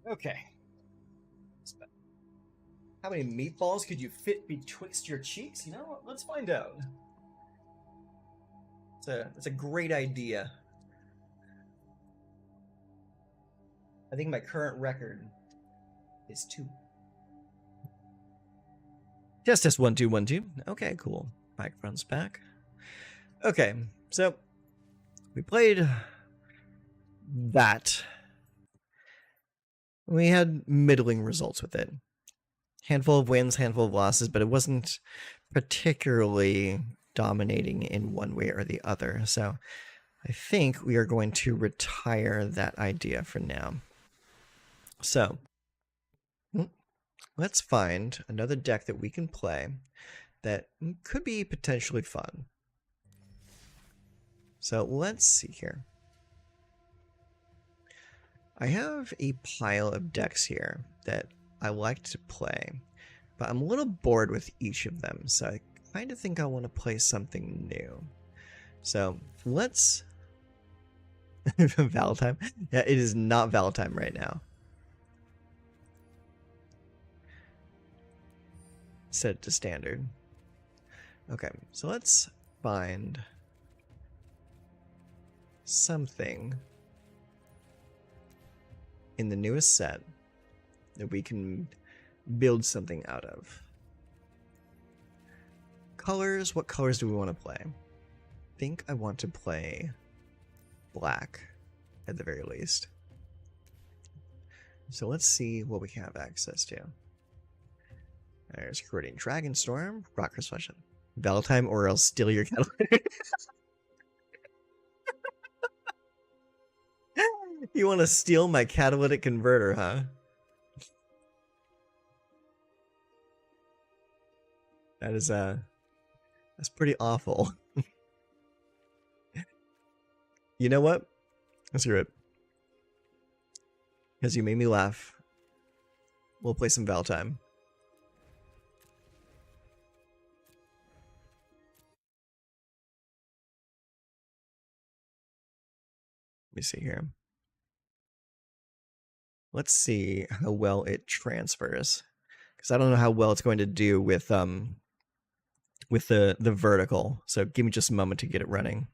Okay. How many meatballs could you fit betwixt your cheeks? You know what? Let's find out. It's a great idea. I think my current record is 2. Test 1 2 1 2. Okay, cool. Microphone's back. Okay, so we played that. We had middling results with it. Handful of wins, handful of losses, but it wasn't particularly dominating in one way or the other. So I think we are going to retire that idea for now. So let's find another deck that we can play that could be potentially fun. So let's see here. I have a pile of decks here that I like to play, but I'm a little bored with each of them, so I kind of think I want to play something new. So let's... Valentine? Yeah, it is not Valentine right now. Set it to standard. Okay, so let's find something in the newest set that we can build something out of. Colors, what colors do we want to play? I think I want to play black at the very least. So let's see what we have access to. There's creating Dragonstorm, Rockers Fashion, Valentine, or else steal your cattle. You want to steal my catalytic converter, huh? That is that's pretty awful. You know what? Let's hear it. Because you made me laugh. We'll play some Valentine. Let me see here. Let's see how well it transfers. Because I don't know how well it's going to do with the vertical. So give me just a moment to get it running.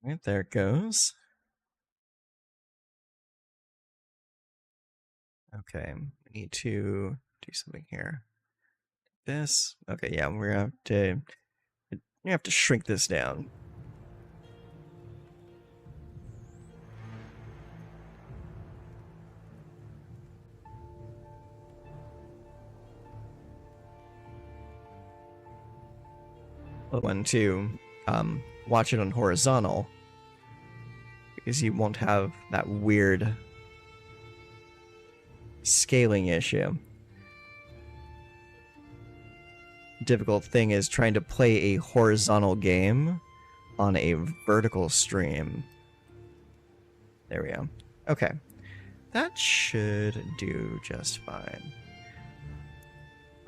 Right, there it goes. Okay, we need to do something here. This. Okay, yeah, we're gonna have to shrink this down. One to watch it on horizontal, because you won't have that weird scaling issue. Difficult thing is trying to play a horizontal game on a vertical stream. There we go. Okay. That should do just fine.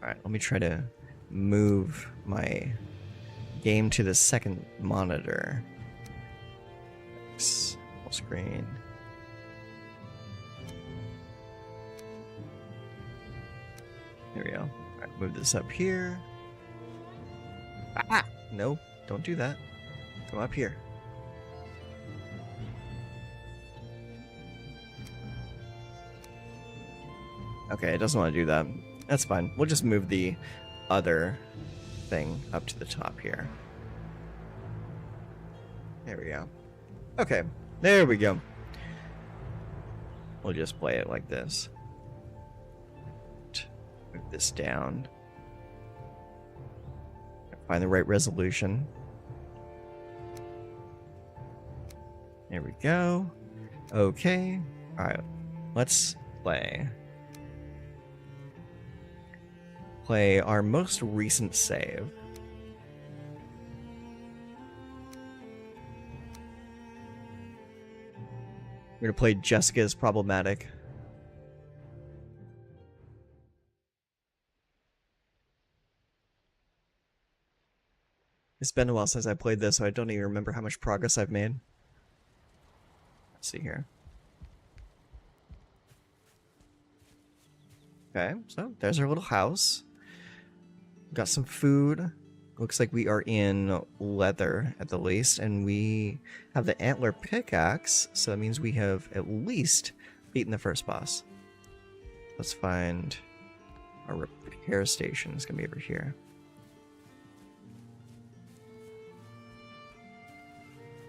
Alright, let me try to move my game to the second monitor. Full screen. There we go. Alright, move this up here. Ah! No, don't do that. Come up here. Okay, it doesn't want to do that. That's fine. We'll just move the other thing up to the top here. There we go. Okay, there we go. We'll just play it like this. Move this down. Find the right resolution. There we go. Okay. Alright, let's play. Play our most recent save. We're gonna play Jessica's Problematic. It's been a while since I played this, so I don't even remember how much progress I've made. Let's see here. Okay, so there's our little house. Got some food. Looks like we are in leather at the least, and we have the antler pickaxe, so that means we have at least beaten the first boss. Let's find our repair station. It's gonna be over here.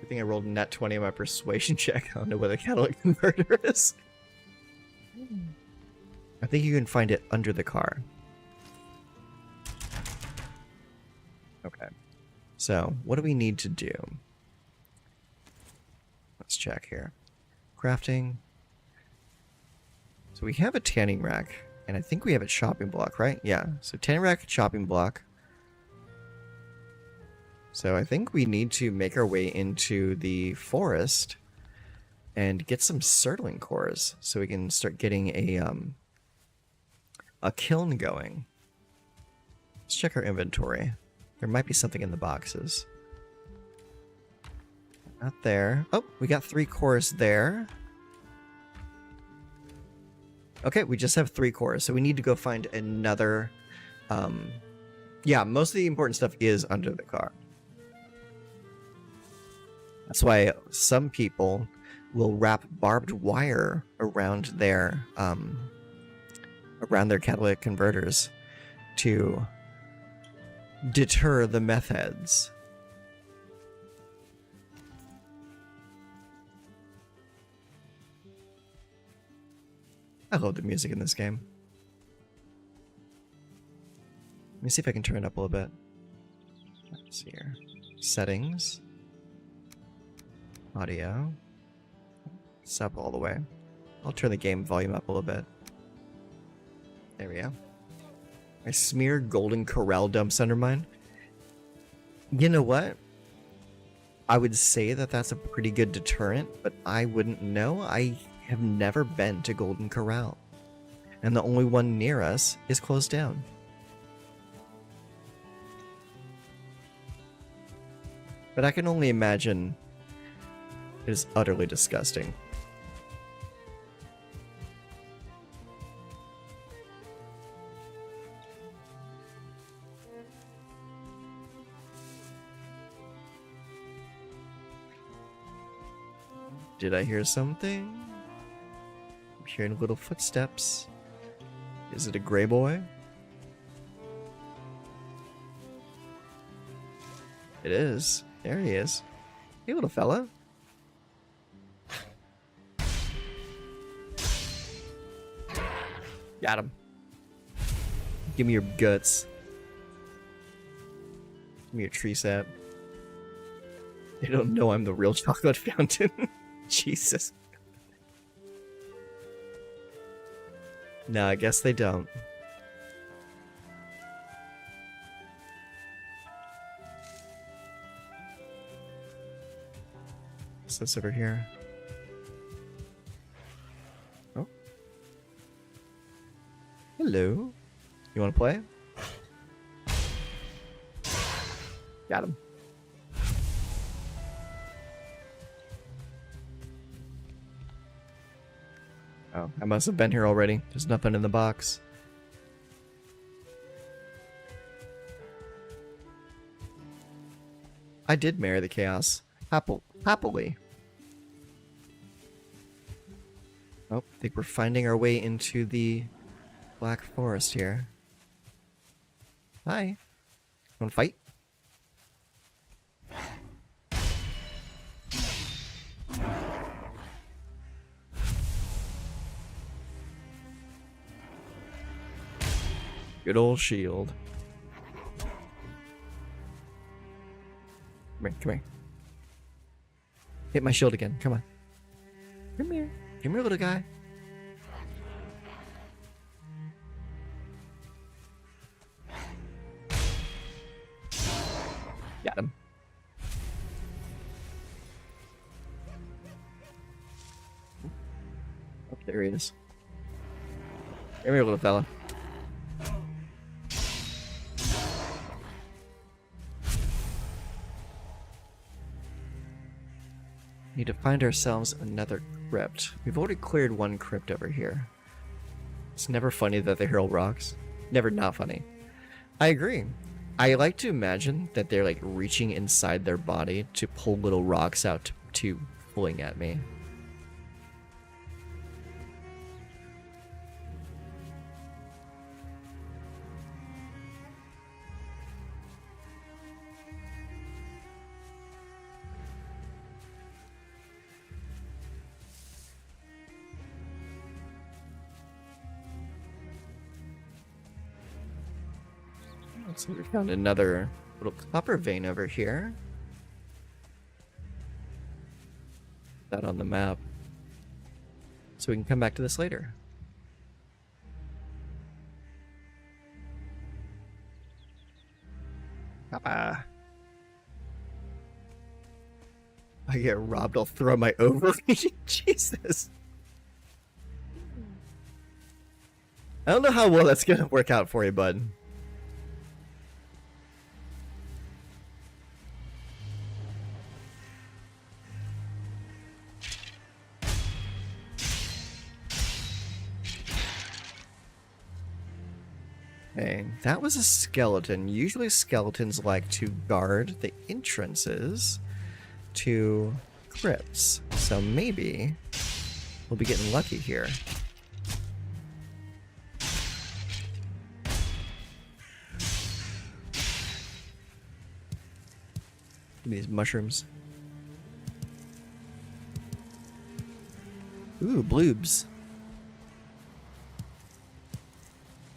I think I rolled a nat 20 on my persuasion check. I don't know where the catalytic converter is. I think you can find it under the car. Okay. So, what do we need to do? Let's check here. Crafting. So we have a tanning rack, and I think we have a chopping block, right? Yeah. So tanning rack, chopping block. So I think we need to make our way into the forest and get some surtling cores so we can start getting a kiln going. Let's check our inventory. There might be something in the boxes. Not there. Oh, we got 3 cores there. Okay, we just have 3 cores, so we need to go find another... yeah, most of the important stuff is under the car. That's why some people will wrap barbed wire around their catalytic converters to deter the meth heads. I love the music in this game. Let me see if I can turn it up a little bit. Let's see here. Settings. Audio. It's up all the way. I'll turn the game volume up a little bit. There we go. I smeared golden corral dumps under mine. You know what? I would say that that's a pretty good deterrent, but I wouldn't know. I have never been to Golden Corral, and the only one near us is closed down. But I can only imagine it is utterly disgusting. Did I hear something? I'm hearing little footsteps. Is it a gray boy? It is. There he is. Hey, little fella. Got him. Give me your guts. Give me your tree sap. They don't know I'm the real chocolate fountain. Jesus. No, I guess they don't. What's this over here? Oh. Hello. You want to play? Got him. Oh, I must have been here already. There's nothing in the box. I did marry the chaos. Happily. Oh, I think we're finding our way into the Black Forest here. Hi. Want to fight? Good old shield. Come here. Hit my shield again. Come on. Come here. Come here, little guy. Got him. Oh, there he is. Come here, little fella. Need to find ourselves another crypt. We've already cleared one crypt over here. It's never funny that they hurl rocks. Never not funny. I agree. I like to imagine that they're like reaching inside their body to pull little rocks out to fling at me. So we found another little copper vein over here. That on the map. So we can come back to this later. Ah. I get robbed, I'll throw my overreach. Jesus. I don't know how well that's gonna work out for you, bud. Okay, that was a skeleton. Usually skeletons like to guard the entrances to crypts. So maybe we'll be getting lucky here. These mushrooms. Ooh, bloobs.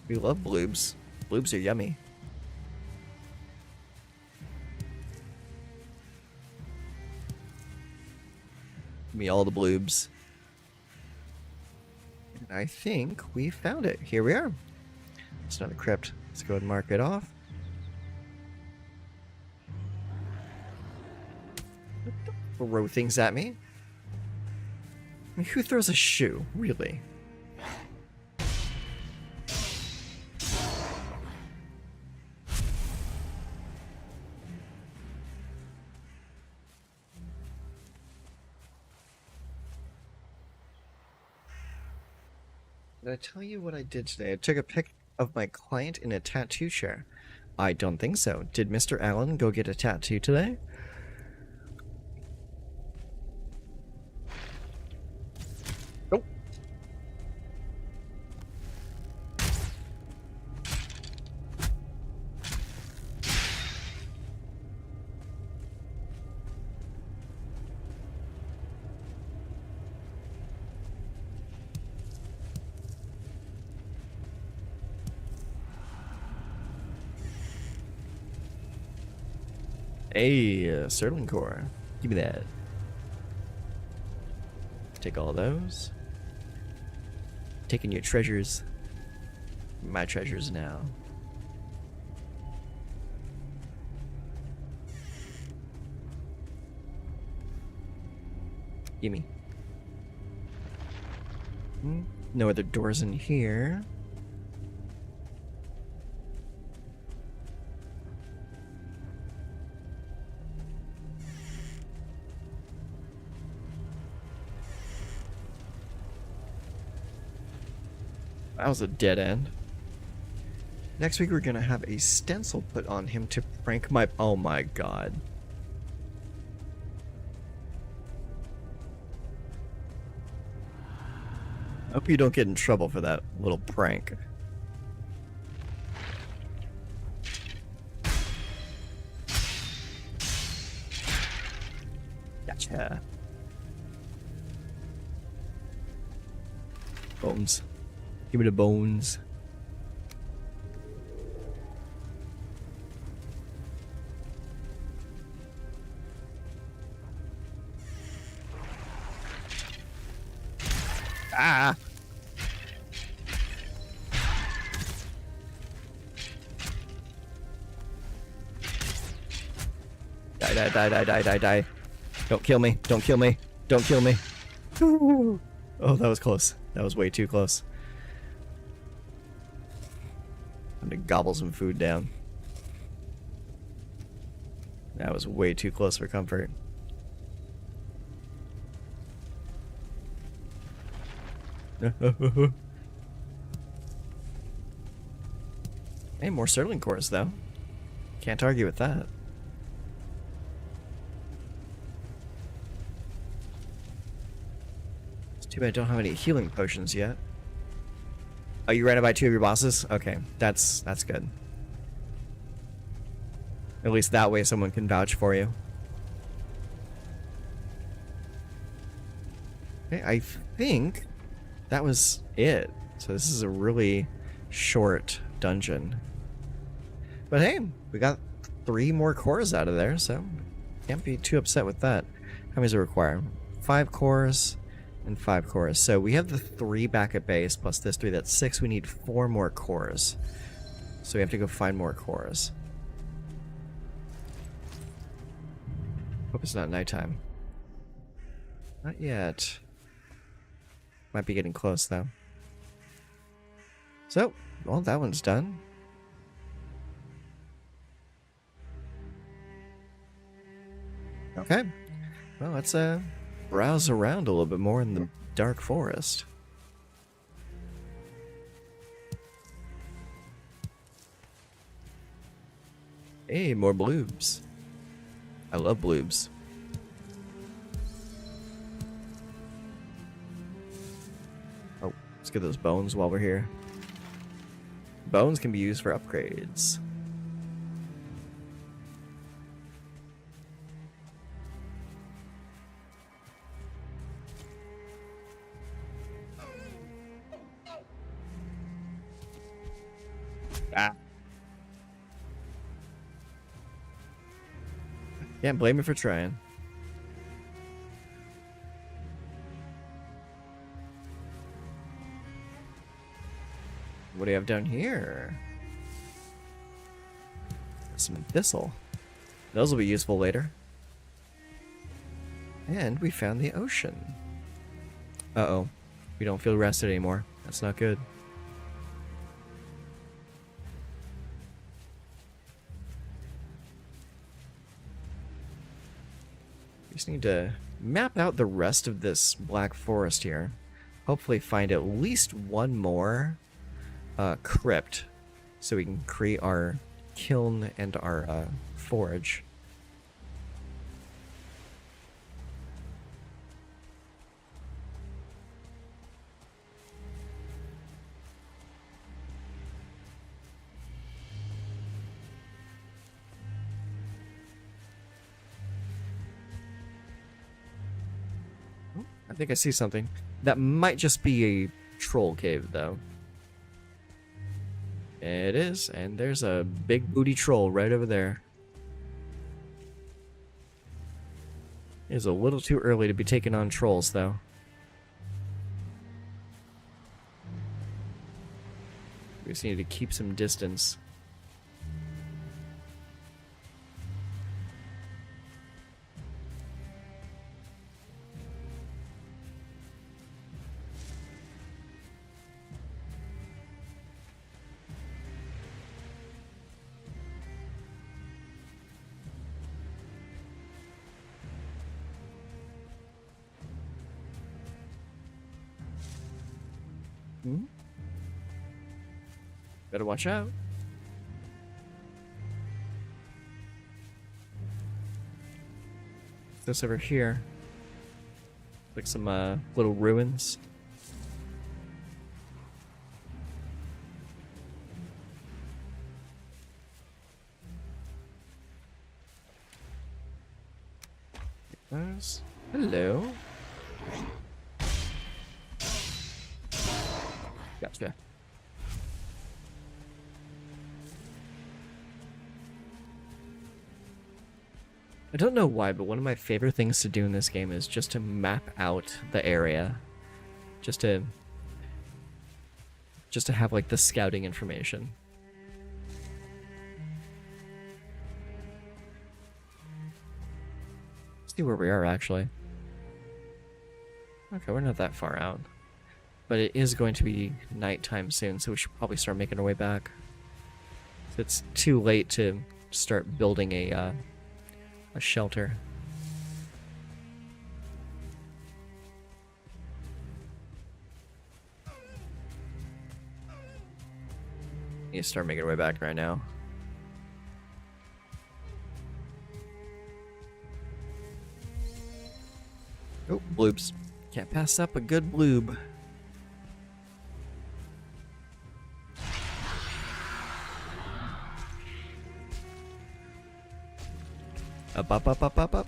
We love bloobs. Bloobs are yummy. Give me all the bloobs. And I think we found it. Here we are. It's another crypt. Let's go ahead and mark it off. Throw things at me. I mean, who throws a shoe? Really? Did I tell you what I did today? I took a pic of my client in a tattoo chair. I don't think so. Did Mr. Allen go get a tattoo today? Nope. Hey, Serling core. Give me that. Take all those. Taking your treasures. My treasures now. Gimme. No other doors in here. That was a dead end. Next week we're gonna have a stencil put on him to prank my... Oh my god. I hope you don't get in trouble for that little prank. Gotcha. Bones. Give me the bones. Ah! Die, die, die, die, die, die, die. Don't kill me. Don't kill me. Don't kill me. Oh, that was close. That was way too close. I'm gonna gobble some food down. That was way too close for comfort. Hey, more Sterling cores, though. Can't argue with that. It's too bad I don't have any healing potions yet. Oh, you ran to buy 2 of your bosses? Okay, that's good. At least that way someone can vouch for you. Okay, I think that was it. So this is a really short dungeon. But hey, we got 3 more cores out of there, so can't be too upset with that. How many does it require? 5 cores and 5 cores. So we have the 3 back at base plus this 3, that's 6. We need 4 more cores. So we have to go find more cores. Hope it's not nighttime. Not yet. Might be getting close though. So, well, that one's done. Okay. Well, let's browse around a little bit more in the dark forest. Hey, more bloobs. I love bloobs. Oh, let's get those bones while we're here. Bones can be used for upgrades. Ah. Can't blame me for trying. What do you have down here? Some thistle. Those will be useful later. And we found the ocean. Uh-oh. We don't feel rested anymore. That's not good. We just need to map out the rest of this black forest here. Hopefully find at least one more crypt so we can create our kiln and our forge. I think I see something. That might just be a troll cave, though. It is, and there's a big booty troll right over there. It's a little too early to be taking on trolls, though. We just need to keep some distance. Hmm? Better watch out. This over here. Like some little ruins. There's... Hello. Gotcha. I don't know why, but one of my favorite things to do in this game is just to map out the area. Just to have like the scouting information. Let's see where we are actually. Okay, we're not that far out. But it is going to be nighttime soon, so we should probably start making our way back. It's too late to start building a shelter. need to start making our way back right now. Oh, bloobs. Can't pass up a good bloob. Up, up, up, up, up, up.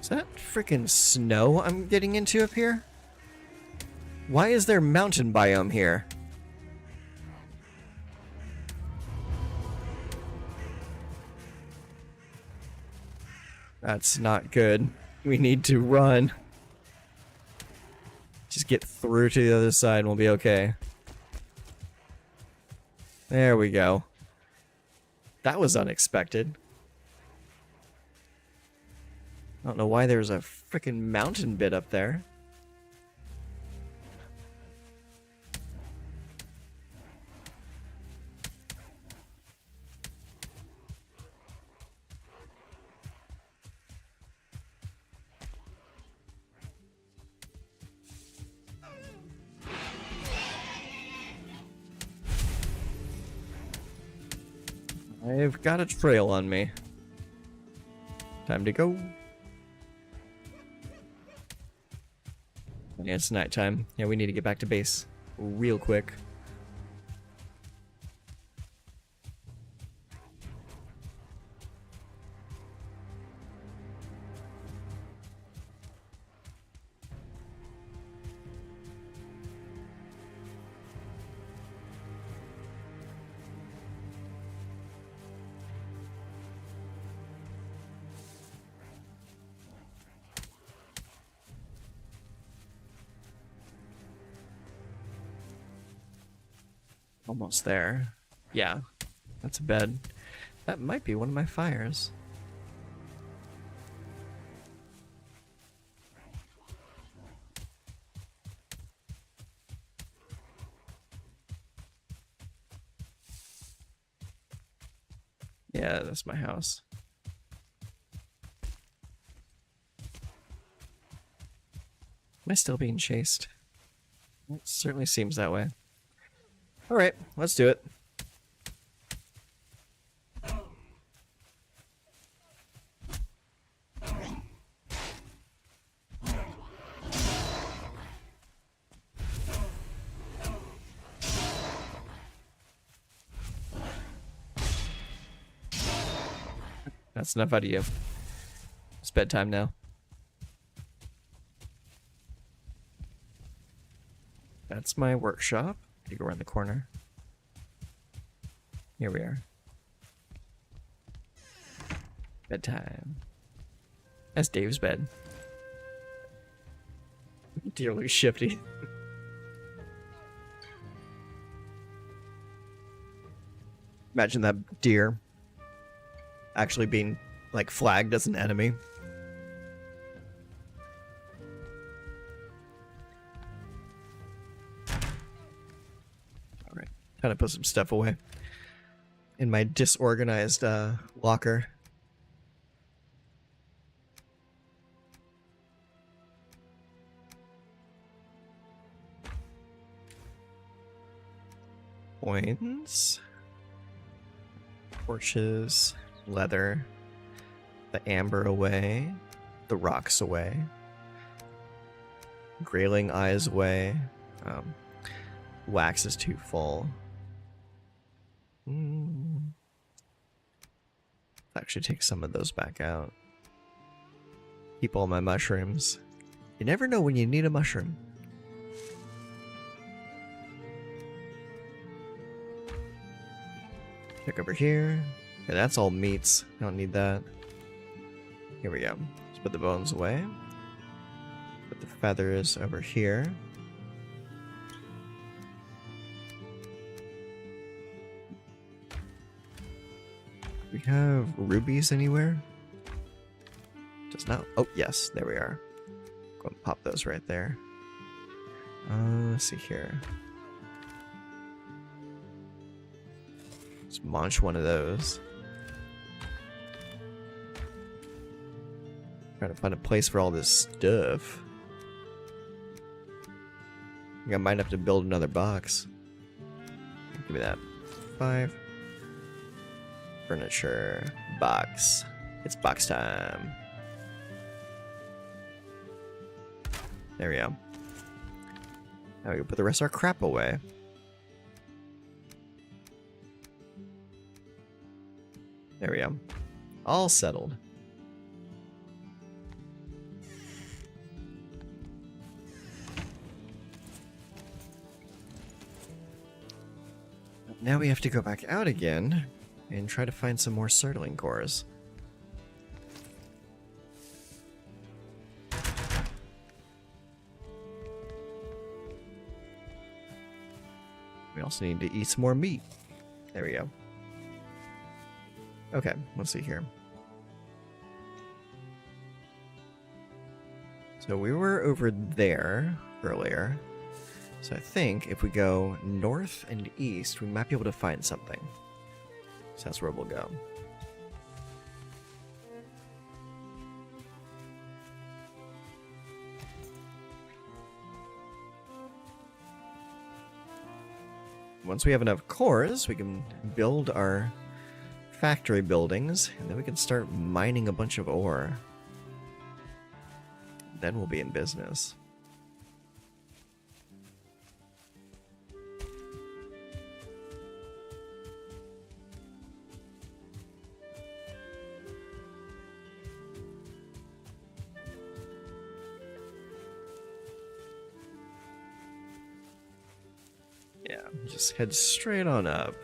Is that freaking snow I'm getting into up here? Why is there mountain biome here? That's not good. We need to run. Just get through to the other side and we'll be okay. There we go. That was unexpected. I don't know why there's a freaking mountain bit up there. I've got a trail on me. Time to go. Yeah, it's nighttime. Yeah, we need to get back to base real quick. Almost there. Yeah, that's a bed. That might be one of my fires. Yeah, that's my house. Am I still being chased? It certainly seems that way. Alright, let's do it. That's enough out of you. It's bedtime now. That's my workshop. You go around the corner. Here we are. Bedtime. That's Dave's bed. Dearly shifty. Imagine that deer actually being like flagged as an enemy. Alright, time to put some stuff away in my disorganized locker. Coins, torches, leather, the amber away, the rocks away, grayling eyes away, wax is too full. Actually take some of those back out. Keep all my mushrooms. You never know when you need a mushroom. Check over here. Yeah, that's all meats. Don't need that. Here we go. Let's put the bones away. Put the feathers over here. Do we have rubies anywhere? Does not. Oh, yes. There we are. Go and pop those right there. Let's see here. Let's munch one of those. Trying to find a place for all this stuff. I might have to build another box. Give me that. 5. Furniture. Box. It's box time. There we go. Now we can put the rest of our crap away. There we go. All settled. Now we have to go back out again and try to find some more Surtling cores. We also need to eat some more meat. There we go. Okay, let's see here. So we were over there earlier. So I think if we go north and east, we might be able to find something. So that's where we'll go. Once we have enough cores, we can build our factory buildings, and then we can start mining a bunch of ore. Then we'll be in business. Yeah, just head straight on up.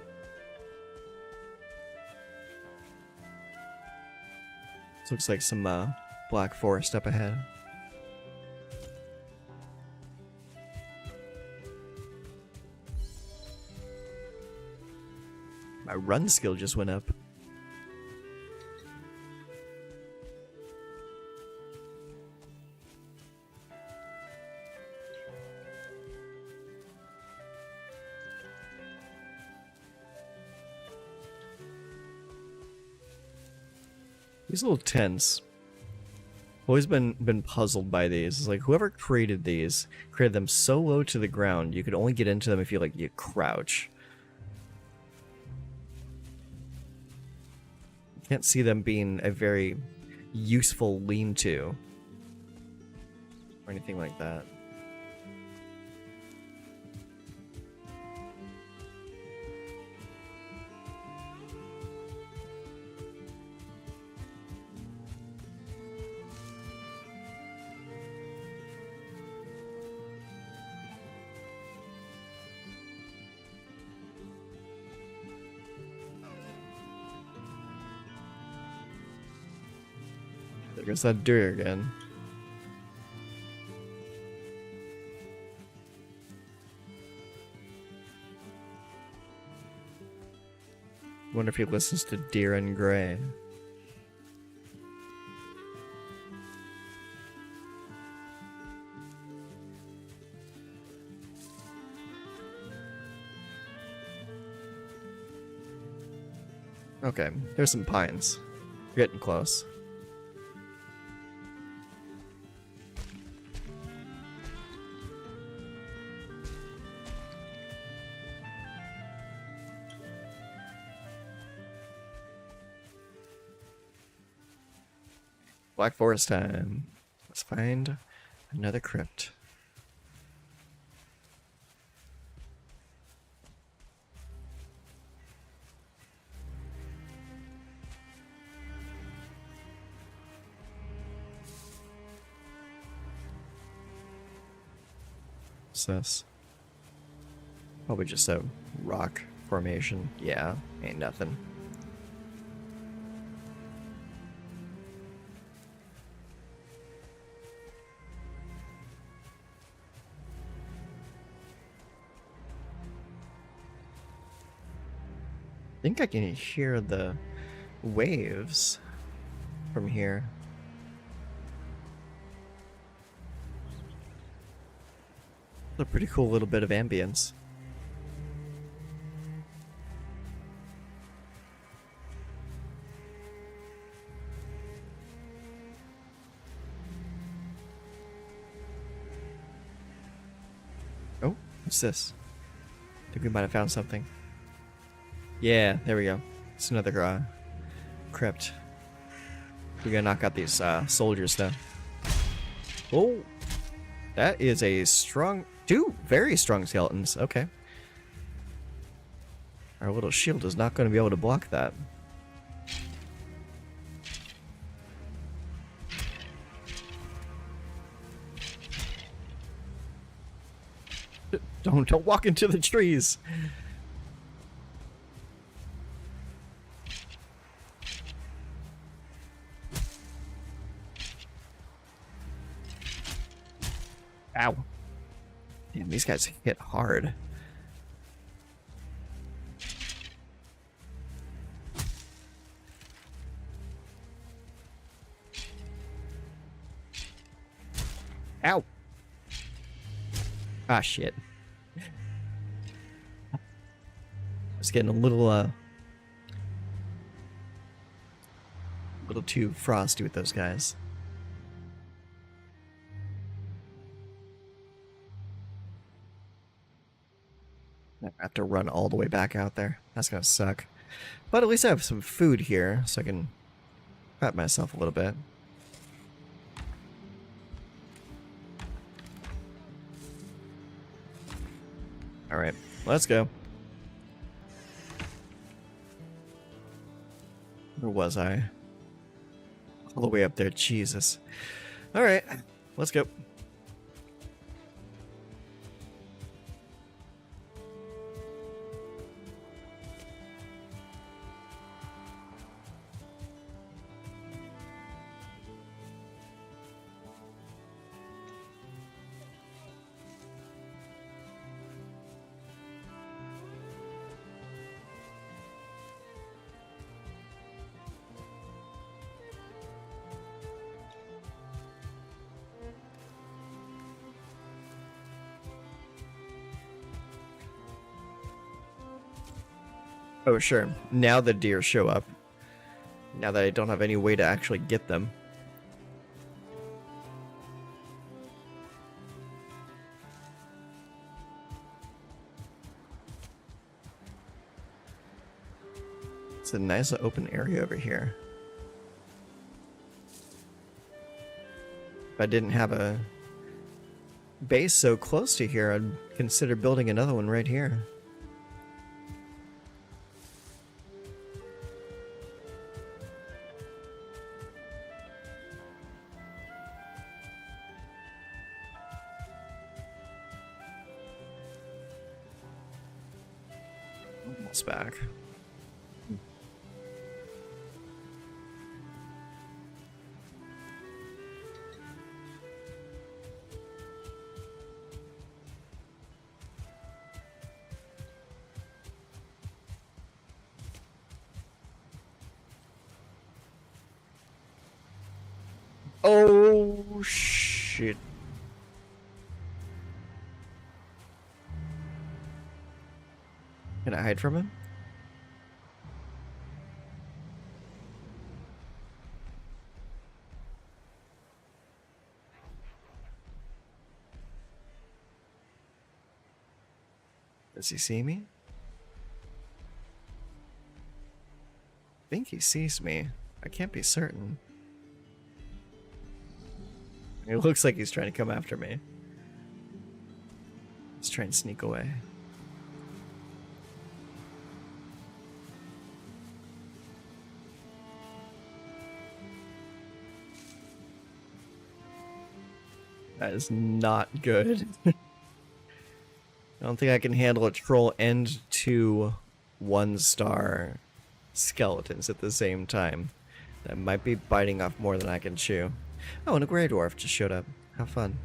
This looks like some black forest up ahead. My run skill just went up. These little tents. Always been puzzled by these. It's like whoever created these created them so low to the ground you could only get into them if you crouch. Can't see them being a very useful lean-to or anything like that. There goes that deer again. Wonder if he listens to Deer and Gray. Okay, there's some pines. We're getting close. Black Forest time. Let's find another crypt. What's this? Probably just a rock formation. Yeah, ain't nothing. I think I can hear the waves from here. A pretty cool little bit of ambience. Oh. What's this? I think we might have found something. Yeah, there we go. It's another crypt. We gotta knock out these soldiers though. Oh, that is a strong, two very strong skeletons. Okay. Our little shield is not going to be able to block that. Don't walk into the trees. Ow. Damn, these guys hit hard. Ow. Ah, shit. It's getting a little too frosty with those guys. I have to run all the way back out there. That's gonna suck. But at least I have some food here, so I can pat myself a little bit. Alright, let's go. Where was I? All the way up there, Jesus. Alright, let's go. Oh, sure. Now the deer show up. Now that I don't have any way to actually get them. It's a nice open area over here. If I didn't have a base so close to here, I'd consider building another one right here. Almost back. Oh, shit. Can I hide from him? Does he see me? I think he sees me. I can't be certain. It looks like he's trying to come after me. He's trying to sneak away. That is not good. I don't think I can handle a troll and two 1-star skeletons at the same time. That might be biting off more than I can chew. Oh, and a Grey Dwarf just showed up. How fun.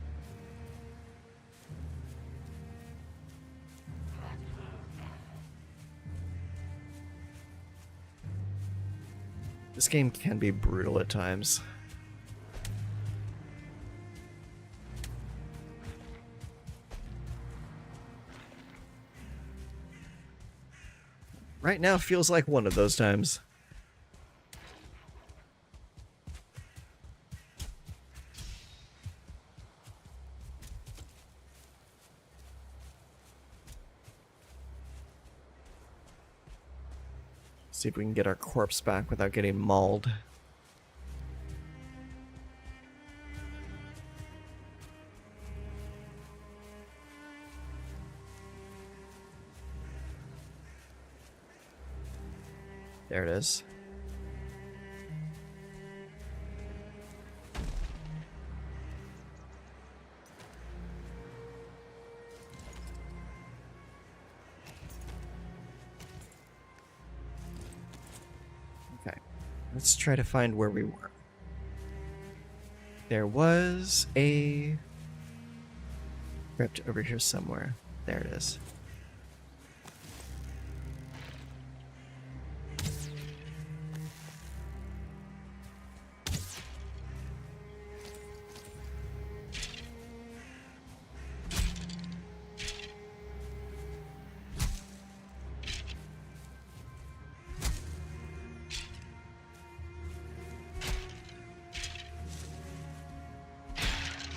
This game can be brutal at times. Right now feels like one of those times. See if we can get our corpse back without getting mauled. There it is. Okay, let's try to find where we were. There was a crypt over here somewhere. There it is.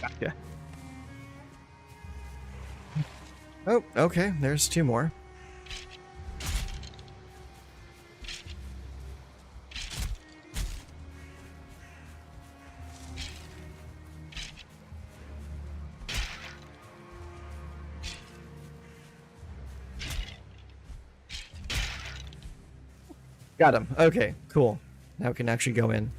Gotcha. Oh, okay, there's two more. Got him. Okay, cool. Now we can actually go in.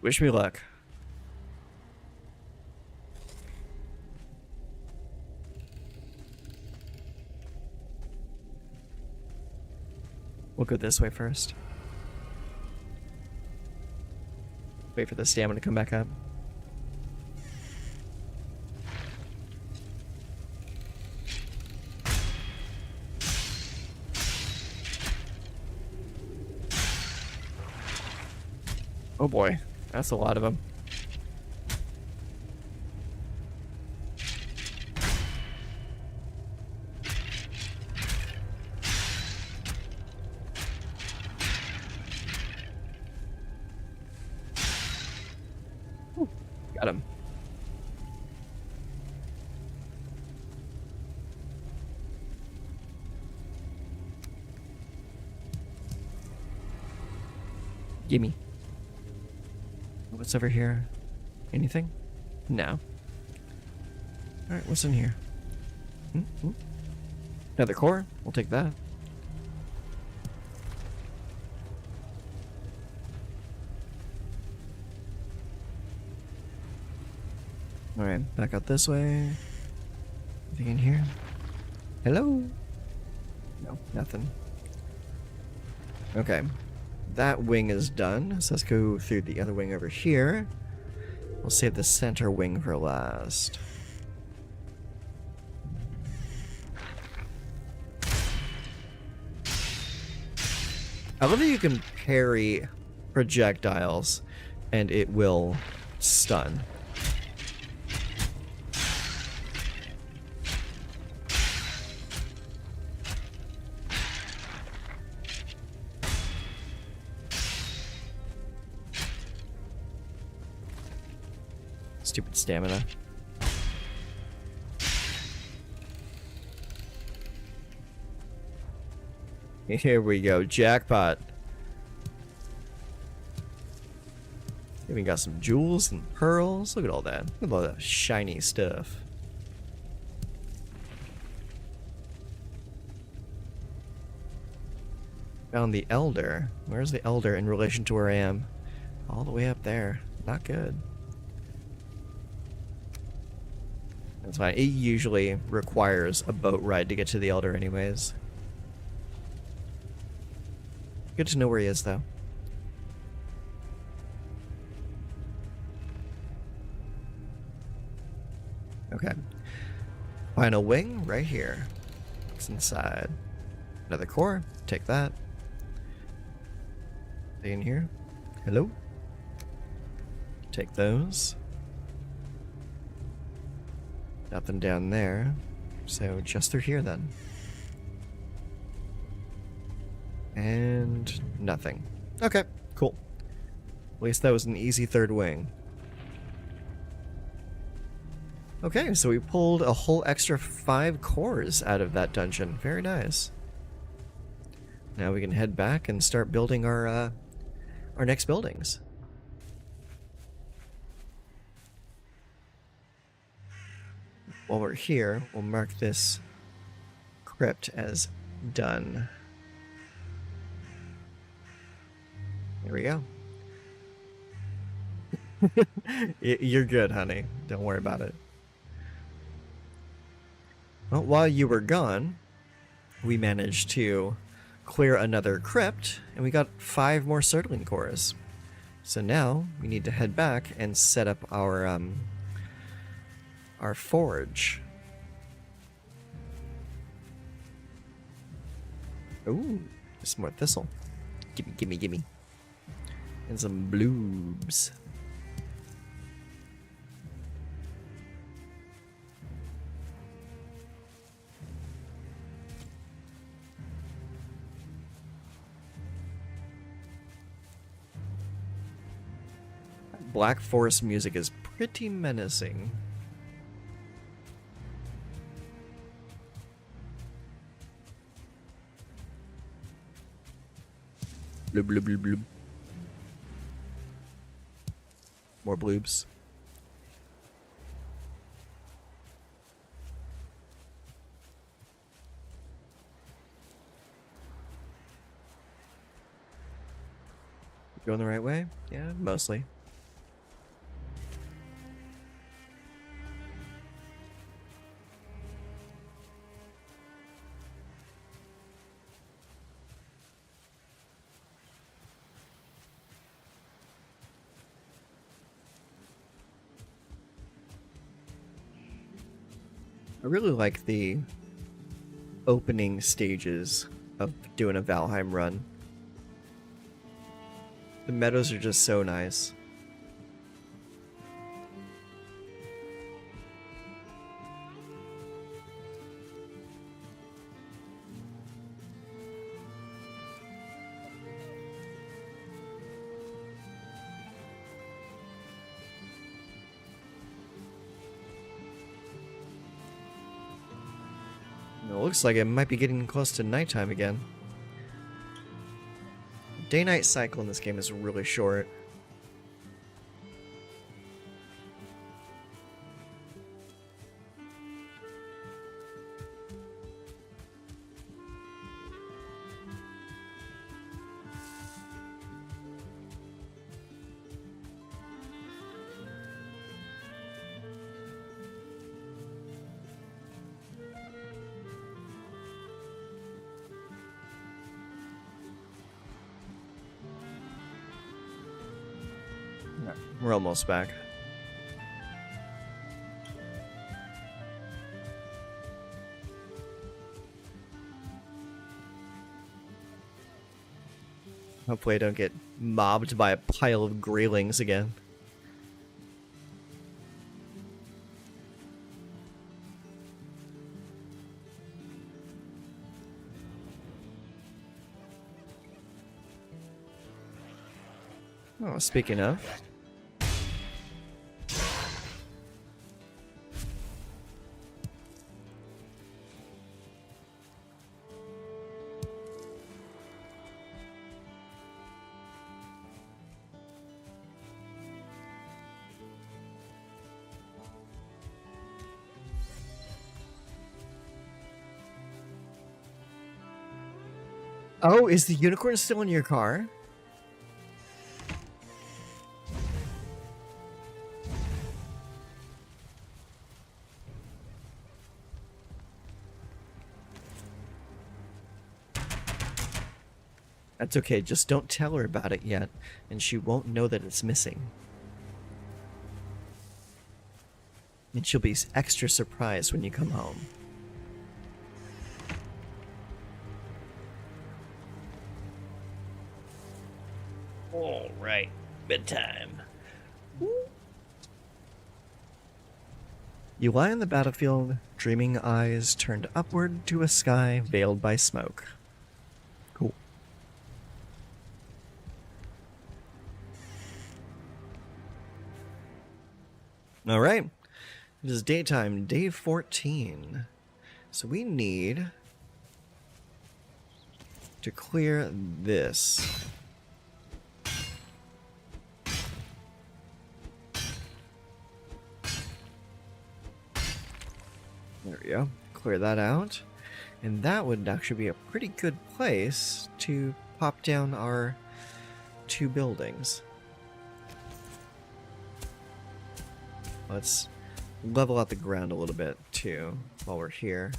Wish me luck. We'll go this way first. Wait for the stamina to come back up. Oh boy, that's a lot of them. Got him. Gimme. What's over here? Anything? No. Alright, what's in here? Another core? We'll take that. Alright, back out this way. Anything in here? Hello? No, nothing. Okay. That wing is done, so let's go through the other wing over here. We'll save the center wing for last. I love that you can parry projectiles and it will stun. Stupid stamina. Here we go, jackpot. Even got some jewels and pearls. Look at all that. Look at all that shiny stuff. Found the Elder. Where's the Elder in relation to where I am? All the way up there. Not good. That's fine. It usually requires a boat ride to get to the Elder anyways. Good to know where he is, though. Okay. Final wing right here. What's inside? Another core. Take that. Stay in here. Hello? Take those. Nothing down there. So just through here then. And nothing. Okay, cool. At least that was an easy third wing. Okay, so we pulled a whole extra 5 cores out of that dungeon. Very nice. Now we can head back and start building our next buildings. While we're here, we'll mark this crypt as done. There we go. You're good, honey. Don't worry about it. Well, while you were gone, we managed to clear another crypt, and we got 5 more circling cores. So now we need to head back and set up our forge. Ooh, some more thistle. Gimme, gimme, gimme. And some bloobs. Black Forest music is pretty menacing. Bloob, bloob, bloob, bloob. More bloobs. Going the right way? Yeah, mostly. I really like the opening stages of doing a Valheim run. The meadows are just so nice. It looks like it might be getting close to nighttime again. Day-night cycle in this game is really short. We're almost back. Hopefully I don't get mobbed by a pile of greylings again. Oh, speaking of... Oh, is the unicorn still in your car? That's okay, just don't tell her about it yet, and she won't know that it's missing. And she'll be extra surprised when you come home. All right, bedtime. You lie on the battlefield, dreaming eyes turned upward to a sky veiled by smoke. Cool. All right. It is daytime, day 14. So we need to clear this. There we go. Clear that out. And that would actually be a pretty good place to pop down our 2 buildings. Let's level out the ground a little bit too while we're here.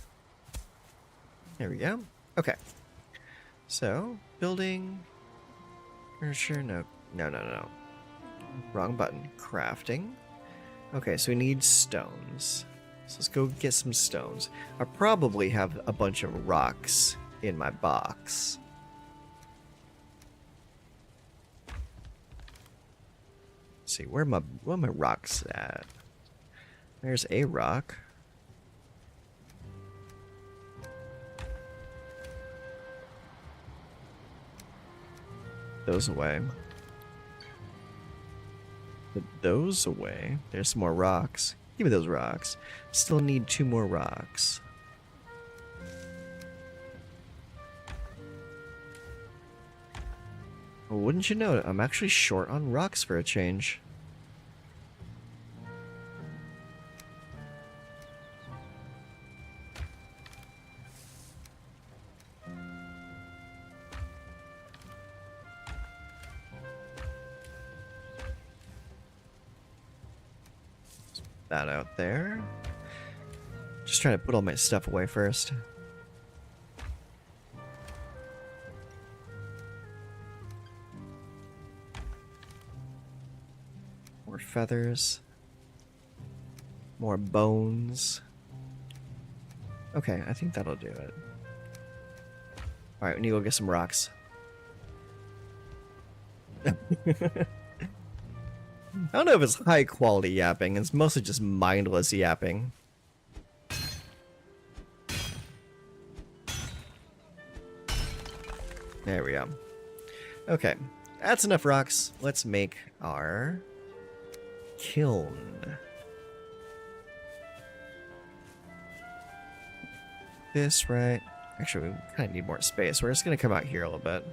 There we go. Okay. So, building. Furniture. No. Wrong button. Crafting. Okay, so we need stones. So let's go get some stones. I probably have a bunch of rocks in my box. Let's see, where are my rocks at? There's a rock. Those away. Put those away. There's some more rocks. Give me those rocks. Still need 2 more rocks. Well, wouldn't you know it, I'm actually short on rocks for a change. That out there. Just trying to put all my stuff away first. More feathers. More bones. Okay, I think that'll do it. Alright, we need to go get some rocks. I don't know if it's high quality yapping, it's mostly just mindless yapping. There we go. Okay, that's enough rocks. Let's make our kiln. This, right? Actually, we kind of need more space. We're just going to come out here a little bit.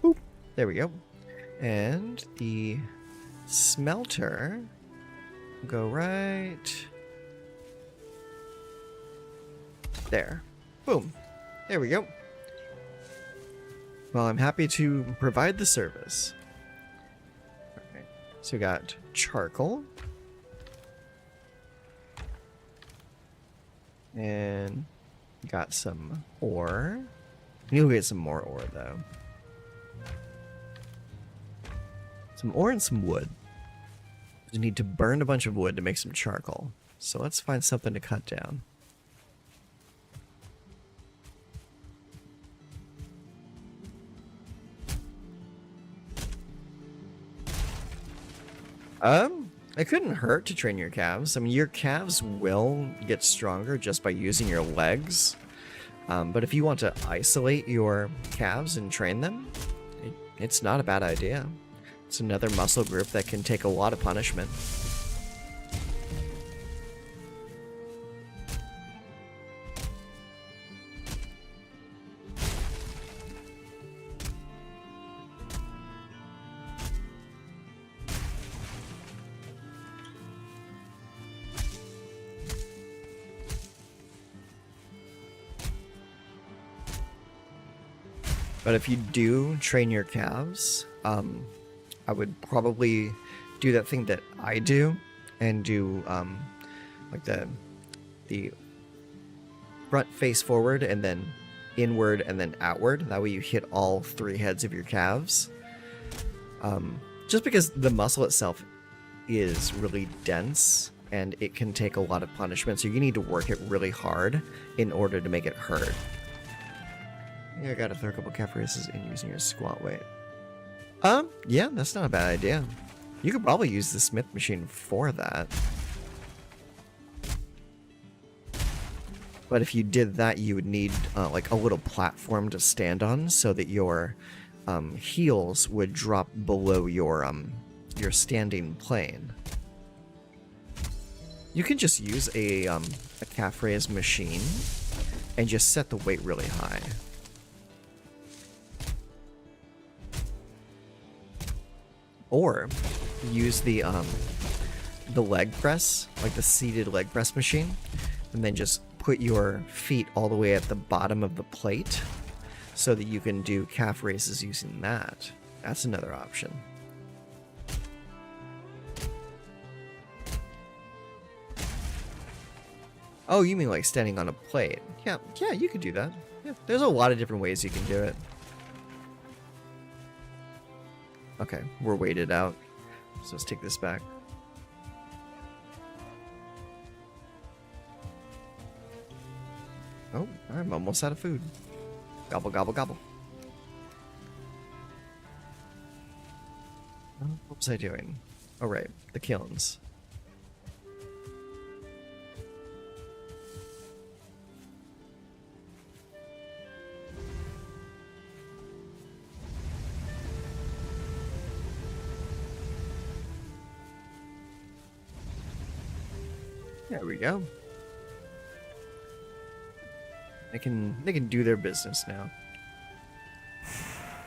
Boop. There we go. And the smelter will go right there. Boom. There we go. Well, I'm happy to provide the service. Okay. So we got charcoal. And got some ore. I need to get some more ore, though. Some ore and some wood. We need to burn a bunch of wood to make some charcoal. So let's find something to cut down. It couldn't hurt to train your calves. I mean, your calves will get stronger just by using your legs. But if you want to isolate your calves and train them, it's not a bad idea. It's another muscle group that can take a lot of punishment. But if you do train your calves, I would probably do that thing that I do and do like the front face forward and then inward and then outward. That way you hit all 3 heads of your calves. Just because the muscle itself is really dense and it can take a lot of punishment, so you need to work it really hard in order to make it hurt. Yeah, I gotta throw a couple calf races in using your squat weight. Yeah, that's not a bad idea. You could probably use the smith machine for that. But if you did that, you would need like a little platform to stand on so that your heels would drop below your your standing plane. You can just use a calf raise machine and just set the weight really high. Or use the leg press, like the seated leg press machine, and then just put your feet all the way at the bottom of the plate so that you can do calf raises using that. That's another option. Oh, you mean like standing on a plate? Yeah, you could do that. Yeah, there's a lot of different ways you can do it. Okay, we're weighted out. So let's take this back. Oh, I'm almost out of food. Gobble, gobble, gobble. What was I doing? Oh, right. The kilns. There we go. They can do their business now.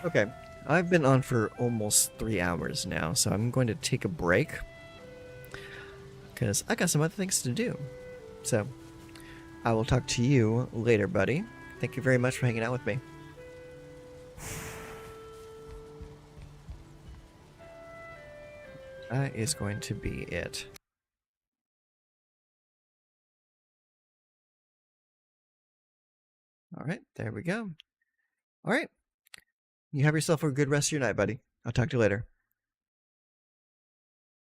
Okay, I've been on for almost 3 hours now, so I'm going to take a break because I got some other things to do. So I will talk to you later, buddy. Thank you very much for hanging out with me. That is going to be it. All right, there we go. All right. You have yourself a good rest of your night, buddy. I'll talk to you later.